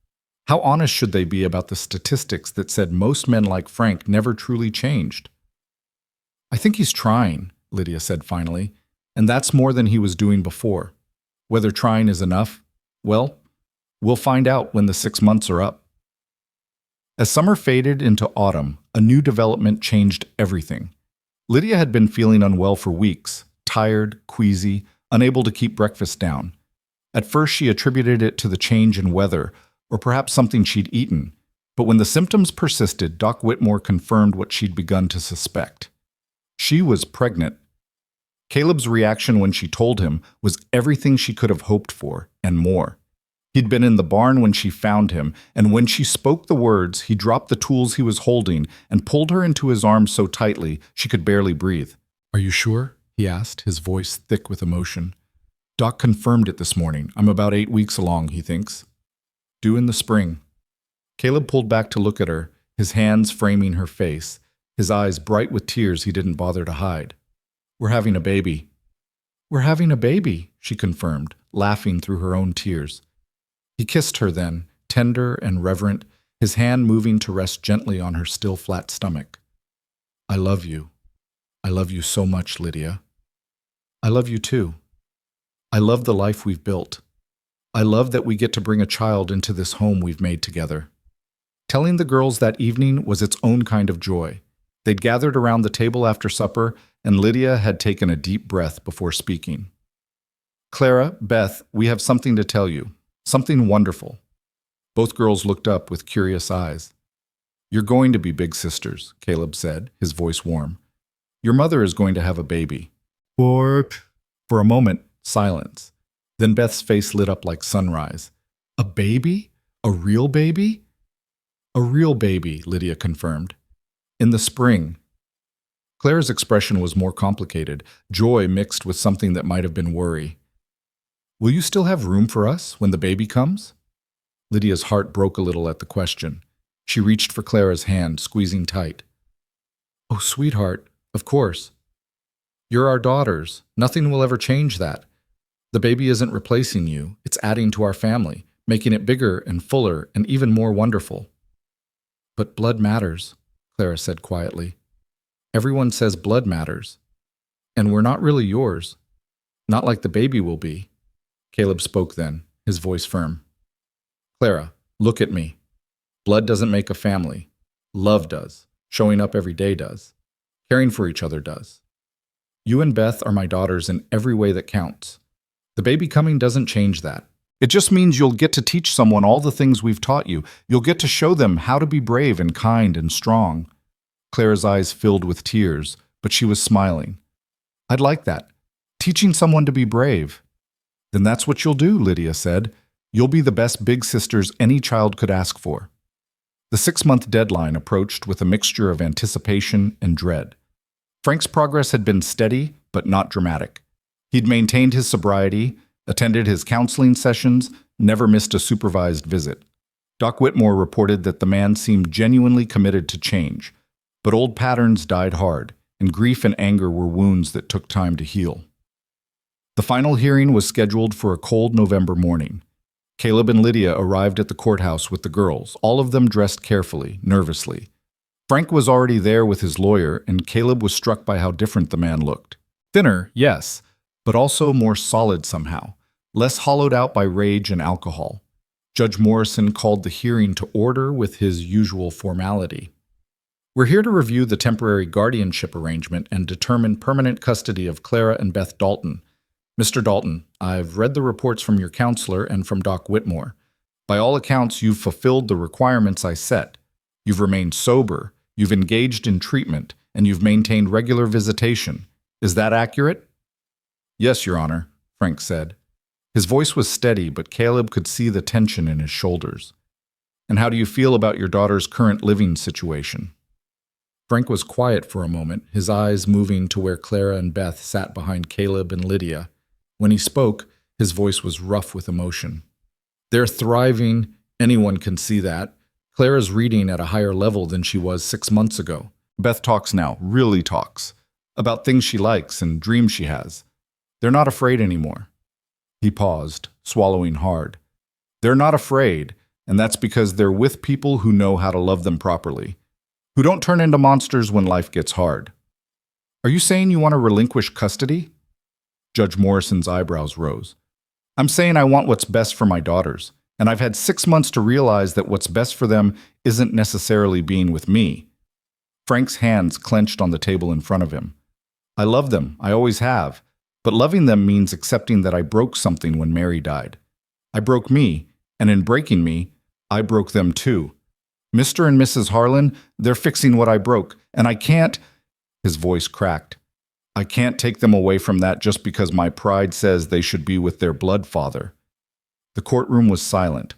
How honest should they be about the statistics that said most men like Frank never truly changed? "I think he's trying," Lydia said finally, "and that's more than he was doing before. Whether trying is enough, well, we'll find out when the 6 months are up." As summer faded into autumn, a new development changed everything. Lydia had been feeling unwell for weeks, tired, queasy, unable to keep breakfast down. At first she attributed it to the change in weather, or perhaps something she'd eaten, but when the symptoms persisted, Doc Whitmore confirmed what she'd begun to suspect. She was pregnant. Caleb's reaction when she told him was everything she could have hoped for, and more. He'd been in the barn when she found him, and when she spoke the words, he dropped the tools he was holding and pulled her into his arms so tightly she could barely breathe. "Are you sure?" he asked, his voice thick with emotion. "Doc confirmed it this morning. I'm about 8 weeks along, he thinks. Due in the spring." Caleb pulled back to look at her, his hands framing her face, his eyes bright with tears he didn't bother to hide. "We're having a baby." "We're having a baby," she confirmed, laughing through her own tears. He kissed her then, tender and reverent, his hand moving to rest gently on her still flat stomach. "I love you. I love you so much, Lydia. I love you too. I love the life we've built. I love that we get to bring a child into this home we've made together." Telling the girls that evening was its own kind of joy. They'd gathered around the table after supper, and Lydia had taken a deep breath before speaking. "Clara, Beth, we have something to tell you. Something wonderful." Both girls looked up with curious eyes. "You're going to be big sisters," Caleb said, his voice warm. "Your mother is going to have a baby." For a moment, silence. Then Beth's face lit up like sunrise. "A baby? A real baby?" "A real baby," Lydia confirmed. "In the spring." Claire's expression was more complicated, joy mixed with something that might have been worry. Will you still have room for us when the baby comes? Lydia's heart broke a little at the question. She reached for Clara's hand, squeezing tight. Oh, sweetheart, of course. You're our daughters. Nothing will ever change that. The baby isn't replacing you. It's adding to our family, making it bigger and fuller and even more wonderful. But blood matters, Clara said quietly. Everyone says blood matters. And we're not really yours. Not like the baby will be. Caleb spoke then, his voice firm. Clara, look at me. Blood doesn't make a family. Love does. Showing up every day does. Caring for each other does. You and Beth are my daughters in every way that counts. The baby coming doesn't change that. It just means you'll get to teach someone all the things we've taught you. You'll get to show them how to be brave and kind and strong. Clara's eyes filled with tears, but she was smiling. I'd like that. Teaching someone to be brave. Then that's what you'll do, Lydia said. You'll be the best big sisters any child could ask for. The 6-month deadline approached with a mixture of anticipation and dread. Frank's progress had been steady, but not dramatic. He'd maintained his sobriety, attended his counseling sessions, never missed a supervised visit. Doc Whitmore reported that the man seemed genuinely committed to change, but old patterns died hard, and grief and anger were wounds that took time to heal. The final hearing was scheduled for a cold November morning. Caleb and Lydia arrived at the courthouse with the girls, all of them dressed carefully, nervously. Frank was already there with his lawyer, and Caleb was struck by how different the man looked. Thinner, yes, but also more solid somehow, less hollowed out by rage and alcohol. Judge Morrison called the hearing to order with his usual formality. We're here to review the temporary guardianship arrangement and determine permanent custody of Clara and Beth Dalton. Mr. Dalton, I've read the reports from your counselor and from Doc Whitmore. By all accounts, you've fulfilled the requirements I set. You've remained sober, you've engaged in treatment, and you've maintained regular visitation. Is that accurate? Yes, Your Honor, Frank said. His voice was steady, but Caleb could see the tension in his shoulders. And how do you feel about your daughter's current living situation? Frank was quiet for a moment, his eyes moving to where Clara and Beth sat behind Caleb and Lydia. When he spoke, his voice was rough with emotion. They're thriving, anyone can see that. Clara's reading at a higher level than she was 6 months ago. Beth talks now, really talks, about things she likes and dreams she has. They're not afraid anymore. He paused, swallowing hard. They're not afraid, and that's because they're with people who know how to love them properly, who don't turn into monsters when life gets hard. Are you saying you want to relinquish custody? Judge Morrison's eyebrows rose. I'm saying I want what's best for my daughters, and I've had 6 months to realize that what's best for them isn't necessarily being with me. Frank's hands clenched on the table in front of him. I love them, I always have, but loving them means accepting that I broke something when Mary died. I broke me, and in breaking me, I broke them too. Mr. and Mrs. Harlan, they're fixing what I broke, and I can't— His voice cracked. I can't take them away from that just because my pride says they should be with their blood father. The courtroom was silent.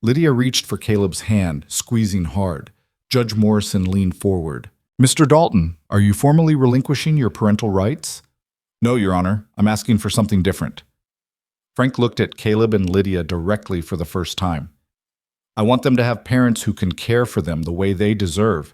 Lydia reached for Caleb's hand, squeezing hard. Judge Morrison leaned forward. Mr. Dalton, are you formally relinquishing your parental rights? No, Your Honor. I'm asking for something different. Frank looked at Caleb and Lydia directly for the first time. I want them to have parents who can care for them the way they deserve,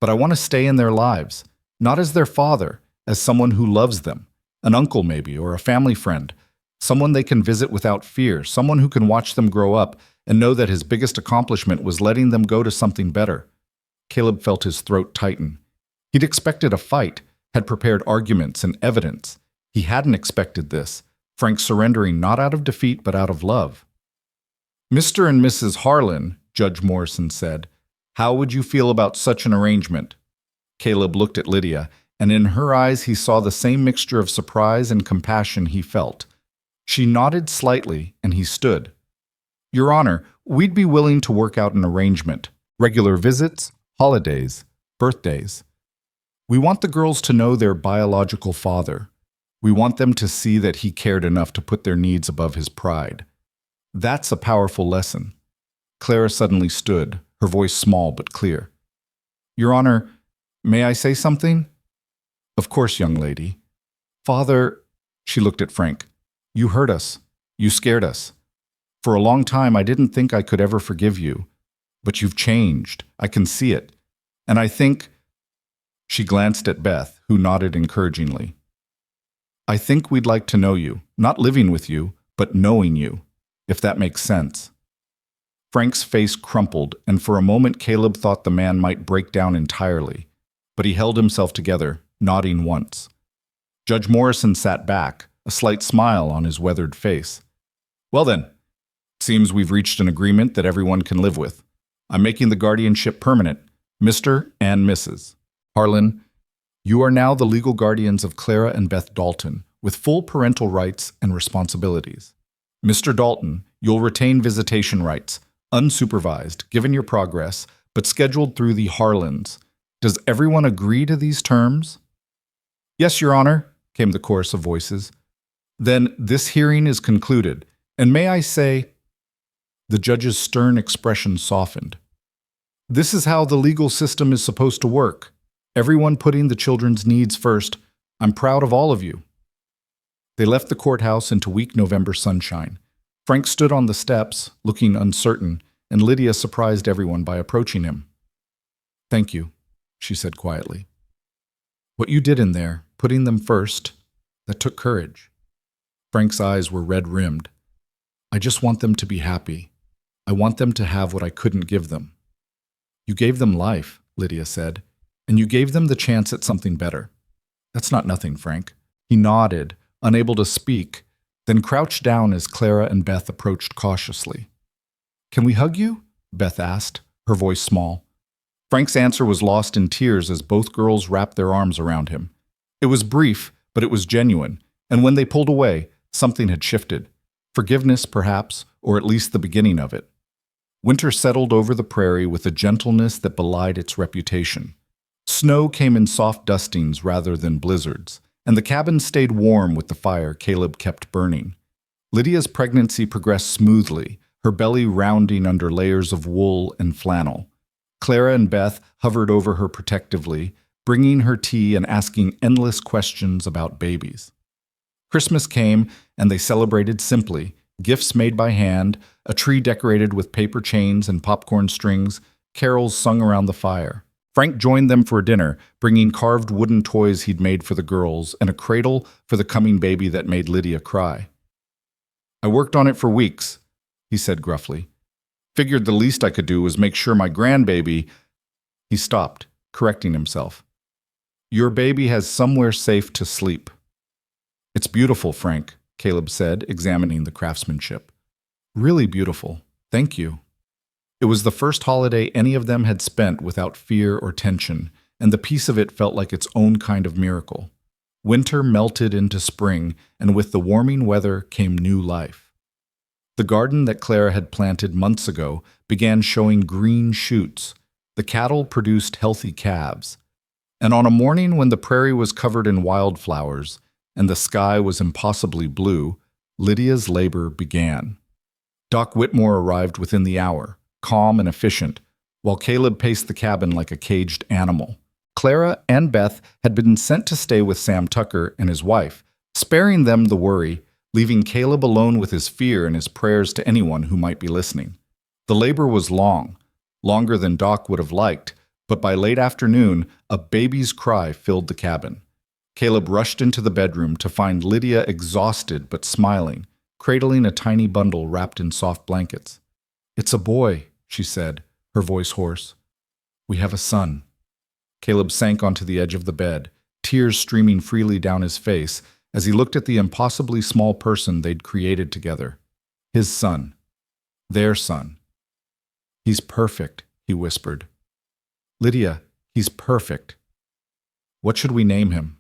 but I want to stay in their lives, not as their father, as someone who loves them, an uncle maybe, or a family friend, someone they can visit without fear, someone who can watch them grow up and know that his biggest accomplishment was letting them go to something better. Caleb felt his throat tighten. He'd expected a fight, had prepared arguments and evidence. He hadn't expected this, Frank surrendering not out of defeat but out of love. Mr. and Mrs. Harlan, Judge Morrison said, how would you feel about such an arrangement? Caleb looked at Lydia, and in her eyes he saw the same mixture of surprise and compassion he felt. She nodded slightly, and he stood. Your Honor, we'd be willing to work out an arrangement. Regular visits, holidays, birthdays. We want the girls to know their biological father. We want them to see that he cared enough to put their needs above his pride. That's a powerful lesson. Clara suddenly stood, her voice small but clear. Your Honor, may I say something? Of course, young lady. Father, she looked at Frank. You hurt us. You scared us. For a long time, I didn't think I could ever forgive you. But you've changed. I can see it. And I think... She glanced at Beth, who nodded encouragingly. I think we'd like to know you, not living with you, but knowing you, if that makes sense. Frank's face crumpled, and for a moment Caleb thought the man might break down entirely. But he held himself together, nodding once. Judge Morrison sat back, a slight smile on his weathered face. Well then, seems we've reached an agreement that everyone can live with. I'm making the guardianship permanent, Mr. and Mrs. Harlan, you are now the legal guardians of Clara and Beth Dalton, with full parental rights and responsibilities. Mr. Dalton, you'll retain visitation rights, unsupervised, given your progress, but scheduled through the Harlans. Does everyone agree to these terms? Yes, Your Honor, came the chorus of voices. Then this hearing is concluded, and may I say... The judge's stern expression softened. This is how the legal system is supposed to work. Everyone putting the children's needs first. I'm proud of all of you. They left the courthouse into weak November sunshine. Frank stood on the steps, looking uncertain, and Lydia surprised everyone by approaching him. Thank you, she said quietly. What you did in there, putting them first, that took courage. Frank's eyes were red-rimmed. I just want them to be happy. I want them to have what I couldn't give them. You gave them life, Lydia said, and you gave them the chance at something better. That's not nothing, Frank. He nodded, unable to speak, then crouched down as Clara and Beth approached cautiously. Can we hug you? Beth asked, her voice small. Frank's answer was lost in tears as both girls wrapped their arms around him. It was brief, but it was genuine, and when they pulled away, something had shifted. Forgiveness, perhaps, or at least the beginning of it. Winter settled over the prairie with a gentleness that belied its reputation. Snow came in soft dustings rather than blizzards, and the cabin stayed warm with the fire Caleb kept burning. Lydia's pregnancy progressed smoothly, her belly rounding under layers of wool and flannel. Clara and Beth hovered over her protectively, bringing her tea and asking endless questions about babies. Christmas came, and they celebrated simply, gifts made by hand, a tree decorated with paper chains and popcorn strings, carols sung around the fire. Frank joined them for dinner, bringing carved wooden toys he'd made for the girls and a cradle for the coming baby that made Lydia cry. I worked on it for weeks, he said gruffly. Figured the least I could do was make sure my grandbaby... He stopped, correcting himself. Your baby has somewhere safe to sleep. It's beautiful, Frank, Caleb said, examining the craftsmanship. Really beautiful. Thank you. It was the first holiday any of them had spent without fear or tension, and the peace of it felt like its own kind of miracle. Winter melted into spring, and with the warming weather came new life. The garden that Clara had planted months ago began showing green shoots. The cattle produced healthy calves. And on a morning when the prairie was covered in wildflowers and the sky was impossibly blue, Lydia's labor began. Doc Whitmore arrived within the hour, calm and efficient, while Caleb paced the cabin like a caged animal. Clara and Beth had been sent to stay with Sam Tucker and his wife, sparing them the worry, leaving Caleb alone with his fear and his prayers to anyone who might be listening. The labor was long, longer than Doc would have liked, but by late afternoon, a baby's cry filled the cabin. Caleb rushed into the bedroom to find Lydia exhausted but smiling, cradling a tiny bundle wrapped in soft blankets. It's a boy, she said, her voice hoarse. We have a son. Caleb sank onto the edge of the bed, tears streaming freely down his face as he looked at the impossibly small person they'd created together. His son. Their son. He's perfect, he whispered. Lydia, he's perfect. What should we name him?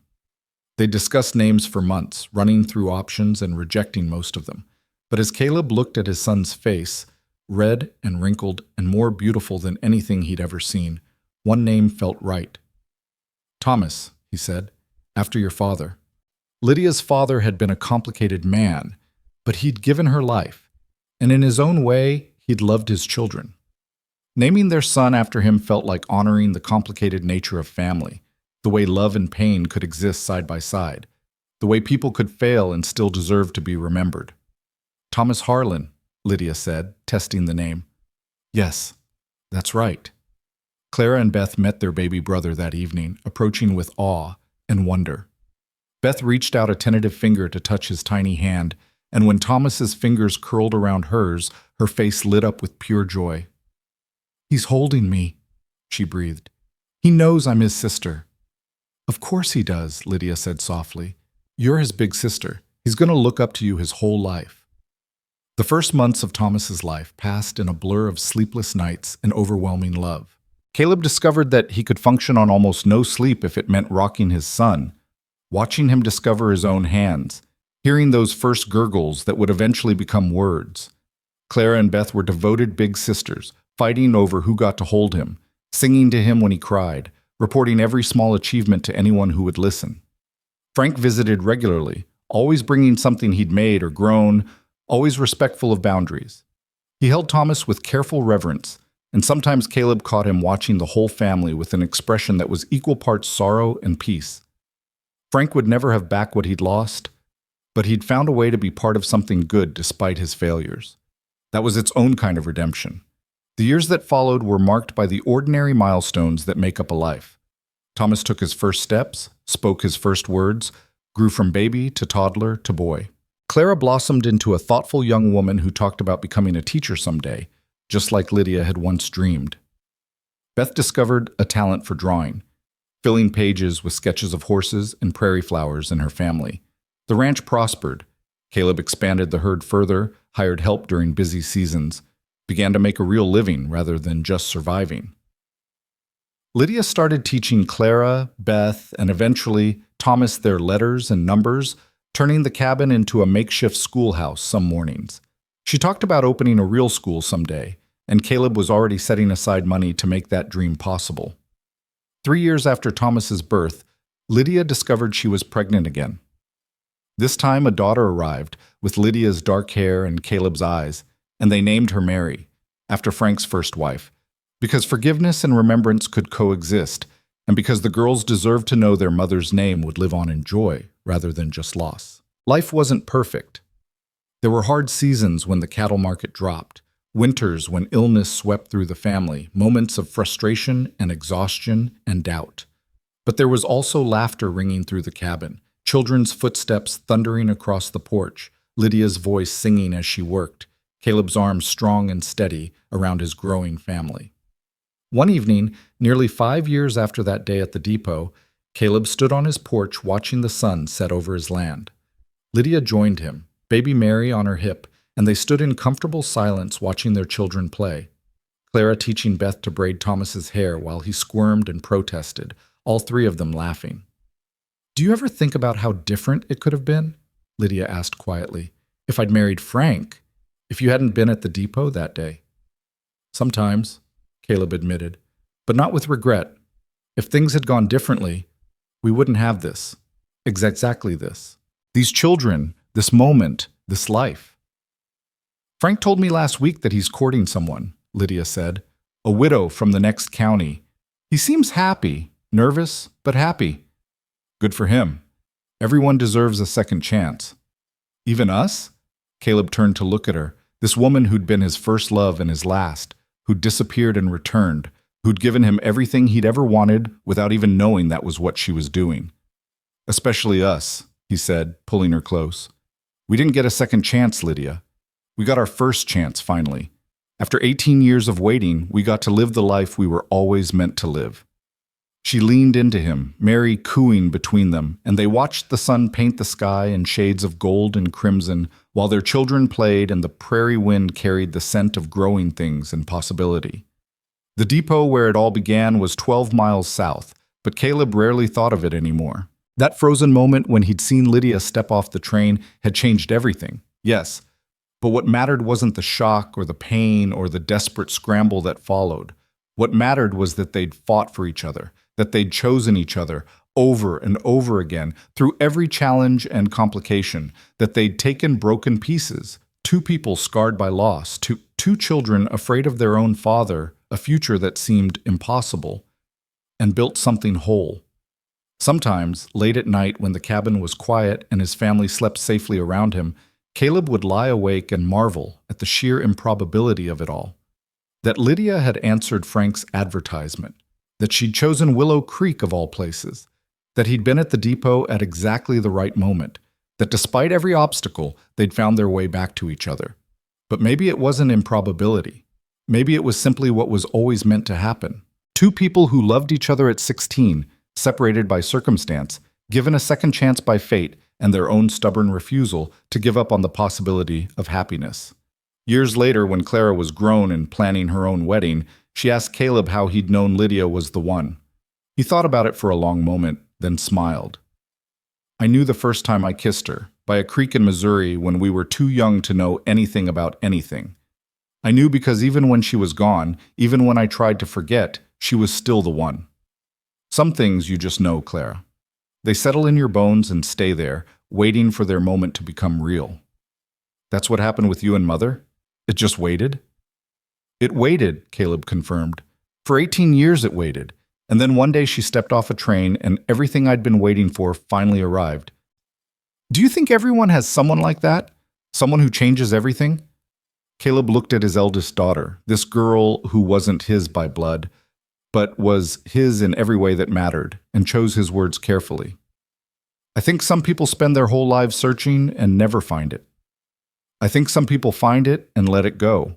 They discussed names for months, running through options and rejecting most of them. But as Caleb looked at his son's face, red and wrinkled and more beautiful than anything he'd ever seen, one name felt right. Thomas, he said, after your father. Lydia's father had been a complicated man, but he'd given her life, and in his own way, he'd loved his children. Naming their son after him felt like honoring the complicated nature of family, the way love and pain could exist side by side, the way people could fail and still deserve to be remembered. Thomas Harlan, Lydia said, testing the name. Yes, that's right. Clara and Beth met their baby brother that evening, approaching with awe and wonder. Beth reached out a tentative finger to touch his tiny hand, and when Thomas's fingers curled around hers, her face lit up with pure joy. He's holding me, she breathed. He knows I'm his sister. Of course he does, Lydia said softly. You're his big sister. He's going to look up to you his whole life. The first months of Thomas's life passed in a blur of sleepless nights and overwhelming love. Caleb discovered that he could function on almost no sleep if it meant rocking his son, watching him discover his own hands, hearing those first gurgles that would eventually become words. Clara and Beth were devoted big sisters, fighting over who got to hold him, singing to him when he cried, reporting every small achievement to anyone who would listen. Frank visited regularly, always bringing something he'd made or grown, always respectful of boundaries. He held Thomas with careful reverence, and sometimes Caleb caught him watching the whole family with an expression that was equal parts sorrow and peace. Frank would never have back what he'd lost, but he'd found a way to be part of something good despite his failures. That was its own kind of redemption. The years that followed were marked by the ordinary milestones that make up a life. Thomas took his first steps, spoke his first words, grew from baby to toddler to boy. Clara blossomed into a thoughtful young woman who talked about becoming a teacher someday, just like Lydia had once dreamed. Beth discovered a talent for drawing, filling pages with sketches of horses and prairie flowers in her family. The ranch prospered. Caleb expanded the herd further, hired help during busy seasons, began to make a real living rather than just surviving. Lydia started teaching Clara, Beth, and eventually Thomas their letters and numbers, turning the cabin into a makeshift schoolhouse some mornings. She talked about opening a real school someday, and Caleb was already setting aside money to make that dream possible. 3 years after Thomas's birth, Lydia discovered she was pregnant again. This time a daughter arrived, with Lydia's dark hair and Caleb's eyes, and they named her Mary, after Frank's first wife, because forgiveness and remembrance could coexist, and because the girls deserved to know their mother's name would live on in joy rather than just loss. Life wasn't perfect. There were hard seasons when the cattle market dropped, winters when illness swept through the family, moments of frustration and exhaustion and doubt. But there was also laughter ringing through the cabin, children's footsteps thundering across the porch, Lydia's voice singing as she worked, Caleb's arms strong and steady around his growing family. One evening, nearly 5 years after that day at the depot, Caleb stood on his porch watching the sun set over his land. Lydia joined him, baby Mary on her hip, and they stood in comfortable silence watching their children play. Clara teaching Beth to braid Thomas's hair while he squirmed and protested, all three of them laughing. "Do you ever think about how different it could have been?" Lydia asked quietly. "If I'd married Frank, if you hadn't been at the depot that day?" "Sometimes," Caleb admitted, "but not with regret. If things had gone differently, we wouldn't have this. Exactly this. These children, this moment, this life." "Frank told me last week that he's courting someone," Lydia said. "A widow from the next county. He seems happy, nervous, but happy." "Good for him. Everyone deserves a second chance." "Even us?" Caleb turned to look at her, this woman who'd been his first love and his last, who'd disappeared and returned, who'd given him everything he'd ever wanted without even knowing that was what she was doing. "Especially us," he said, pulling her close. "We didn't get a second chance, Lydia. We got our first chance, finally. After 18 years of waiting, we got to live the life we were always meant to live." She leaned into him, Mary cooing between them, and they watched the sun paint the sky in shades of gold and crimson while their children played and the prairie wind carried the scent of growing things and possibility. The depot where it all began was 12 miles south, but Caleb rarely thought of it anymore. That frozen moment when he'd seen Lydia step off the train had changed everything, yes, but what mattered wasn't the shock or the pain or the desperate scramble that followed. What mattered was that they'd fought for each other, that they'd chosen each other over and over again through every challenge and complication, that they'd taken broken pieces, two people scarred by loss, two children afraid of their own father, a future that seemed impossible, and built something whole. Sometimes, late at night when the cabin was quiet and his family slept safely around him, Caleb would lie awake and marvel at the sheer improbability of it all. That Lydia had answered Frank's advertisement, that she'd chosen Willow Creek of all places, that he'd been at the depot at exactly the right moment, that despite every obstacle, they'd found their way back to each other. But maybe it wasn't improbability. Maybe it was simply what was always meant to happen. Two people who loved each other at 16, separated by circumstance, given a second chance by fate and their own stubborn refusal to give up on the possibility of happiness. Years later, when Clara was grown and planning her own wedding, she asked Caleb how he'd known Lydia was the one. He thought about it for a long moment, then smiled. "I knew the first time I kissed her, by a creek in Missouri when we were too young to know anything about anything. I knew because even when she was gone, even when I tried to forget, she was still the one. Some things you just know, Clara. They settle in your bones and stay there, waiting for their moment to become real." "That's what happened with you and Mother? It just waited?" "It waited," Caleb confirmed. "For 18 years it waited. And then one day she stepped off a train and everything I'd been waiting for finally arrived." "Do you think everyone has someone like that? Someone who changes everything?" Caleb looked at his eldest daughter, this girl who wasn't his by blood, but was his in every way that mattered, and chose his words carefully. "I think some people spend their whole lives searching and never find it. I think some people find it and let it go.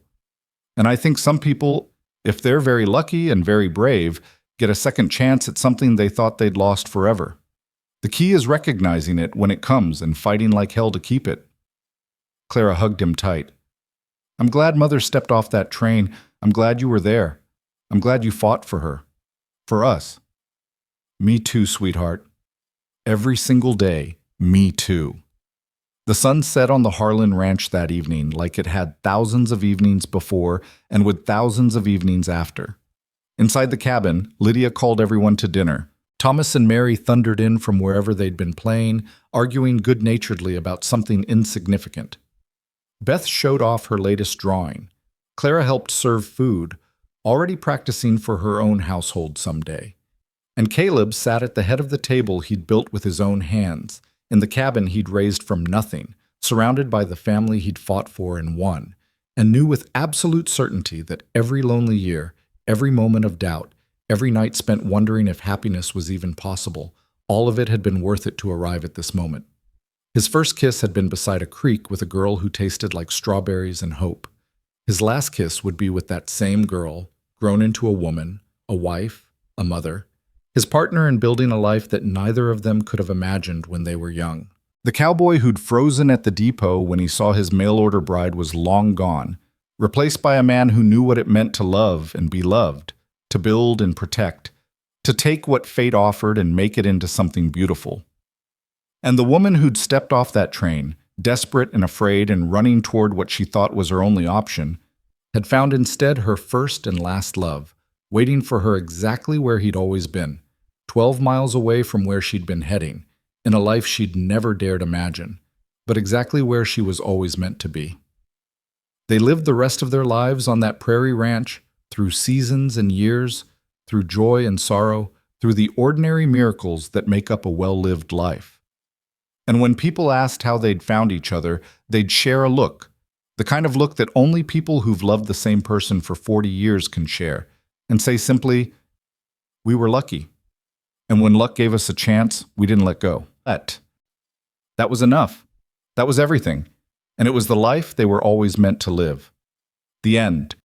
And I think some people, if they're very lucky and very brave, get a second chance at something they thought they'd lost forever. The key is recognizing it when it comes and fighting like hell to keep it." Clara hugged him tight. "I'm glad Mother stepped off that train. I'm glad you were there. I'm glad you fought for her. For us." "Me too, sweetheart. Every single day, me too." The sun set on the Harlan Ranch that evening like it had thousands of evenings before and would thousands of evenings after. Inside the cabin, Lydia called everyone to dinner. Thomas and Mary thundered in from wherever they'd been playing, arguing good-naturedly about something insignificant. Beth showed off her latest drawing. Clara helped serve food, already practicing for her own household someday. And Caleb sat at the head of the table he'd built with his own hands, in the cabin he'd raised from nothing, surrounded by the family he'd fought for and won, and knew with absolute certainty that every lonely year, every moment of doubt, every night spent wondering if happiness was even possible, all of it had been worth it to arrive at this moment. His first kiss had been beside a creek with a girl who tasted like strawberries and hope. His last kiss would be with that same girl, grown into a woman, a wife, a mother, his partner in building a life that neither of them could have imagined when they were young. The cowboy who'd frozen at the depot when he saw his mail-order bride was long gone, replaced by a man who knew what it meant to love and be loved, to build and protect, to take what fate offered and make it into something beautiful. And the woman who'd stepped off that train, desperate and afraid and running toward what she thought was her only option, had found instead her first and last love, waiting for her exactly where he'd always been, 12 miles away from where she'd been heading, in a life she'd never dared imagine, but exactly where she was always meant to be. They lived the rest of their lives on that prairie ranch, through seasons and years, through joy and sorrow, through the ordinary miracles that make up a well-lived life. And when people asked how they'd found each other, they'd share a look, the kind of look that only people who've loved the same person for 40 years can share, and say simply, "We were lucky. And when luck gave us a chance, we didn't let go." That was enough. That was everything. And it was the life they were always meant to live. The end.